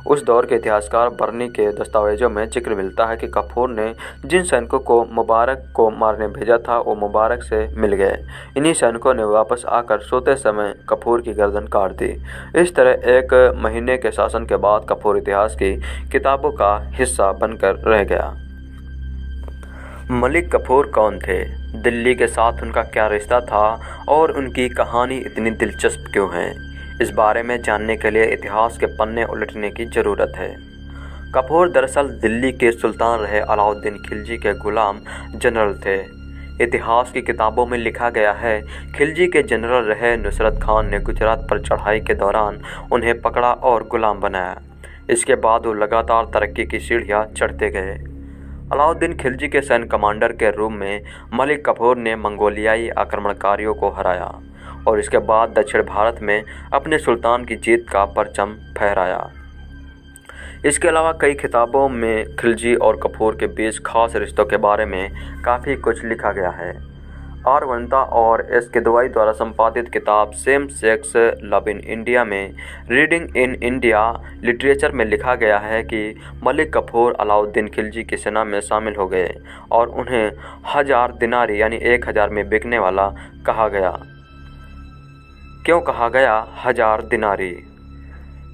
उस दौर के इतिहासकार बर्नी के दस्तावेजों में जिक्र मिलता है कि कपूर ने जिन सैनिकों को मुबारक को मारने भेजा था वो मुबारक से मिल गए। इन्हीं सैनिकों ने वापस आकर सोते समय कपूर की गर्दन काट दी। इस तरह 1 महीने के शासन के बाद कपूर इतिहास की किताबों का हिस्सा बनकर रह गया। मलिक कफूर कौन थे, दिल्ली के साथ उनका क्या रिश्ता था और उनकी कहानी इतनी दिलचस्प क्यों है, इस बारे में जानने के लिए इतिहास के पन्ने उलटने की ज़रूरत है। कफूर दरअसल दिल्ली के सुल्तान रहे अलाउद्दीन खिलजी के गुलाम जनरल थे। इतिहास की किताबों में लिखा गया है, खिलजी के जनरल रहे नुसरत खान ने गुजरात पर चढ़ाई के दौरान उन्हें पकड़ा और गुलाम बनाया। इसके बाद वो लगातार तरक्की की सीढ़ियाँ चढ़ते गए। अलाउद्दीन खिलजी के सैन्य कमांडर के रूप में मलिक कफूर ने मंगोलियाई आक्रमणकारियों को हराया और इसके बाद दक्षिण भारत में अपने सुल्तान की जीत का परचम फहराया। इसके अलावा कई किताबों में खिलजी और कफूर के बीच खास रिश्तों के बारे में काफ़ी कुछ लिखा गया है। आर वनिता और एस किदवाई द्वारा संपादित किताब same sex love in India में रीडिंग इन इंडिया लिटरेचर में लिखा गया है कि मलिक कफूर अलाउद्दीन खिलजी की सेना में शामिल हो गए और उन्हें 1000 दिनारी यानी 1000 में बिकने वाला कहा गया। क्यों कहा गया 1000 दिनारी?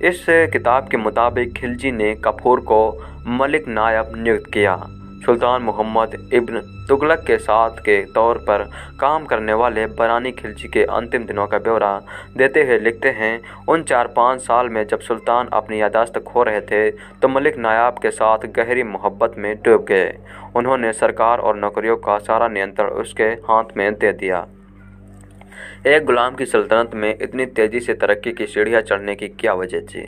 इस किताब के मुताबिक खिलजी ने कफूर को मलिक नायब नियुक्त किया। सुल्तान मोहम्मद इब्न तुगलक के साथ के तौर पर काम करने वाले बरानी खिलजी के अंतिम दिनों का ब्यौरा देते हुए लिखते हैं, उन 4-5 साल में जब सुल्तान अपनी यादाश्त खो रहे थे तो मलिक नायाब के साथ गहरी मोहब्बत में डूब गए। उन्होंने सरकार और नौकरियों का सारा नियंत्रण उसके हाथ में दे दिया। एक गुलाम की सल्तनत में इतनी तेज़ी से तरक्की की सीढ़ियाँ चढ़ने की क्या वजह थी?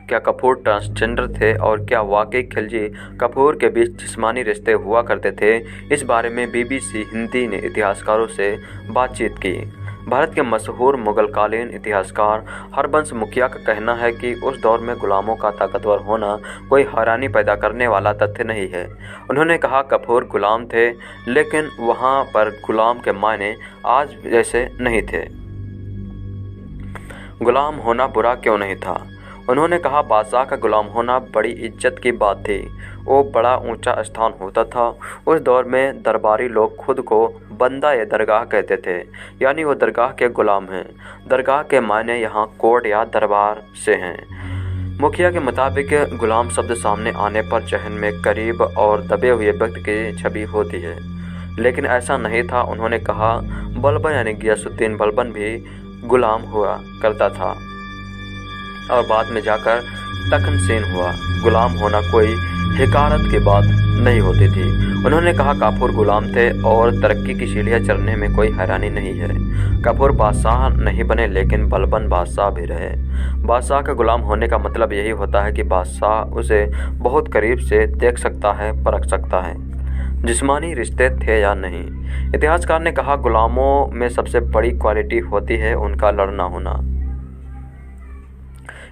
क्या कपूर ट्रांसजेंडर थे और क्या वाकई खिलजी कपूर के बीच जिस्मानी रिश्ते हुआ करते थे? इस बारे में BBC हिंदी ने इतिहासकारों से बातचीत की। भारत के मशहूर मुगलकालीन इतिहासकार हरबंश मुखिया का कहना है कि उस दौर में गुलामों का ताकतवर होना कोई हैरानी पैदा करने वाला तथ्य नहीं है। उन्होंने कहा, कपूर गुलाम थे, लेकिन वहाँ पर गुलाम के मायने आज जैसे नहीं थे। गुलाम होना बुरा क्यों नहीं था? उन्होंने कहा, बादशाह का गुलाम होना बड़ी इज्जत की बात थी। वो बड़ा ऊंचा स्थान होता था। उस दौर में दरबारी लोग खुद को बंदा या दरगाह कहते थे, यानी वो दरगाह के गुलाम हैं। दरगाह के मायने यहाँ कोर्ट या दरबार से हैं। मुखिया के मुताबिक गुलाम शब्द सामने आने पर जहन में करीब और दबे हुए व्यक्ति की छवि होती है, लेकिन ऐसा नहीं था। उन्होंने कहा, बलबन यानी गियासुद्दीन बलबन भी गुलाम हुआ करता था और बाद में जाकर तखनसेन हुआ। गुलाम होना कोई हिकारत की बात नहीं होती थी। उन्होंने कहा, काफूर गुलाम थे और तरक्की की सीढ़ियाँ चढ़ने में कोई हैरानी नहीं है। काफूर बादशाह नहीं बने, लेकिन बलबन बादशाह भी रहे। बादशाह का गुलाम होने का मतलब यही होता है कि बादशाह उसे बहुत करीब से देख सकता है, परख सकता है, जिस्मानी रिश्ते थे या नहीं। इतिहासकार ने कहा, गुलामों में सबसे बड़ी क्वालिटी होती है उनका लड़ना होना।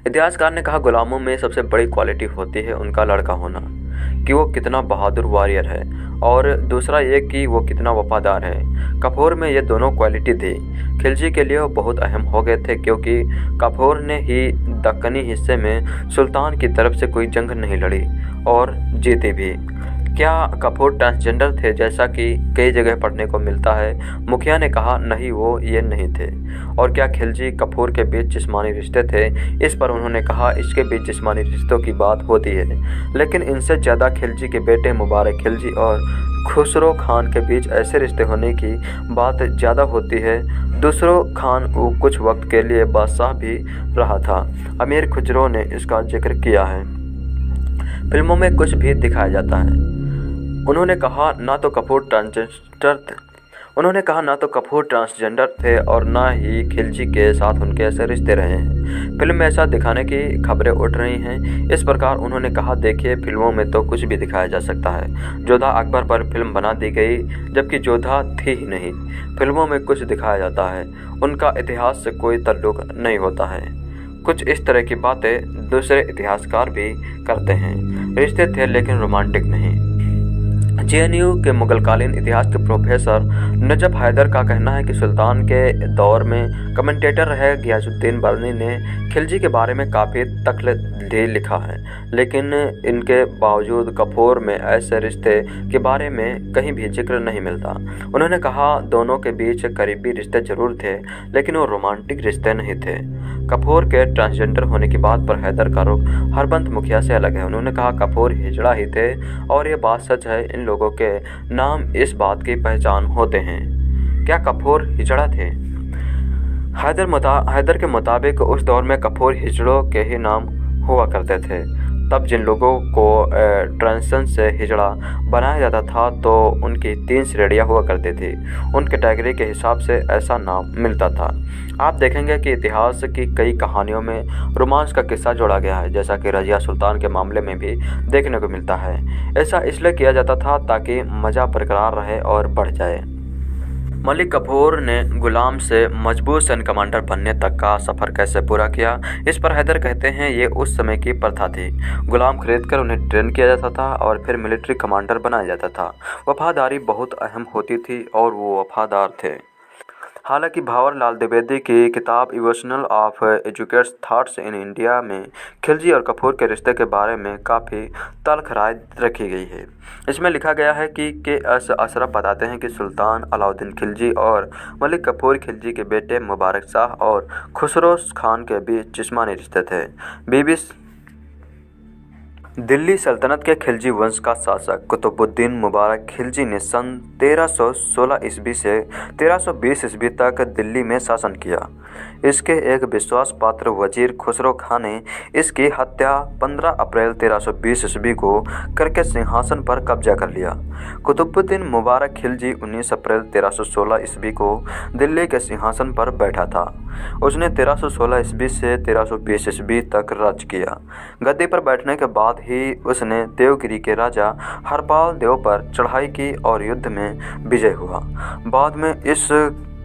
इतिहासकार ने कहा, गुलामों में सबसे बड़ी क्वालिटी होती है उनका लड़का होना, कि वो कितना बहादुर वॉरियर है, और दूसरा ये कि वो कितना वफादार है। कपूर में ये दोनों क्वालिटी थी। खिलजी के लिए वो बहुत अहम हो गए थे, क्योंकि कपूर ने ही दक्कनी हिस्से में सुल्तान की तरफ से कोई जंग नहीं लड़ी और जीती भी। क्या कपूर ट्रांसजेंडर थे, जैसा कि कई जगह पढ़ने को मिलता है? मुखिया ने कहा, नहीं, वो ये नहीं थे। और क्या खिलजी कपूर के बीच जिस्मानी रिश्ते थे? इस पर उन्होंने कहा, इसके बीच जिस्मानी रिश्तों की बात होती है, लेकिन इनसे ज़्यादा खिलजी के बेटे मुबारक खिलजी और खुसरो खान के बीच ऐसे रिश्ते होने की बात ज़्यादा होती है। खुसरो खान कुछ वक्त के लिए बादशाह भी रहा था। अमीर खुसरो ने इसका जिक्र किया है। फिल्मों में कुछ भी दिखाया जाता है। उन्होंने कहा, ना तो कपूर ट्रांसजेंडर थे और ना ही खिलजी के साथ उनके ऐसे रिश्ते रहे हैं। फिल्म में ऐसा दिखाने की खबरें उठ रही हैं। इस प्रकार उन्होंने कहा, देखिए, फिल्मों में तो कुछ भी दिखाया जा सकता है। जोधा अकबर पर फिल्म बना दी गई, जबकि जोधा थी ही नहीं। फिल्मों में कुछ दिखाया जाता है, उनका इतिहास से कोई ताल्लुक नहीं होता है। कुछ इस तरह की बातें दूसरे इतिहासकार भी करते हैं। रिश्ते थे लेकिन रोमांटिक नहीं। JNU के मुगलकालीन इतिहास के प्रोफेसर नजफ हैदर का कहना है कि सुल्तान के दौर में कमेंटेटर रहे गियासुद्दीन बरनी ने खिलजी के बारे में काफ़ी तखलील लिखा है, लेकिन इनके बावजूद कपूर में ऐसे रिश्ते के बारे में कहीं भी जिक्र नहीं मिलता। उन्होंने कहा, दोनों के बीच करीबी रिश्ते जरूर थे, लेकिन वो रोमांटिक रिश्ते नहीं थे। कपूर के ट्रांसजेंडर होने की बात पर हैदर का रुख हरबंश मुखिया से अलग है। उन्होंने कहा, कपूर हिजड़ा ही थे और ये बात सच है। इन लोगों के नाम इस बात की पहचान होते हैं। क्या कपूर हिजड़ा थे? हैदर के मुताबिक उस दौर में कपूर हिजड़ों के ही नाम हुआ करते थे। तब जिन लोगों को ट्रांसन से हिजड़ा बनाया जाता था तो उनकी 3 श्रेणियाँ हुआ करती थी। उन कैटेगरी के हिसाब से ऐसा नाम मिलता था। आप देखेंगे कि इतिहास की कई कहानियों में रोमांस का किस्सा जोड़ा गया है, जैसा कि रजिया सुल्तान के मामले में भी देखने को मिलता है। ऐसा इसलिए किया जाता था ताकि मज़ा बरकरार रहे और बढ़ जाए। मलिक कफूर ने गुलाम से मजबूत सैन्य कमांडर बनने तक का सफ़र कैसे पूरा किया, इस पर हैदर कहते हैं, ये उस समय की प्रथा थी। गुलाम खरीदकर उन्हें ट्रेन किया जाता था और फिर मिलिट्री कमांडर बनाया जाता था। वफादारी बहुत अहम होती थी और वो वफादार थे। हालांकि भंवर लाल द्विवेदी की किताब evolution of educates thoughts in India में खिलजी और कपूर के रिश्ते के बारे में काफ़ी तल्ख राय रखी गई है। इसमें लिखा गया है कि के.एस. अशरफ बताते हैं कि सुल्तान अलाउद्दीन खिलजी और मलिक कफूर खिलजी के बेटे मुबारक शाह और खुसरो खान के बीच जिस्मानी रिश्ते थे। दिल्ली सल्तनत के खिलजी वंश का शासक कुतुबुद्दीन मुबारक खिलजी ने सन 1316 ईस्वी से 1320 ईस्वी तक दिल्ली में शासन किया। इसके एक विश्वास पात्र वजीर खुसरो खां ने इसकी हत्या 15 अप्रैल 1320 ईस्वी को करके सिंहासन पर कब्जा कर लिया। कुतुबुद्दीन मुबारक खिलजी 19 अप्रैल 1316 ईस्वी को दिल्ली के सिंहासन पर बैठा था। उसने 1316 ईस्वी से 1320 ईस्वी तक राज किया। गद्दी पर बैठने के बाद ही उसने देवगिरी के राजा हरपाल देव पर चढ़ाई की और युद्ध में विजय हुआ। बाद में इस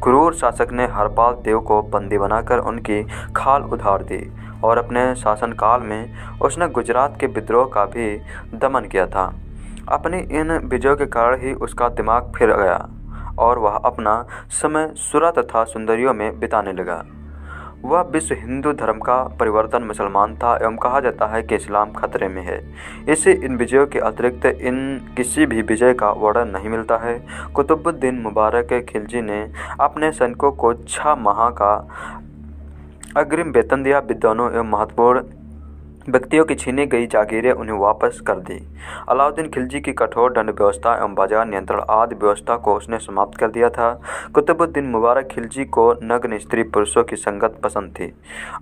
क्रूर शासक ने हरपाल देव को बंदी बनाकर उनकी खाल उधार दी और अपने शासनकाल में उसने गुजरात के विद्रोह का भी दमन किया था। अपनी इन विजयों के कारण ही उसका दिमाग फिर गया और वह अपना समय सुरा तथा सुंदरियों में बिताने लगा। वह विश्व हिंदू धर्म का परिवर्तन मुसलमान था एवं कहा जाता है कि इस्लाम खतरे में है। इससे इन विजयों के अतिरिक्त इन किसी भी विजय का वर्णन नहीं मिलता है। कुतुबुद्दीन मुबारक खिलजी ने अपने सैनिकों को 6 माह का अग्रिम वेतन दिया। विद्वानों एवं महत्वपूर्ण व्यक्तियों की छीनी गई जागीरें उन्हें वापस कर दी। अलाउद्दीन खिलजी की कठोर दंड व्यवस्था एवं बाजार नियंत्रण आदि व्यवस्था को उसने समाप्त कर दिया था। कुतुबुद्दीन मुबारक खिलजी को नग्न स्त्री पुरुषों की संगत पसंद थी।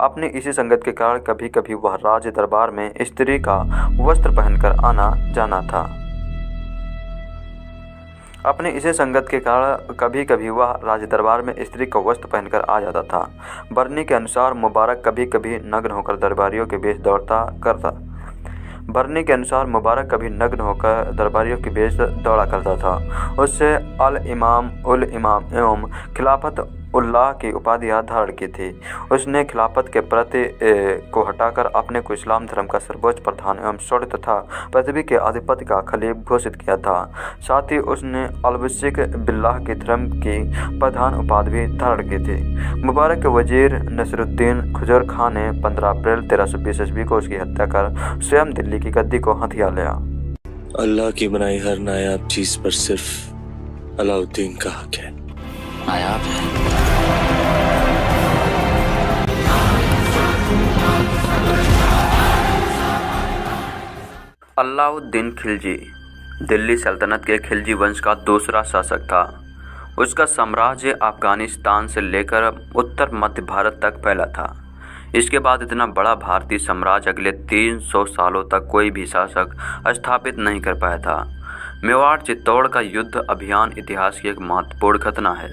अपनी इसी संगत के कारण कभी कभी वह राज दरबार में स्त्री का वस्त्र पहनकर आना जाना था। अपनी इसी संगत के कारण कभी कभी वह राजदरबार में स्त्री का वस्त्र पहनकर आ जाता था। बरनी के अनुसार मुबारक कभी कभी नग्न होकर दरबारियों के बीच दौड़ा करता था। उससे अल इमाम उल इमाम एवं खिलाफत उल्लाह की उपाधियां धारण की थी। उसने खिलाफत के प्रति को हटाकर अपने को इस्लाम धर्म का सर्वोच्च प्रधान एवं स्वर्ग तथा पृथ्वी के अधिपति का खलीफ घोषित किया था। साथ ही उसने अलविसिक बिल्लाह के धर्म की प्रधान उपाधि भी धारण की थी। मुबारक के वजीर नसरुद्दीन खुजर खां ने 15 अप्रैल 1320 ईस्वी को उसकी हत्या कर स्वयं दिल्ली की गद्दी को हथिया लिया। अल्लाह की बनाई हर नायाब चीज पर सिर्फ अलाउद्दीन का हक है। नायाब है। अलाउद्दीन खिलजी दिल्ली सल्तनत के खिलजी वंश का दूसरा शासक था। उसका साम्राज्य अफगानिस्तान से लेकर उत्तर मध्य भारत तक फैला था। इसके बाद इतना बड़ा भारतीय साम्राज्य अगले 300 सालों तक कोई भी शासक स्थापित नहीं कर पाया था। मेवाड़ चित्तौड़ का युद्ध अभियान इतिहास की एक महत्वपूर्ण घटना है।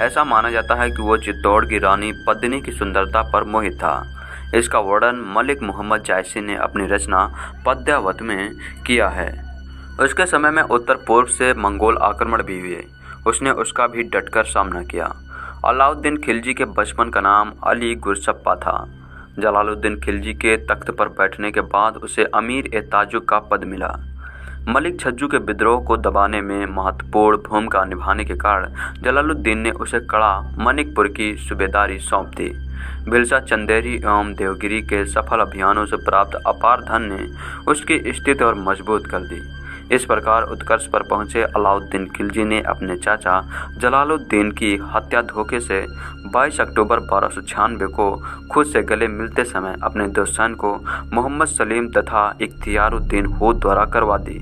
ऐसा माना जाता है कि वो चित्तौड़ की रानी पद्मिनी की सुंदरता पर मोहित था। इसका वर्णन मलिक मोहम्मद जायसी ने अपनी रचना पद्यावत में किया है। उसके समय में उत्तर पूर्व से मंगोल आक्रमण भी हुए। उसने उसका भी डटकर सामना किया। अलाउद्दीन खिलजी के बचपन का नाम अली गुरसप्पा था। जलालुद्दीन खिलजी के तख्त पर बैठने के बाद उसे अमीर ए ताजुक का पद मिला। मलिक छज्जू के विद्रोह को दबाने में महत्वपूर्ण भूमिका निभाने के कारण जलालुद्दीन ने उसे कड़ा मनिकपुर की सूबेदारी सौंप दी। भिलसा, चंदेरी एवं देवगिरी के सफल अभियानों से प्राप्त अपार धन ने उसकी स्थिति और मजबूत कर दी। इस प्रकार उत्कर्ष पर पहुंचे अलाउद्दीन खिलजी ने अपने चाचा जलालुद्दीन की हत्या धोखे से 22 अक्टूबर 1296 को खुद से गले मिलते समय अपने दो सैनिकों मोहम्मद सलीम तथा इख्तियारुद्दीन हूद द्वारा करवा दी।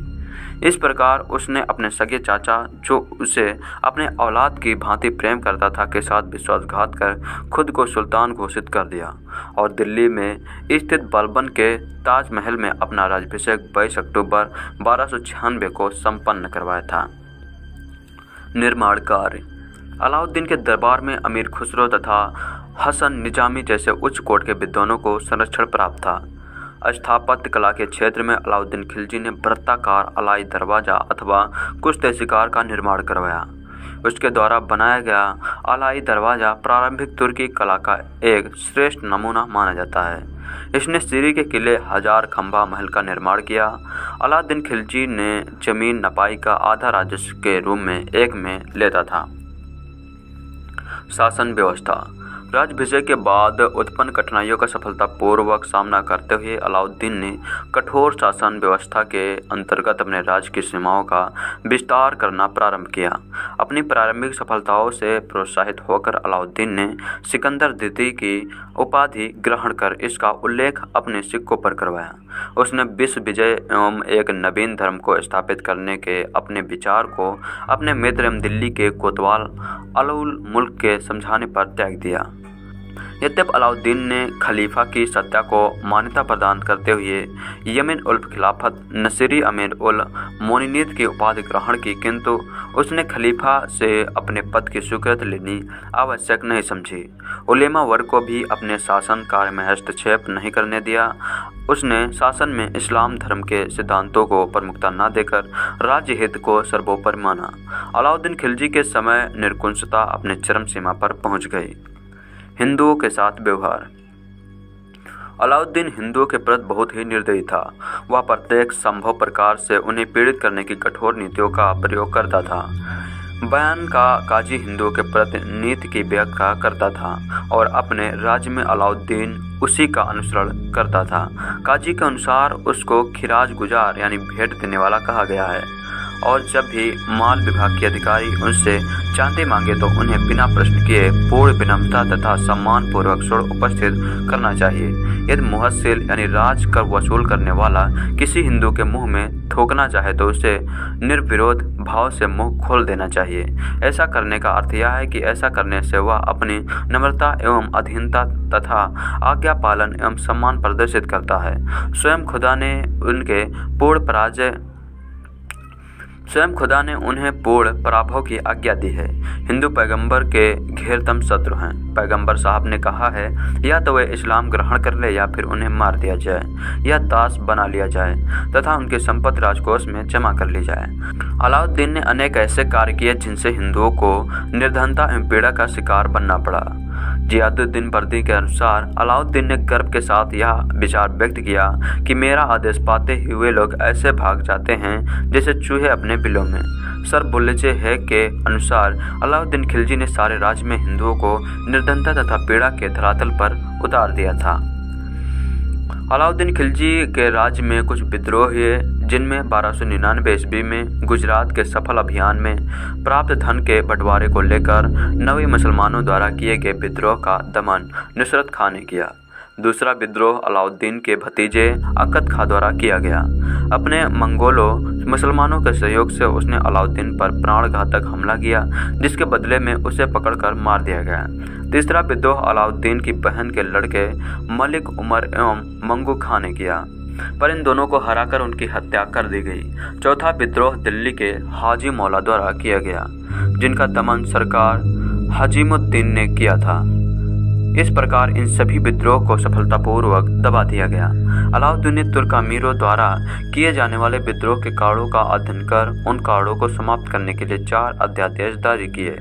इस प्रकार उसने अपने सगे चाचा, जो उसे अपने औलाद की भांति प्रेम करता था, के साथ विश्वासघात कर खुद को सुल्तान घोषित कर दिया और दिल्ली में स्थित बलबन के ताजमहल में अपना राज्याभिषेक 22 अक्टूबर 1296 को संपन्न करवाया था। निर्माण कार्य। अलाउद्दीन के दरबार में अमीर खुसरो तथा हसन निजामी जैसे उच्च कोट के विद्वानों को संरक्षण प्राप्त था। स्थापत्य कला के क्षेत्र में अलाउद्दीन खिलजी ने वृत्ताकार अलाई दरवाजा अथवा कुश्ते शिकार का निर्माण करवाया। उसके द्वारा बनाया गया अलाई दरवाजा प्रारंभिक तुर्की कला का एक श्रेष्ठ नमूना माना जाता है। इसने सीरी के किले हजार खंभा महल का निर्माण किया। अलाउद्दीन खिलजी ने जमीन नपाई का आधा राजस्व के रूप में एक में लेता था। शासन व्यवस्था। राज्याभिषेक के बाद उत्पन्न कठिनाइयों का सफलतापूर्वक सामना करते हुए अलाउद्दीन ने कठोर शासन व्यवस्था के अंतर्गत अपने राज्य की सीमाओं का विस्तार करना प्रारंभ किया। अपनी प्रारंभिक सफलताओं से प्रोत्साहित होकर अलाउद्दीन ने सिकंदर द्वितीय की उपाधि ग्रहण कर इसका उल्लेख अपने सिक्कों पर करवाया। उसने विश्व विजय एवं एक नवीन धर्म को स्थापित करने के अपने विचार को अपने मित्र एवं दिल्ली के कोतवाल अलउल मुल्क के समझाने पर त्याग दिया। यद्यपि अलाउद्दीन ने खलीफा की सत्ता को मान्यता प्रदान करते हुए यमन उल खिलाफत नसीरी अमीर उल मोमिनीन की उपाधि ग्रहण की, किंतु उसने खलीफा से अपने पद की स्वीकृति लेनी आवश्यक नहीं समझी। उलेमा वर्ग को भी अपने शासन कार्य में हस्तक्षेप नहीं करने दिया। उसने शासन में इस्लाम धर्म के सिद्धांतों को प्रमुखता न देकर राज्य हित को सर्वोपरि माना। अलाउद्दीन खिलजी के समय निरंकुशता अपने चरम सीमा पर पहुंच गई। हिंदुओं के साथ व्यवहार। अलाउद्दीन हिंदुओं के प्रति बहुत ही निर्दयी था। वह प्रत्येक संभव प्रकार से उन्हें पीड़ित करने की कठोर नीतियों का प्रयोग करता था। बयान का काजी हिंदुओं के प्रति नीति की व्याख्या करता था और अपने राज्य में अलाउद्दीन उसी का अनुसरण करता था। काजी के अनुसार उसको खिराज गुजार यानी भेंट देने वाला कहा गया है और जब भी माल विभाग के अधिकारी उनसे चांदी मांगे तो उन्हें बिना प्रश्न किए पूर्ण विनम्रता तथा सम्मान पूर्वक स्वर्ण उपस्थित करना चाहिए। यदि मुहस्सिल यानी राज कर वसूल करने वाला किसी हिंदू के मुंह में थूकना चाहे तो उसे निर्विरोध भाव से मुंह खोल देना चाहिए। ऐसा करने का अर्थ यह है कि ऐसा करने से वह अपनी नम्रता एवं अधीनता तथा आज्ञा पालन एवं सम्मान प्रदर्शित करता है। स्वयं खुदा ने उन्हें पूर्ण पराभव की आज्ञा दी है। हिंदू पैगंबर के घेरतम शत्रु हैं। पैगंबर साहब ने कहा है या तो वे इस्लाम ग्रहण कर ले या फिर उन्हें मार दिया जाए या दास बना लिया जाए तथा उनकी संपत्ति राजकोष में जमा कर ली जाए। अलाउद्दीन ने अनेक ऐसे कार्य किए जिनसे हिंदुओं को निर्धनता एवं पीड़ा का शिकार बनना पड़ा। जियादुद्दीन बर्दी के अनुसार अलाउद्दीन ने गर्व के साथ यह विचार व्यक्त किया कि मेरा आदेश पाते हुए लोग ऐसे भाग जाते हैं जैसे चूहे अपने बिलों में। सर बुल्लेजे है के अनुसार अलाउद्दीन खिलजी ने सारे राज्य में हिंदुओं को निर्धनता तथा पीड़ा के धरातल पर उतार दिया था। अलाउद्दीन खिलजी के राज्य में कुछ विद्रोह हुए जिनमें 1299 ईस्वी में गुजरात के सफल अभियान में प्राप्त धन के बंटवारे को लेकर नवे मुसलमानों द्वारा किए गए विद्रोह का दमन नुसरत खां ने किया। दूसरा विद्रोह अलाउद्दीन के भतीजे अकद खां द्वारा किया गया। अपने मंगोलों मुसलमानों के सहयोग से उसने अलाउद्दीन पर प्राणघातक हमला किया जिसके बदले में उसे पकड़कर मार दिया गया। तीसरा विद्रोह अलाउद्दीन की बहन के लड़के मलिक उमर एवं मंगू खां ने किया, पर इन दोनों को हराकर उनकी हत्या कर दी गई। चौथा विद्रोह दिल्ली के हाजी मौला द्वारा किया गया जिनका दमन सरकार हजीमुद्दीन ने किया था। इस प्रकार इन सभी विद्रोह को सफलतापूर्वक दबा दिया गया। अलाउद्दीन ने तुर्क अमीरों द्वारा किए जाने वाले विद्रोह के कारणों का अध्ययन कर उन कारणों को समाप्त करने के लिए 4 अध्यादेश जारी किए।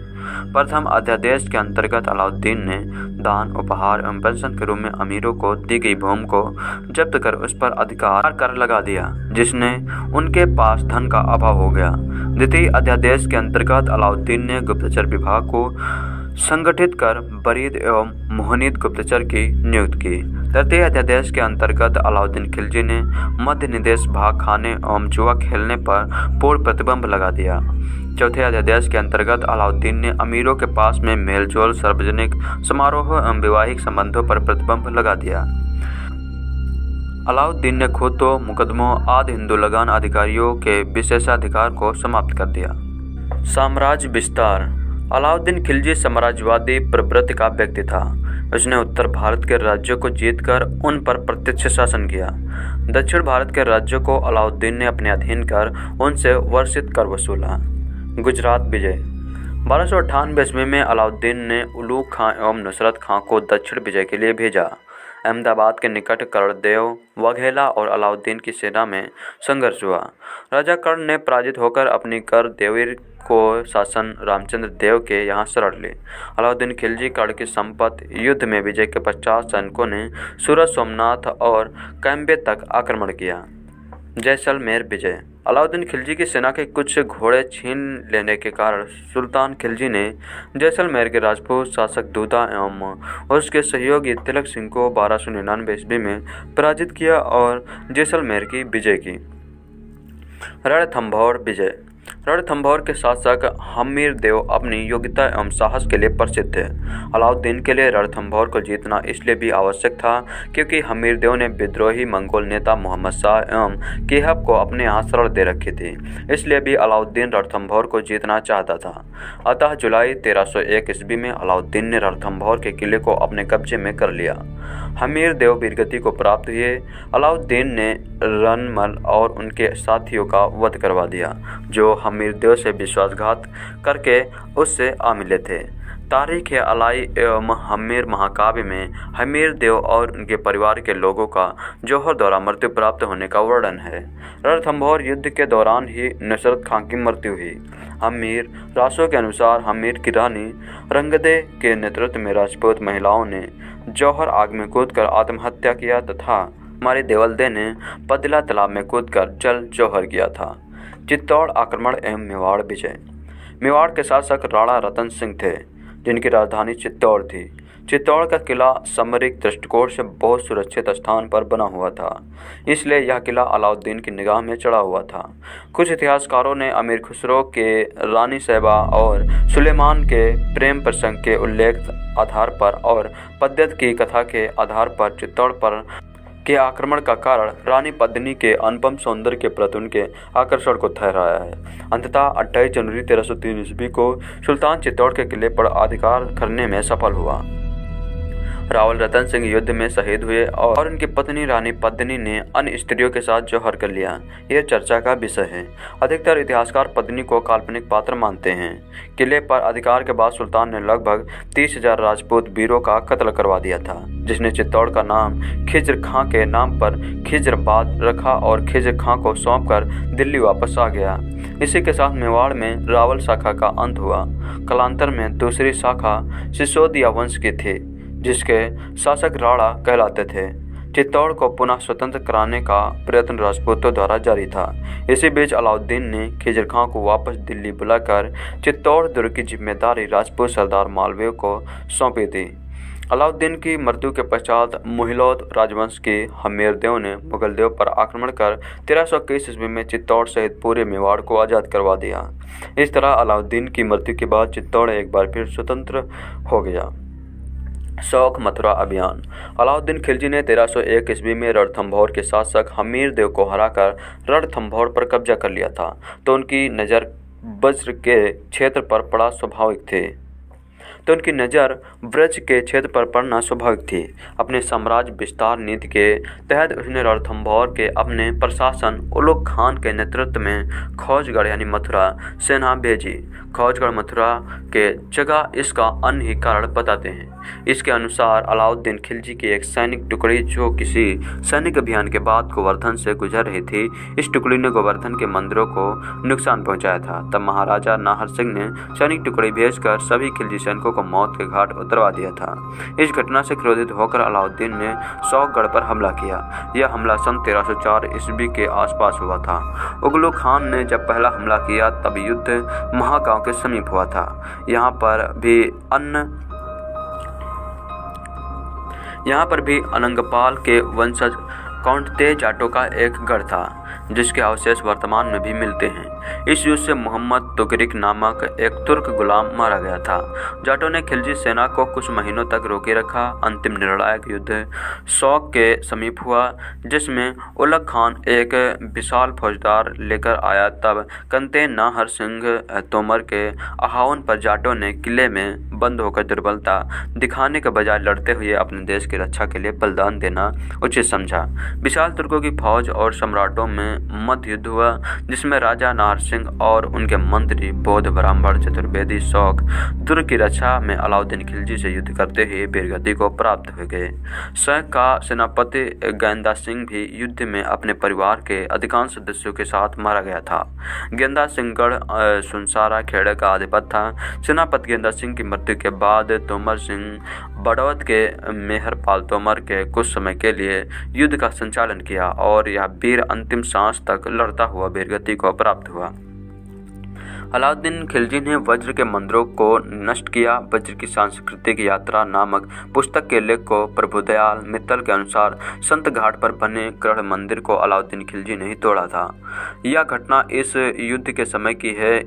प्रथम अध्यादेश के अंतर्गत अलाउद्दीन ने दान, उपहार एवं पेंशन के रूप में अमीरों को दी गई भूमि को जब्त कर उस पर अधिकार कर लगा दिया जिसने उनके पास धन का अभाव हो गया। द्वितीय अध्यादेश के अंतर्गत अलाउद्दीन ने गुप्तचर विभाग को संगठित कर बरीद एवं मोहनीत गुप्तचर की नियुक्त की। तृतीय अध्यादेश के अंतर्गत अलाउद्दीन खिलजी ने मध्य निदेश भाग खाने एवं जुआ खेलने पर पूर्ण प्रतिबंध लगा दिया। चौथे अध्यादेश के अंतर्गत अलाउद्दीन ने अमीरों के पास में मेलजोल, सार्वजनिक समारोह एवं वैवाहिक संबंधों पर प्रतिबंध लगा दिया। अलाउद्दीन ने खुद तो मुकदमों आदि हिंदू लगान अधिकारियों के विशेषाधिकार को समाप्त कर दिया। साम्राज्य विस्तार। अलाउद्दीन खिलजी साम्राज्यवादी प्रवृत्ति का व्यक्ति था। उसने उत्तर भारत के राज्यों को जीतकर उन पर प्रत्यक्ष शासन किया। दक्षिण भारत के राज्यों को अलाउद्दीन ने अपने अधीन कर उनसे वर्षित कर वसूला। गुजरात विजय। 1298 ईस्वी में अलाउद्दीन ने उलूग खां एवं नुसरत खां को दक्षिण विजय के लिए भेजा। अहमदाबाद के निकट कर्णदेव, वाघेला और अलाउद्दीन की सेना में संघर्ष हुआ। राजा कर्ण ने पराजित होकर अपनी कर देवीर को शासन रामचंद्र देव के यहाँ शरण ली। अलाउद्दीन खिलजी कर्ण की संपत्ति युद्ध में विजय के पश्चात सैनिकों ने सूरत, सोमनाथ और कैम्बे तक आक्रमण किया। जैसलमेर विजय। अलाउद्दीन खिलजी की सेना के कुछ घोड़े छीन लेने के कारण सुल्तान खिलजी ने जैसलमेर के राजपूत शासक दूदा एवं उसके सहयोगी तिलक सिंह को 1299 ईस्वी में पराजित किया और जैसलमेर की विजय की। रणथंभौर विजय। रणथंभौर के शासक हमीर देव अपनी योग्यता एवं साहस के लिए प्रसिद्ध थे। अलाउद्दीन के लिए रणथंभौर को जीतना इसलिए भी आवश्यक था क्योंकि हमीर देव ने विद्रोही मंगोल नेता मोहम्मद शाह एवं केहब को अपने यहाँ शरण दे रखी थी। इसलिए भी अलाउद्दीन रणथंभौर को जीतना चाहता था। अतः जुलाई 1301 ईस्वी में अलाउद्दीन ने रणथंभौर के किले को अपने कब्जे में कर लिया। हमीर देव वीरगति को प्राप्त हुए। अलाउद्दीन ने रनमल और उनके साथियों का वध करवा दिया जो हमीर देव से विश्वासघात करके उससे आ मिले थे। तारीख अलाई एवं हमीर महाकाव्य में हमीर देव और उनके परिवार के लोगों का जौहर द्वारा मृत्यु प्राप्त होने का वर्णन है। रणथंभौर युद्ध के दौरान ही नुसरत खां की मृत्यु हुई। हमीर रासों के अनुसार हमीर की रानी रंगदे के नेतृत्व में राजपूत महिलाओं ने जौहर आग में कूदकर आत्महत्या किया तथा हमारे देवलदे ने पदिला तालाब में कूदकर जल जौहर किया था। चित्तौड़ आक्रमण एवं मेवाड़ विजय। मेवाड़ के शासक राणा रतन सिंह थे जिनकी राजधानी चित्तौड़ थी। चित्तौड़ का किला सामरिक दृष्टिकोण से बहुत सुरक्षित स्थान पर बना हुआ था, इसलिए यह किला अलाउद्दीन की निगाह में चढ़ा हुआ था। कुछ इतिहासकारों ने अमीर खुसरो के रानी साहिबा और सुलेमान के प्रेम प्रसंग के उल्लेख आधार पर और पद्यत की कथा के आधार पर चित्तौड़ पर के आक्रमण का कारण रानी पद्मिनी के अनुपम सौंदर्य के प्रति उनके आकर्षण को ठहराया है। अंततः 28 जनवरी 1303 ईस्वी को सुल्तान चित्तौड़ के किले पर अधिकार करने में सफल हुआ। रावल रतन सिंह युद्ध में शहीद हुए और उनकी पत्नी रानी पद्मिनी ने अन्य स्त्रियों के साथ जौहर कर लिया। यह चर्चा का विषय है। अधिकतर इतिहासकार पद्मिनी को काल्पनिक पात्र मानते हैं। किले पर अधिकार के बाद सुल्तान ने लगभग 30,000 राजपूत वीरों का कत्ल करवा दिया था, जिसने चित्तौड़ का नाम खिज्र खां के नाम पर खिज्राबाद रखा और खिज्र खां को सौंपकर दिल्ली वापस आ गया। इसी के साथ मेवाड़ में रावल शाखा का अंत हुआ। कालांतर में दूसरी शाखा सिसोदिया वंश की थी जिसके शासक राणा कहलाते थे। चित्तौड़ को पुनः स्वतंत्र कराने का प्रयत्न राजपूतों द्वारा जारी था। इसी बीच अलाउद्दीन ने खिज्र खां को वापस दिल्ली बुलाकर चित्तौड़ दुर्ग की जिम्मेदारी राजपूत सरदार मालवीय को सौंपी थी। अलाउद्दीन की मृत्यु के पश्चात मुहिलौद राजवंश के हमीर देव ने मुगल देव पर आक्रमण कर 1321 ईस्वी में चित्तौड़ सहित पूरे मेवाड़ को आज़ाद करवा दिया। इस तरह अलाउद्दीन की मृत्यु के बाद चित्तौड़ एक बार फिर स्वतंत्र हो गया। शौक मथुरा अभियान। अलाउद्दीन खिलजी ने 1301 ईस्वी में रणथंभौर के शासक हमीर देव को हराकर रणथंभौर पर कब्जा कर लिया था, तो उनकी नज़र ब्रज के क्षेत्र पर पड़ना स्वाभाविक थी। अपने साम्राज्य विस्तार नीति के तहत उसने रणथंभौर के अपने प्रशासन उलुग खान के नेतृत्व में खौजगढ़ यानी मथुरा सेना भेजी। खौजगढ़ मथुरा के जगह इसका अन्य ही कारण बताते हैं। इसके अनुसार अलाउद्दीन खिलजी की एक सैनिक टुकड़ी जो किसी सैनिक अभियान के बाद गोवर्धन से गुजर रही थी, इस टुकड़ी ने गोवर्धन के मंदिरों को नुकसान पहुंचाया था। तब महाराजा नाहर सिंह ने सैनिक टुकड़ी भेजकर सभी खिलजी सैनिकों को मौत के घाट उतरवा दिया था। इस घटना से क्रोधित होकर अलाउद्दीन ने शौकगढ़ पर हमला किया। यह हमला सन 1304 ईस्वी के आसपास हुआ था। उगलू खान ने जब पहला हमला किया तब युद्ध महागांव के समीप हुआ था। यहाँ पर भी अनंगपाल के वंशज कौंटते जाटों का एक गढ़ था जिसके अवशेष वर्तमान में भी मिलते हैं। इस युद्ध से मोहम्मद तुगरिक नामक एक तुर्क गुलाम मारा गया था। जाटों ने खिलजी सेना को कुछ महीनों तक रोके रखा। अंतिम निर्णायक युद्ध शौक के समीप हुआ जिसमें उलग खान एक विशाल फौजदार लेकर आया। तब कंते नाहर सिंह तोमर के आह्वान पर जाटों ने किले में बंद होकर दुर्बलता दिखाने के बजाय लड़ते हुए अपने देश की रक्षा के लिए बलिदान देना उचित समझा। विशाल तुर्कों की फौज और सम्राटों में मध्य युद्ध हुआ जिसमें राजा नाहर सिंह और उनके मंत्री बौद्ध ब्राह्मण चतुर्वेदी शौक दुर्ग की रक्षा में अलाउद्दीन खिलजी से युद्ध करते हुए वीरगति को प्राप्त हो गए। शौक का सेनापति गेंदा सिंह भी युद्ध में अपने परिवार के अधिकांश सदस्यों के साथ मारा गया था। गेंदा सिंह गढ़ सुनसारा खेड़े का अधिपति था। सेनापति गेंदा सिंह की मृत्यु के बाद तोमर सिंह बड़ौत के मेहरपाल तोमर के कुछ समय के लिए युद्ध का संचालन किया और यह वीर अंतिम सांस तक लड़ता हुआ वीरगति को प्राप्त हुआ। अलाउद्दीन खिलजी ने वज्र के मंदिरों को नष्ट किया। वज्र की सांस्कृतिक यात्रा नामक पुस्तक के लेख को प्रभुदयाल मित्तल के अनुसार संत घाट पर बने गढ़ मंदिर को अलाउद्दीन खिलजी ने ही तोड़ा था। यह घटना इस युद्ध के समय की है।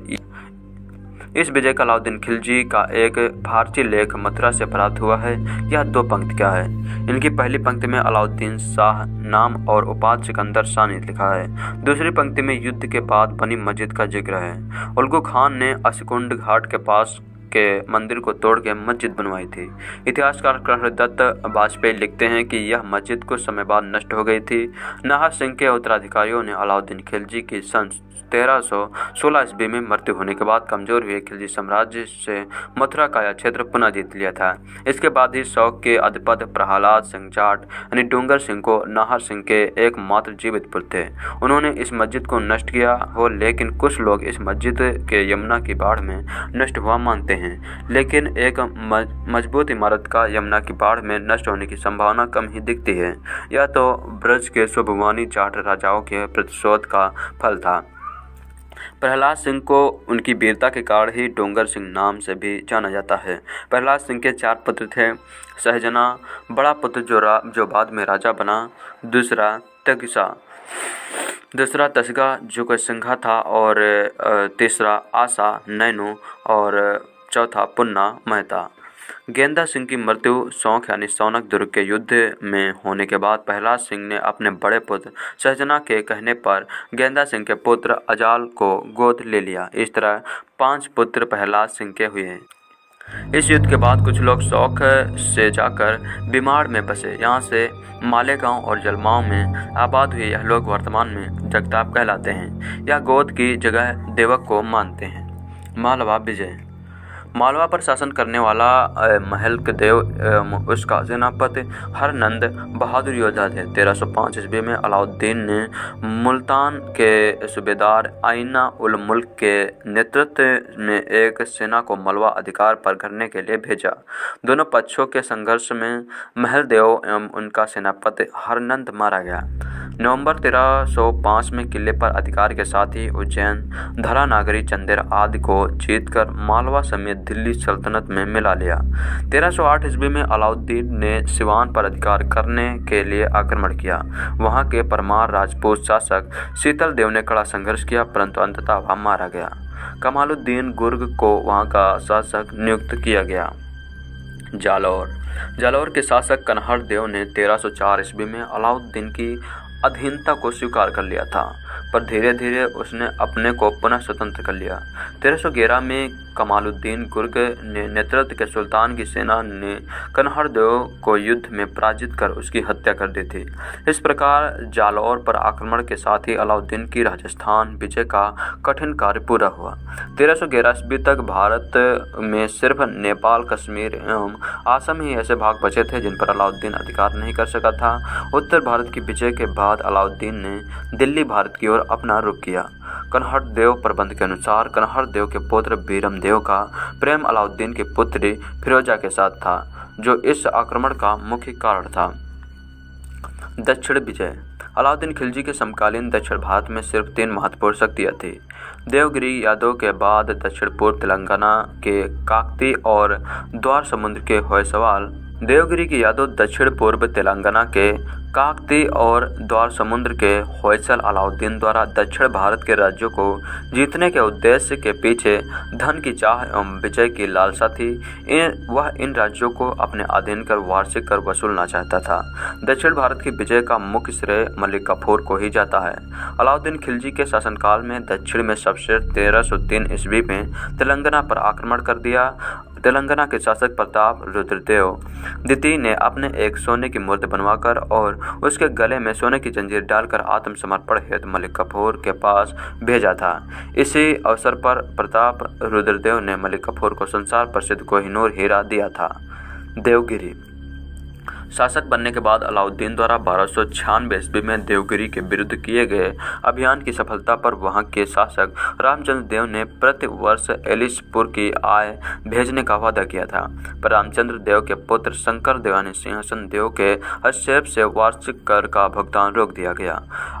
इस विजय का अलाउद्दीन खिलजी का एक फारसी लेख मथुरा से प्राप्त हुआ है। यह 2 पंक्तियां है। इनकी पहली पंक्ति में अलाउद्दीन शाह नाम और उपाधि सिकंदर शाह ने लिखा है। दूसरी पंक्ति में युद्ध के बाद बनी मस्जिद का जिक्र है। उल्गू खान ने अशकुंड घाट के पास के मंदिर को तोड़ के मस्जिद बनवाई थी। इतिहासकार कृष्णदत्त वाजपेयी लिखते हैं कि यह मस्जिद कुछ समय बाद नष्ट हो गई थी। नाहर सिंह के उत्तराधिकारियों ने अलाउद्दीन खिलजी की सन 1316 ईस्वी में मृत्यु होने के बाद कमजोर हुए खिलजी साम्राज्य से मथुरा का यह क्षेत्र पुनः जीत लिया था। इसके बाद ही शौक के अधिपति प्रहलाद सिंह जाट यानी डूंगर सिंह को नाहर सिंह के एकमात्र जीवित पुत्र थे। उन्होंने इस मस्जिद को नष्ट किया हो, लेकिन कुछ लोग इस मस्जिद के यमुना की बाढ़ में नष्ट हुआ मानते हैं। लेकिन एक मजबूत इमारत का यमुना की बाढ़ में नष्ट होने की संभावना कम ही दिखती है। यह तो ब्रज के स्वाभिमानी जाट राजाओं के प्रतिशोध का फल था। प्रहलाद सिंह को उनकी वीरता के कारण ही डोंगर सिंह नाम से भी जाना जाता है। प्रहलाद सिंह के 4 पुत्र थे। सहजना बड़ा पुत्र जो बाद में राजा बना, दूसरा तसगा जो कोई सिंघा था, और तीसरा आशा नैनू, और चौथा पुन्ना मेहता। गेंदा सिंह की मृत्यु सौंख यानी सौनक दुर्ग के युद्ध में होने के बाद प्रहलाद सिंह ने अपने बड़े पुत्र सहजना के कहने पर गेंदा सिंह के पुत्र अजाल को गोद ले लिया। इस तरह 5 पुत्र प्रहलाद सिंह के हुए। इस युद्ध के बाद कुछ लोग शौक से जाकर बिमाड़ में बसे। यहाँ से मालेगांव और जलमांव में आबाद हुए यह लोग वर्तमान में जगताप कहलाते हैं। यह गोद की जगह देवक को मानते हैं। मालवा विजय। मालवा पर शासन करने वाला महल देव उसका सेनापति हरनंद बहादुर योद्धा थे। 1305 ईस्वी में अलाउद्दीन ने मुल्तान के सूबेदार आइना उल मुल्क के नेतृत्व में एक सेना को मलवा अधिकार पर करने के लिए भेजा। दोनों पक्षों के संघर्ष में महल देव एवं उनका सेनापति हरनंद मारा गया। नवंबर 1305 में किले पर अधिकार के साथ ही उज्जैन, धरा नागरी, चंदेर आदि को जीतकर मालवा समेत दिल्ली सल्तनत में मिला लिया। 1308 ईस्वी में अलाउद्दीन ने सिवान पर अधिकार करने के लिए आक्रमण किया। वहां के परमार राजपूत शासक शीतल देव ने कड़ा संघर्ष किया, परंतु अंततः वह मारा गया। कमालुद्दीन गुर्ग को वहां का शासक नियुक्त किया गया। जालौर के शासक कन्हड़ देव ने 1304 ईस्वी में अलाउद्दीन की अधीनता को स्वीकार कर लिया था, पर धीरे धीरे उसने अपने को पुनः स्वतंत्र कर लिया। 1311 में कमालुद्दीन गुर्ग ने नेतृत्व के सुल्तान की सेना ने कन्हड़ देव को युद्ध में पराजित कर उसकी हत्या कर दी थी। इस प्रकार जालौर पर आक्रमण के साथ ही अलाउद्दीन की राजस्थान विजय का कठिन कार्य पूरा हुआ। 1311 ईस्वी तक भारत में सिर्फ नेपाल, कश्मीर एवं आसम ही ऐसे भाग बचे थे जिन पर अलाउद्दीन अधिकार नहीं कर सका था। उत्तर भारत की विजय के बाद अलाउद्दीन ने दिल्ली भारत की ओर अपना रुख किया। कन्हड़ देव प्रबंध के अनुसार कन्हड़ देव के पुत्र बीरम देव का प्रेम अलाउद्दीन की पुत्री फिरोजा के साथ था, जो इस आक्रमण का मुख्य कारण था। दक्षिण विजय। अलाउद्दीन खिलजी के समकालीन दक्षिण भारत में सिर्फ 3 महत्वपूर्ण शक्तियाँ थीं। देवगिरी यादव के बाद दक्षिण पूर्व तेलंगाना के काकती और द्वार समुद्र के होयसवाल। देवगिरी के यादव दक्षिण पूर्व तेलंगाना के काकती और द्वार समुद्र के होयसल अलाउद्दीन द्वारा दक्षिण भारत के राज्यों को जीतने के उद्देश्य के पीछे धन की चाह एवं विजय की लालसा थी। वह इन राज्यों को अपने अधीन कर वार्षिक कर वसूलना चाहता था। दक्षिण भारत की विजय का मुख्य श्रेय मलिक काफूर को ही जाता है। अलाउद्दीन खिलजी के शासनकाल में दक्षिण में सबसे 1303 ईस्वी में तेलंगाना पर आक्रमण कर दिया। तेलंगाना के शासक प्रताप रुद्रदेव द्वितीय ने अपने एक सोने की मूर्ति बनवाकर और उसके गले में सोने की जंजीर डालकर आत्मसमर्पण हेतु मलिक काफूर के पास भेजा था। इसी अवसर पर प्रताप रुद्रदेव ने मलिक काफूर को संसार प्रसिद्ध कोहिनूर हीरा दिया था। देवगिरी। शासक बनने के बाद अलाउद्दीन द्वारा 1296 ईस्वी में देवगिरी के विरुद्ध किए गए अभियान की सफलता पर वहां के शासक रामचंद्र देव ने प्रति वर्ष एलिसपुर की आय भेजने का वादा किया था, पर रामचंद्र देव के पुत्र शंकर देवानी सिंहासन देव के हस्तक्षेप से वार्षिक कर का भुगतान रोक दिया गया।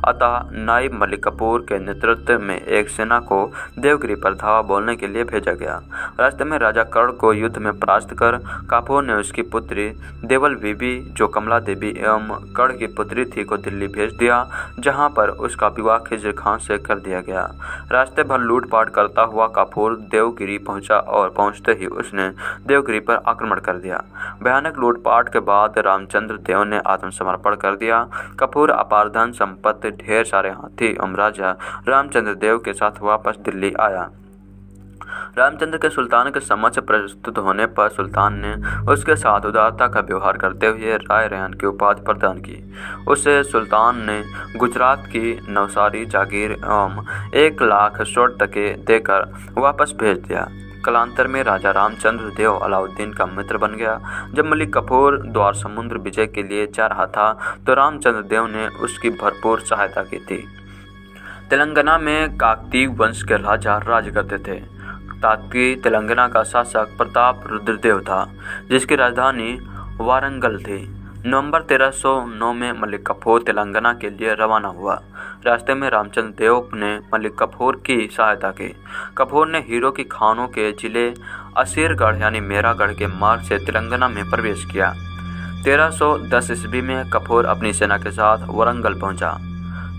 अतः नायब मलिक कफूर के नेतृत्व में एक सेना को देवगिरी पर धावा बोलने के लिए भेजा गया। रास्ते में राजा कर्ण को युद्ध में परास्त कर कफूर ने उसकी पुत्री देवल बीबी, जो कमला देवी एवं कर्ण की पुत्री थी, को दिल्ली भेज दिया, जहां पर उसका विवाह खिजर खान से कर दिया गया। रास्ते भर लूटपाट करता हुआ कफूर देवगिरी पहुंचा और पहुंचते ही उसने देवगिरी पर आक्रमण कर दिया। भयानक लूटपाट के बाद रामचंद्र देव ने आत्मसमर्पण कर दिया। कफूर अपार धन संपत्ति, ढेर सारे हाथी एवं राजा रामचंद्र देव के साथ वापस दिल्ली आया। रामचंद्र के सुल्तान के समक्ष प्रस्तुत होने पर सुल्तान ने उसके साथ उदारता का व्यवहार करते हुए राय रेहान की उपाधि प्रदान की। उसे सुल्तान ने गुजरात की नवसारी जागीर एवं 1 लाख स्वर्ण टके देकर वापस भेज दिया। कालांतर में राजा रामचंद्र देव अलाउद्दीन का मित्र बन गया। जब मलिक कफूर द्वार समुद्र विजय के लिए जा रहा था तो रामचंद्र देव ने उसकी भरपूर सहायता की थी। तेलंगाना में काकतीय वंश के राजा राज करते थे। तात्की तेलंगाना का शासक प्रताप रुद्रदेव था, जिसकी राजधानी वारंगल थी। नवंबर 1309 में मलिक कफूर तेलंगाना के लिए रवाना हुआ। रास्ते में रामचंद्र देव ने मलिक कफूर की सहायता की। कफूर ने हीरो की खानों के जिले असीरगढ़ यानी मेरागढ़ के मार्ग से तेलंगाना में प्रवेश किया। 1310 ईस्वी में कफूर अपनी सेना के साथ वारंगल पहुंचा।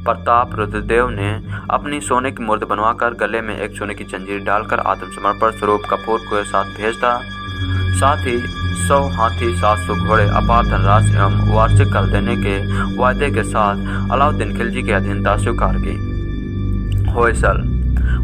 प्रताप रुद्रदेव ने अपनी सोने की मूर्ति बनवाकर गले में एक सोने की जंजीर डालकर आत्मसमर्पण स्वरूप कफूर को साथ भेजता। साथ ही 100 हाथी, 700 घोड़े, अपार धनराशि एवं वार्षिक कर देने के वायदे के साथ अलाउद्दीन खिलजी की अधीनता स्वीकार की।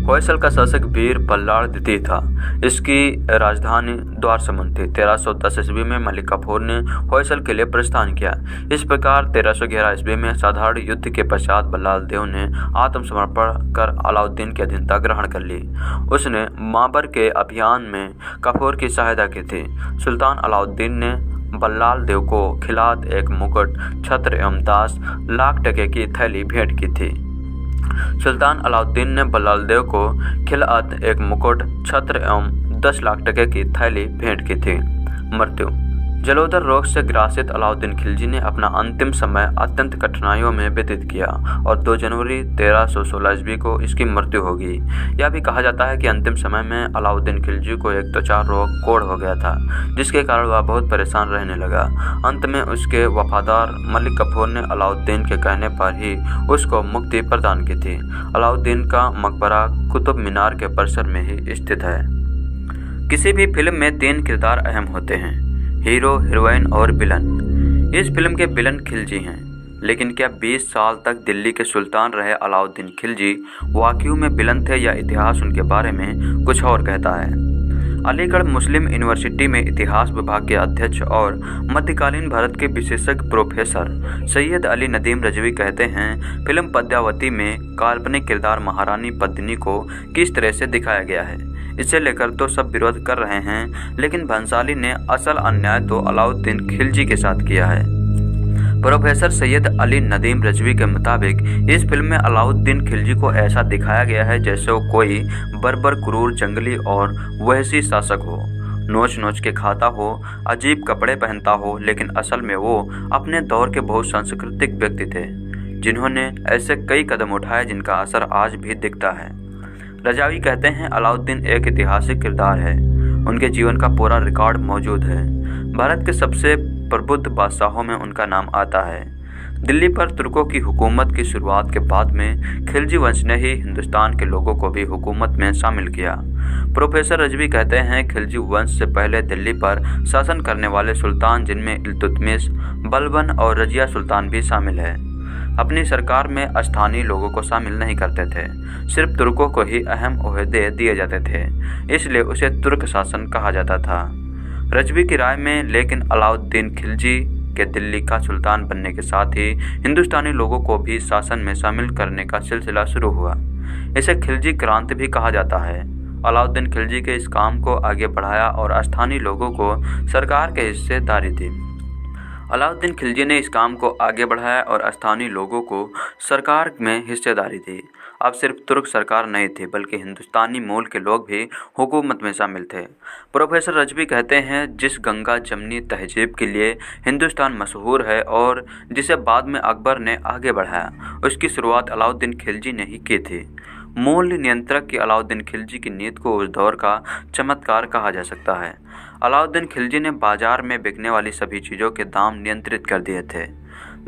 होयसल का शासक वीर बल्लाल द्वितीय था। इसकी राजधानी द्वार समुद्र थी। 1310 ईस्वी में मलिक कफूर ने होयसल के लिए प्रस्थान किया। इस प्रकार 1311 ईस्वी में साधारण युद्ध के पश्चात बल्लाल देव ने आत्मसमर्पण कर अलाउद्दीन की अधीनता ग्रहण कर ली। उसने माबर के अभियान में कफूर की सहायता की थी। सुल्तान अलाउद्दीन ने बल्लाल देव को खिलात एक मुकुट, छत्र एवं 10 लाख टके की थैली भेंट की थी। सुल्तान अलाउद्दीन ने बल्लाल देव को खिलात एक मुकुट, छत्र एवं 10 लाख टके की थैली भेंट की थी। मृत्यु। जलोदर रोग से ग्रासित अलाउद्दीन खिलजी ने अपना अंतिम समय अत्यंत कठिनाइयों में व्यतीत किया और 2 जनवरी 1316 ईस्वी को इसकी मृत्यु हो गई। यह भी कहा जाता है कि अंतिम समय में अलाउद्दीन खिलजी को एक त्वचा रोग कोढ़ हो गया था, जिसके कारण वह बहुत परेशान रहने लगा। अंत में उसके वफादार मलिक कफूर ने अलाउद्दीन के कहने पर ही उसको मुक्ति प्रदान की थी। अलाउद्दीन का मकबरा कुतुब मीनार के परिसर में ही स्थित है। किसी भी फिल्म में 3 किरदार अहम होते हैं, हीरो, हीरोइन और विलन। इस फिल्म के विलन खिलजी हैं, लेकिन क्या 20 साल तक दिल्ली के सुल्तान रहे अलाउद्दीन खिलजी वाकई में विलन थे या इतिहास उनके बारे में कुछ और कहता है? अलीगढ़ मुस्लिम यूनिवर्सिटी में इतिहास विभाग के अध्यक्ष और मध्यकालीन भारत के विशेषज्ञ प्रोफेसर सैयद अली नदीम रजवी कहते हैं, फिल्म पद्मावती में काल्पनिक किरदार महारानी पद्मिनी को किस तरह से दिखाया गया है, इसे लेकर तो सब विरोध कर रहे हैं, लेकिन भंसाली ने असल अन्याय तो अलाउद्दीन खिलजी के साथ किया है। प्रोफेसर सैयद अली नदीम रजवी के मुताबिक इस फिल्म में अलाउद्दीन खिलजी को ऐसा दिखाया गया है जैसे वो कोई बर्बर, क्रूर, जंगली और वहशी शासक हो, नोच नोच के खाता हो, अजीब कपड़े पहनता हो, लेकिन असल में वो अपने दौर के बहुत सांस्कृतिक व्यक्ति थे, जिन्होंने ऐसे कई कदम उठाए जिनका असर आज भी दिखता है। रजावी कहते हैं, अलाउद्दीन एक ऐतिहासिक किरदार है। उनके जीवन का पूरा रिकॉर्ड मौजूद है। भारत के सबसे प्रबुद्ध बादशाहों में उनका नाम आता है। दिल्ली पर तुर्कों की हुकूमत की शुरुआत के बाद में खिलजी वंश ने ही हिंदुस्तान के लोगों को भी हुकूमत में शामिल किया। प्रोफेसर रजवी कहते हैं, खिलजी वंश से पहले दिल्ली पर शासन करने वाले सुल्तान, जिनमें इल्तुतमिश, बलबन और रजिया सुल्तान भी शामिल है, अपनी सरकार में स्थानीय लोगों को शामिल नहीं करते थे। सिर्फ तुर्कों को ही अहम ओहदे दिए जाते थे, इसलिए उसे तुर्क शासन कहा जाता था। रजवी की राय में लेकिन अलाउद्दीन खिलजी के दिल्ली का सुल्तान बनने के साथ ही हिंदुस्तानी लोगों को भी शासन में शामिल करने का सिलसिला शुरू हुआ। इसे खिलजी क्रांति भी कहा जाता है। अलाउद्दीन खिलजी के इस काम को आगे बढ़ाया और स्थानीय लोगों को सरकार के हिस्सेदारी दी। अलाउद्दीन खिलजी ने इस काम को आगे बढ़ाया और स्थानीय लोगों को सरकार में हिस्सेदारी दी। अब सिर्फ तुर्क सरकार नहीं थी बल्कि हिंदुस्तानी मूल के लोग भी हुकूमत में शामिल थे। प्रोफेसर रजवी कहते हैं, जिस गंगा जमनी तहजीब के लिए हिंदुस्तान मशहूर है और जिसे बाद में अकबर ने आगे बढ़ाया, उसकी शुरुआत अलाउद्दीन खिलजी ने ही की थी। मूल्य नियंत्रक की अलाउद्दीन खिलजी की नीति को उस दौर का चमत्कार कहा जा सकता है। अलाउद्दीन खिलजी ने बाजार में बिकने वाली सभी चीज़ों के दाम नियंत्रित कर दिए थे।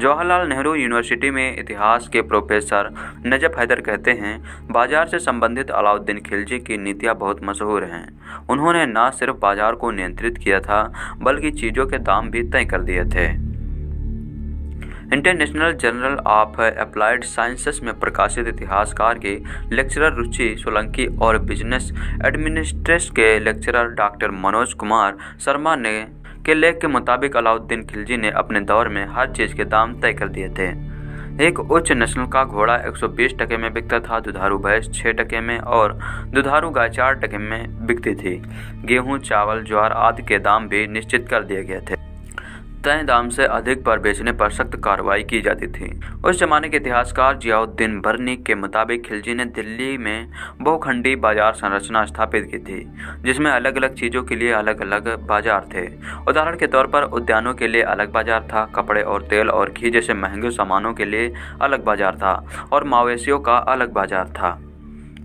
जवाहरलाल नेहरू यूनिवर्सिटी में इतिहास के प्रोफेसर नजफ हैदर कहते हैं, बाजार से संबंधित अलाउद्दीन खिलजी की नीतियाँ बहुत मशहूर हैं। उन्होंने न सिर्फ बाजार को नियंत्रित किया था बल्कि चीज़ों के दाम भी तय कर दिए थे। International journal of applied sciences में प्रकाशित इतिहासकार के लेक्चरर रुचि सोलंकी और बिजनेस एडमिनिस्ट्रेशन के लेक्चरर डॉक्टर मनोज कुमार शर्मा ने के लेख के मुताबिक अलाउद्दीन खिलजी ने अपने दौर में हर चीज़ के दाम तय कर दिए थे। एक उच्च नस्ल का घोड़ा 120 टके में बिकता था, दुधारू भैंस 6 टके में और दुधारू गाय 4 टके में बिकती थी। गेहूं, चावल, ज्वार आदि के दाम भी निश्चित कर दिए गए थे। तय दाम से अधिक पर बेचने पर सख्त कार्रवाई की जाती थी। उस जमाने के इतिहासकार जियाउद्दीन बर्नी के मुताबिक खिलजी ने दिल्ली में बहुखंडी बाजार संरचना स्थापित की थी, जिसमें अलग अलग चीज़ों के लिए अलग अलग बाजार थे। उदाहरण के तौर पर उद्यानों के लिए अलग बाजार था, कपड़े और तेल और घी जैसे महंगे सामानों के लिए अलग बाजार था और मवेशियों का अलग बाजार था।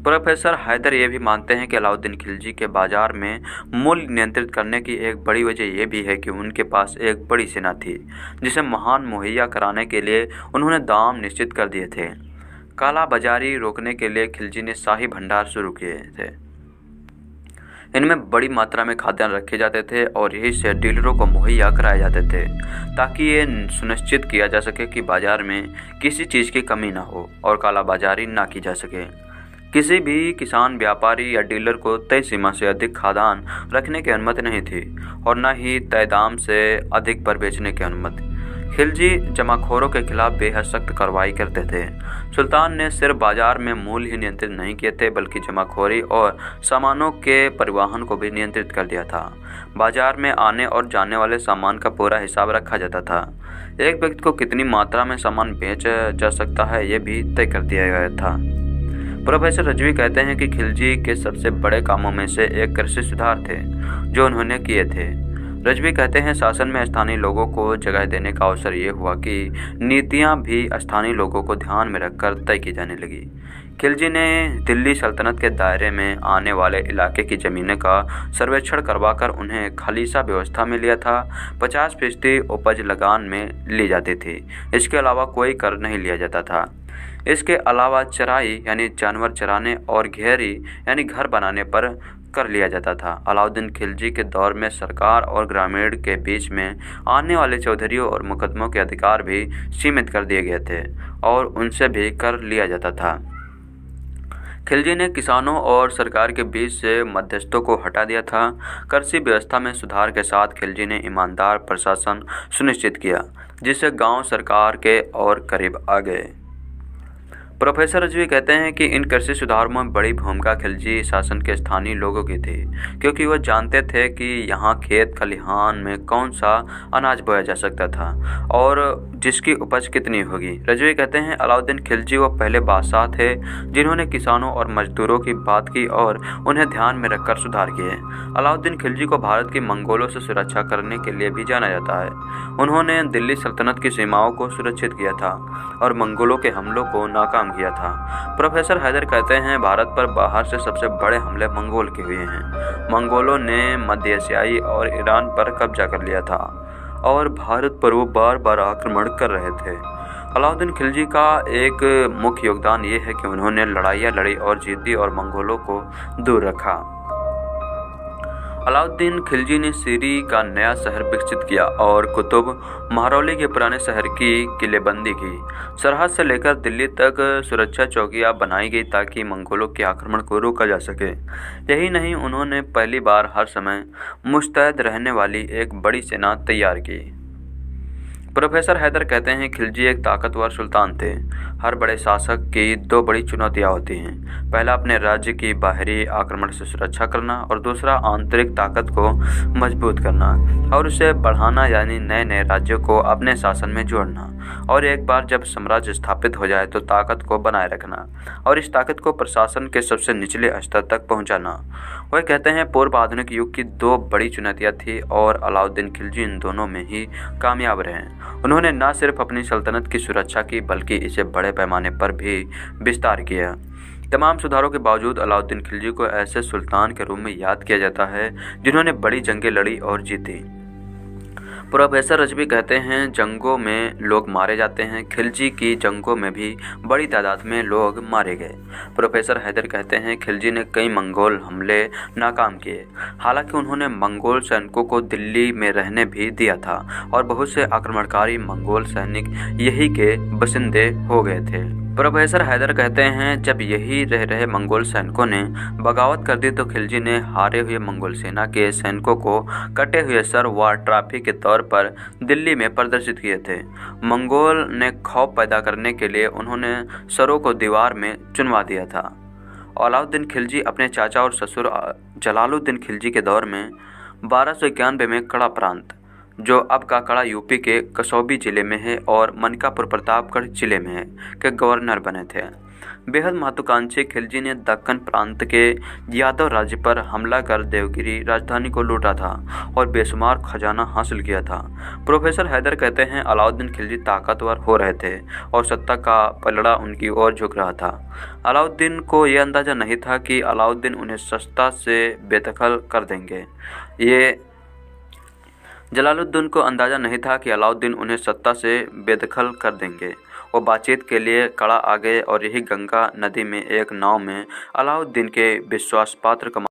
प्रोफेसर हैदर ये भी मानते हैं कि अलाउद्दीन खिलजी के बाजार में मूल्य नियंत्रित करने की एक बड़ी वजह यह भी है कि उनके पास एक बड़ी सेना थी, जिसे महान मुहैया कराने के लिए उन्होंने दाम निश्चित कर दिए थे। काला बाजारी रोकने के लिए खिलजी ने शाही भंडार शुरू किए थे। इनमें बड़ी मात्रा में खाद्यान्न रखे जाते थे और यही से डीलरों को मुहैया कराए जाते थे, ताकि ये सुनिश्चित किया जा सके कि बाजार में किसी चीज़ की कमी ना हो और काला बाजारी ना की जा सके। किसी भी किसान, व्यापारी या डीलर को तय सीमा से अधिक खाद्यान्न रखने की अनुमति नहीं थी और न ही तय दाम से अधिक पर बेचने की अनुमति। खिलजी जमाखोरों के खिलाफ बेहद सख्त कार्रवाई करते थे। सुल्तान ने सिर्फ बाजार में मूल्य ही नियंत्रित नहीं किए थे बल्कि जमाखोरी और सामानों के परिवहन को भी नियंत्रित कर दिया था। बाजार में आने और जाने वाले सामान का पूरा हिसाब रखा जाता था। एक व्यक्ति को कितनी मात्रा में सामान बेचा जा सकता है, ये भी तय कर दिया गया था। प्रोफेसर रजवी कहते हैं कि खिलजी के सबसे बड़े कामों में से एक कृषि सुधार थे जो उन्होंने किए थे। रजवी कहते हैं, शासन में स्थानीय लोगों को जगह देने का अवसर ये हुआ कि नीतियां भी स्थानीय लोगों को ध्यान में रखकर तय की जाने लगी। खिलजी ने दिल्ली सल्तनत के दायरे में आने वाले इलाके की ज़मीनें का सर्वेक्षण करवाकर उन्हें खालिसा व्यवस्था में लिया था। 50% उपज लगान में ली जाती थी। इसके अलावा कोई कर नहीं लिया जाता था। इसके अलावा चराई यानी जानवर चराने और घेरी यानी घर बनाने पर कर लिया जाता था। अलाउद्दीन खिलजी के दौर में सरकार और ग्रामीण के बीच में आने वाले चौधरियों और मुकदमों के अधिकार भी सीमित कर दिए गए थे और उनसे भी कर लिया जाता था। खिलजी ने किसानों और सरकार के बीच से मध्यस्थों को हटा दिया था। कृषि व्यवस्था में सुधार के साथ खिलजी ने ईमानदार प्रशासन सुनिश्चित किया, जिससे गांव सरकार के और करीब आ गए। प्रोफेसर रजवी कहते हैं कि इन कृषि सुधारों में बड़ी भूमिका खिलजी शासन के स्थानीय लोगों की थी, क्योंकि वह जानते थे कि यहाँ खेत खलिहान में कौन सा अनाज बोया जा सकता था और जिसकी उपज कितनी होगी। रजवी कहते हैं, अलाउद्दीन खिलजी वो पहले बादशाह थे जिन्होंने किसानों और मजदूरों की बात की और उन्हें ध्यान में रखकर सुधार किए। अलाउद्दीन खिलजी को भारत की मंगोलों से सुरक्षा करने के लिए भी जाना जाता है। उन्होंने दिल्ली सल्तनत की सीमाओं को सुरक्षित किया था और मंगोलों के हमलों को नाकाम किया था। प्रोफेसर हैदर कहते हैं, भारत पर बाहर से सबसे बड़े हमले मंगोल के हुए हैं। मंगोलों ने मध्य एशियाई और ईरान पर कब्जा कर लिया था और भारत पर वो बार बार आक्रमण कर रहे थे। अलाउद्दीन खिलजी का एक मुख्य योगदान ये है कि उन्होंने लड़ाइयाँ लड़ी और जीती और मंगोलों को दूर रखा। अलाउद्दीन खिलजी ने सीरी का नया शहर विकसित किया और कुतुब महरौली के पुराने शहर की किलेबंदी की। सरहद से लेकर दिल्ली तक सुरक्षा चौकियां बनाई गई ताकि मंगोलों के आक्रमण को रोका जा सके। यही नहीं, उन्होंने पहली बार हर समय मुस्तैद रहने वाली एक बड़ी सेना तैयार की। प्रोफेसर हैदर कहते हैं, खिलजी एक ताकतवर सुल्तान थे। हर बड़े शासक की दो बड़ी चुनौतियां होती हैं। पहला, अपने राज्य की बाहरी आक्रमण से सुरक्षा करना और दूसरा, आंतरिक ताकत को मजबूत करना और उसे बढ़ाना, यानी नए नए राज्यों को अपने शासन में जोड़ना। और एक बार जब साम्राज्य स्थापित हो जाए तो ताकत को बनाए रखना और इस ताकत को प्रशासन के सबसे निचले स्तर तक पहुंचाना। वह कहते हैं पूर्व आधुनिक युग की दो बड़ी चुनौतियां थी और अलाउद्दीन खिलजी इन दोनों में ही कामयाब रहे। उन्होंने न सिर्फ अपनी सल्तनत की सुरक्षा की बल्कि इसे बड़े पैमाने पर भी विस्तार किया। तमाम सुधारों के बावजूद अलाउद्दीन खिलजी को ऐसे सुल्तान के रूप में याद किया जाता है जिन्होंने बड़ी जंगें लड़ी और जीती। प्रोफेसर रजवी कहते हैं जंगों में लोग मारे जाते हैं, खिलजी की जंगों में भी बड़ी तादाद में लोग मारे गए। प्रोफेसर हैदर कहते हैं खिलजी ने कई मंगोल हमले नाकाम किए, हालांकि उन्होंने मंगोल सैनिकों को दिल्ली में रहने भी दिया था और बहुत से आक्रमणकारी मंगोल सैनिक यही के बसिंदे हो गए थे। प्रोफेसर हैदर कहते हैं जब यही रह रहे मंगोल सैनिकों ने बगावत कर दी तो खिलजी ने हारे हुए मंगोल सेना के सैनिकों को कटे हुए सर व ट्रॉफी के तौर पर दिल्ली में प्रदर्शित किए थे। मंगोल ने खौफ पैदा करने के लिए उन्होंने सरों को दीवार में चुनवा दिया था। अलाउद्दीन खिलजी अपने चाचा और ससुर जलालुद्दीन खिलजी के दौर में 1291 में कड़ा प्रांत, जो अब का कड़ा यूपी के कसौबी जिले में है और मनकापुर प्रतापगढ़ जिले में है, के गवर्नर बने थे। बेहद महत्वाकांक्षी खिलजी ने दक्कन प्रांत के यादव राज्य पर हमला कर देवगिरी राजधानी को लूटा था और बेशुमार खजाना हासिल किया था। प्रोफेसर हैदर कहते हैं अलाउद्दीन खिलजी ताकतवर हो रहे थे और सत्ता का पलड़ा उनकी ओर झुक रहा था। अलाउद्दीन को यह अंदाजा नहीं था कि अलाउद्दीन उन्हें सत्ता से बेदखल कर देंगे। जलालुद्दीन को अंदाजा नहीं था कि अलाउद्दीन उन्हें सत्ता से बेदखल कर देंगे। वो बातचीत के लिए कड़ा आ गए और यही गंगा नदी में एक नाव में अलाउद्दीन के विश्वास पात्र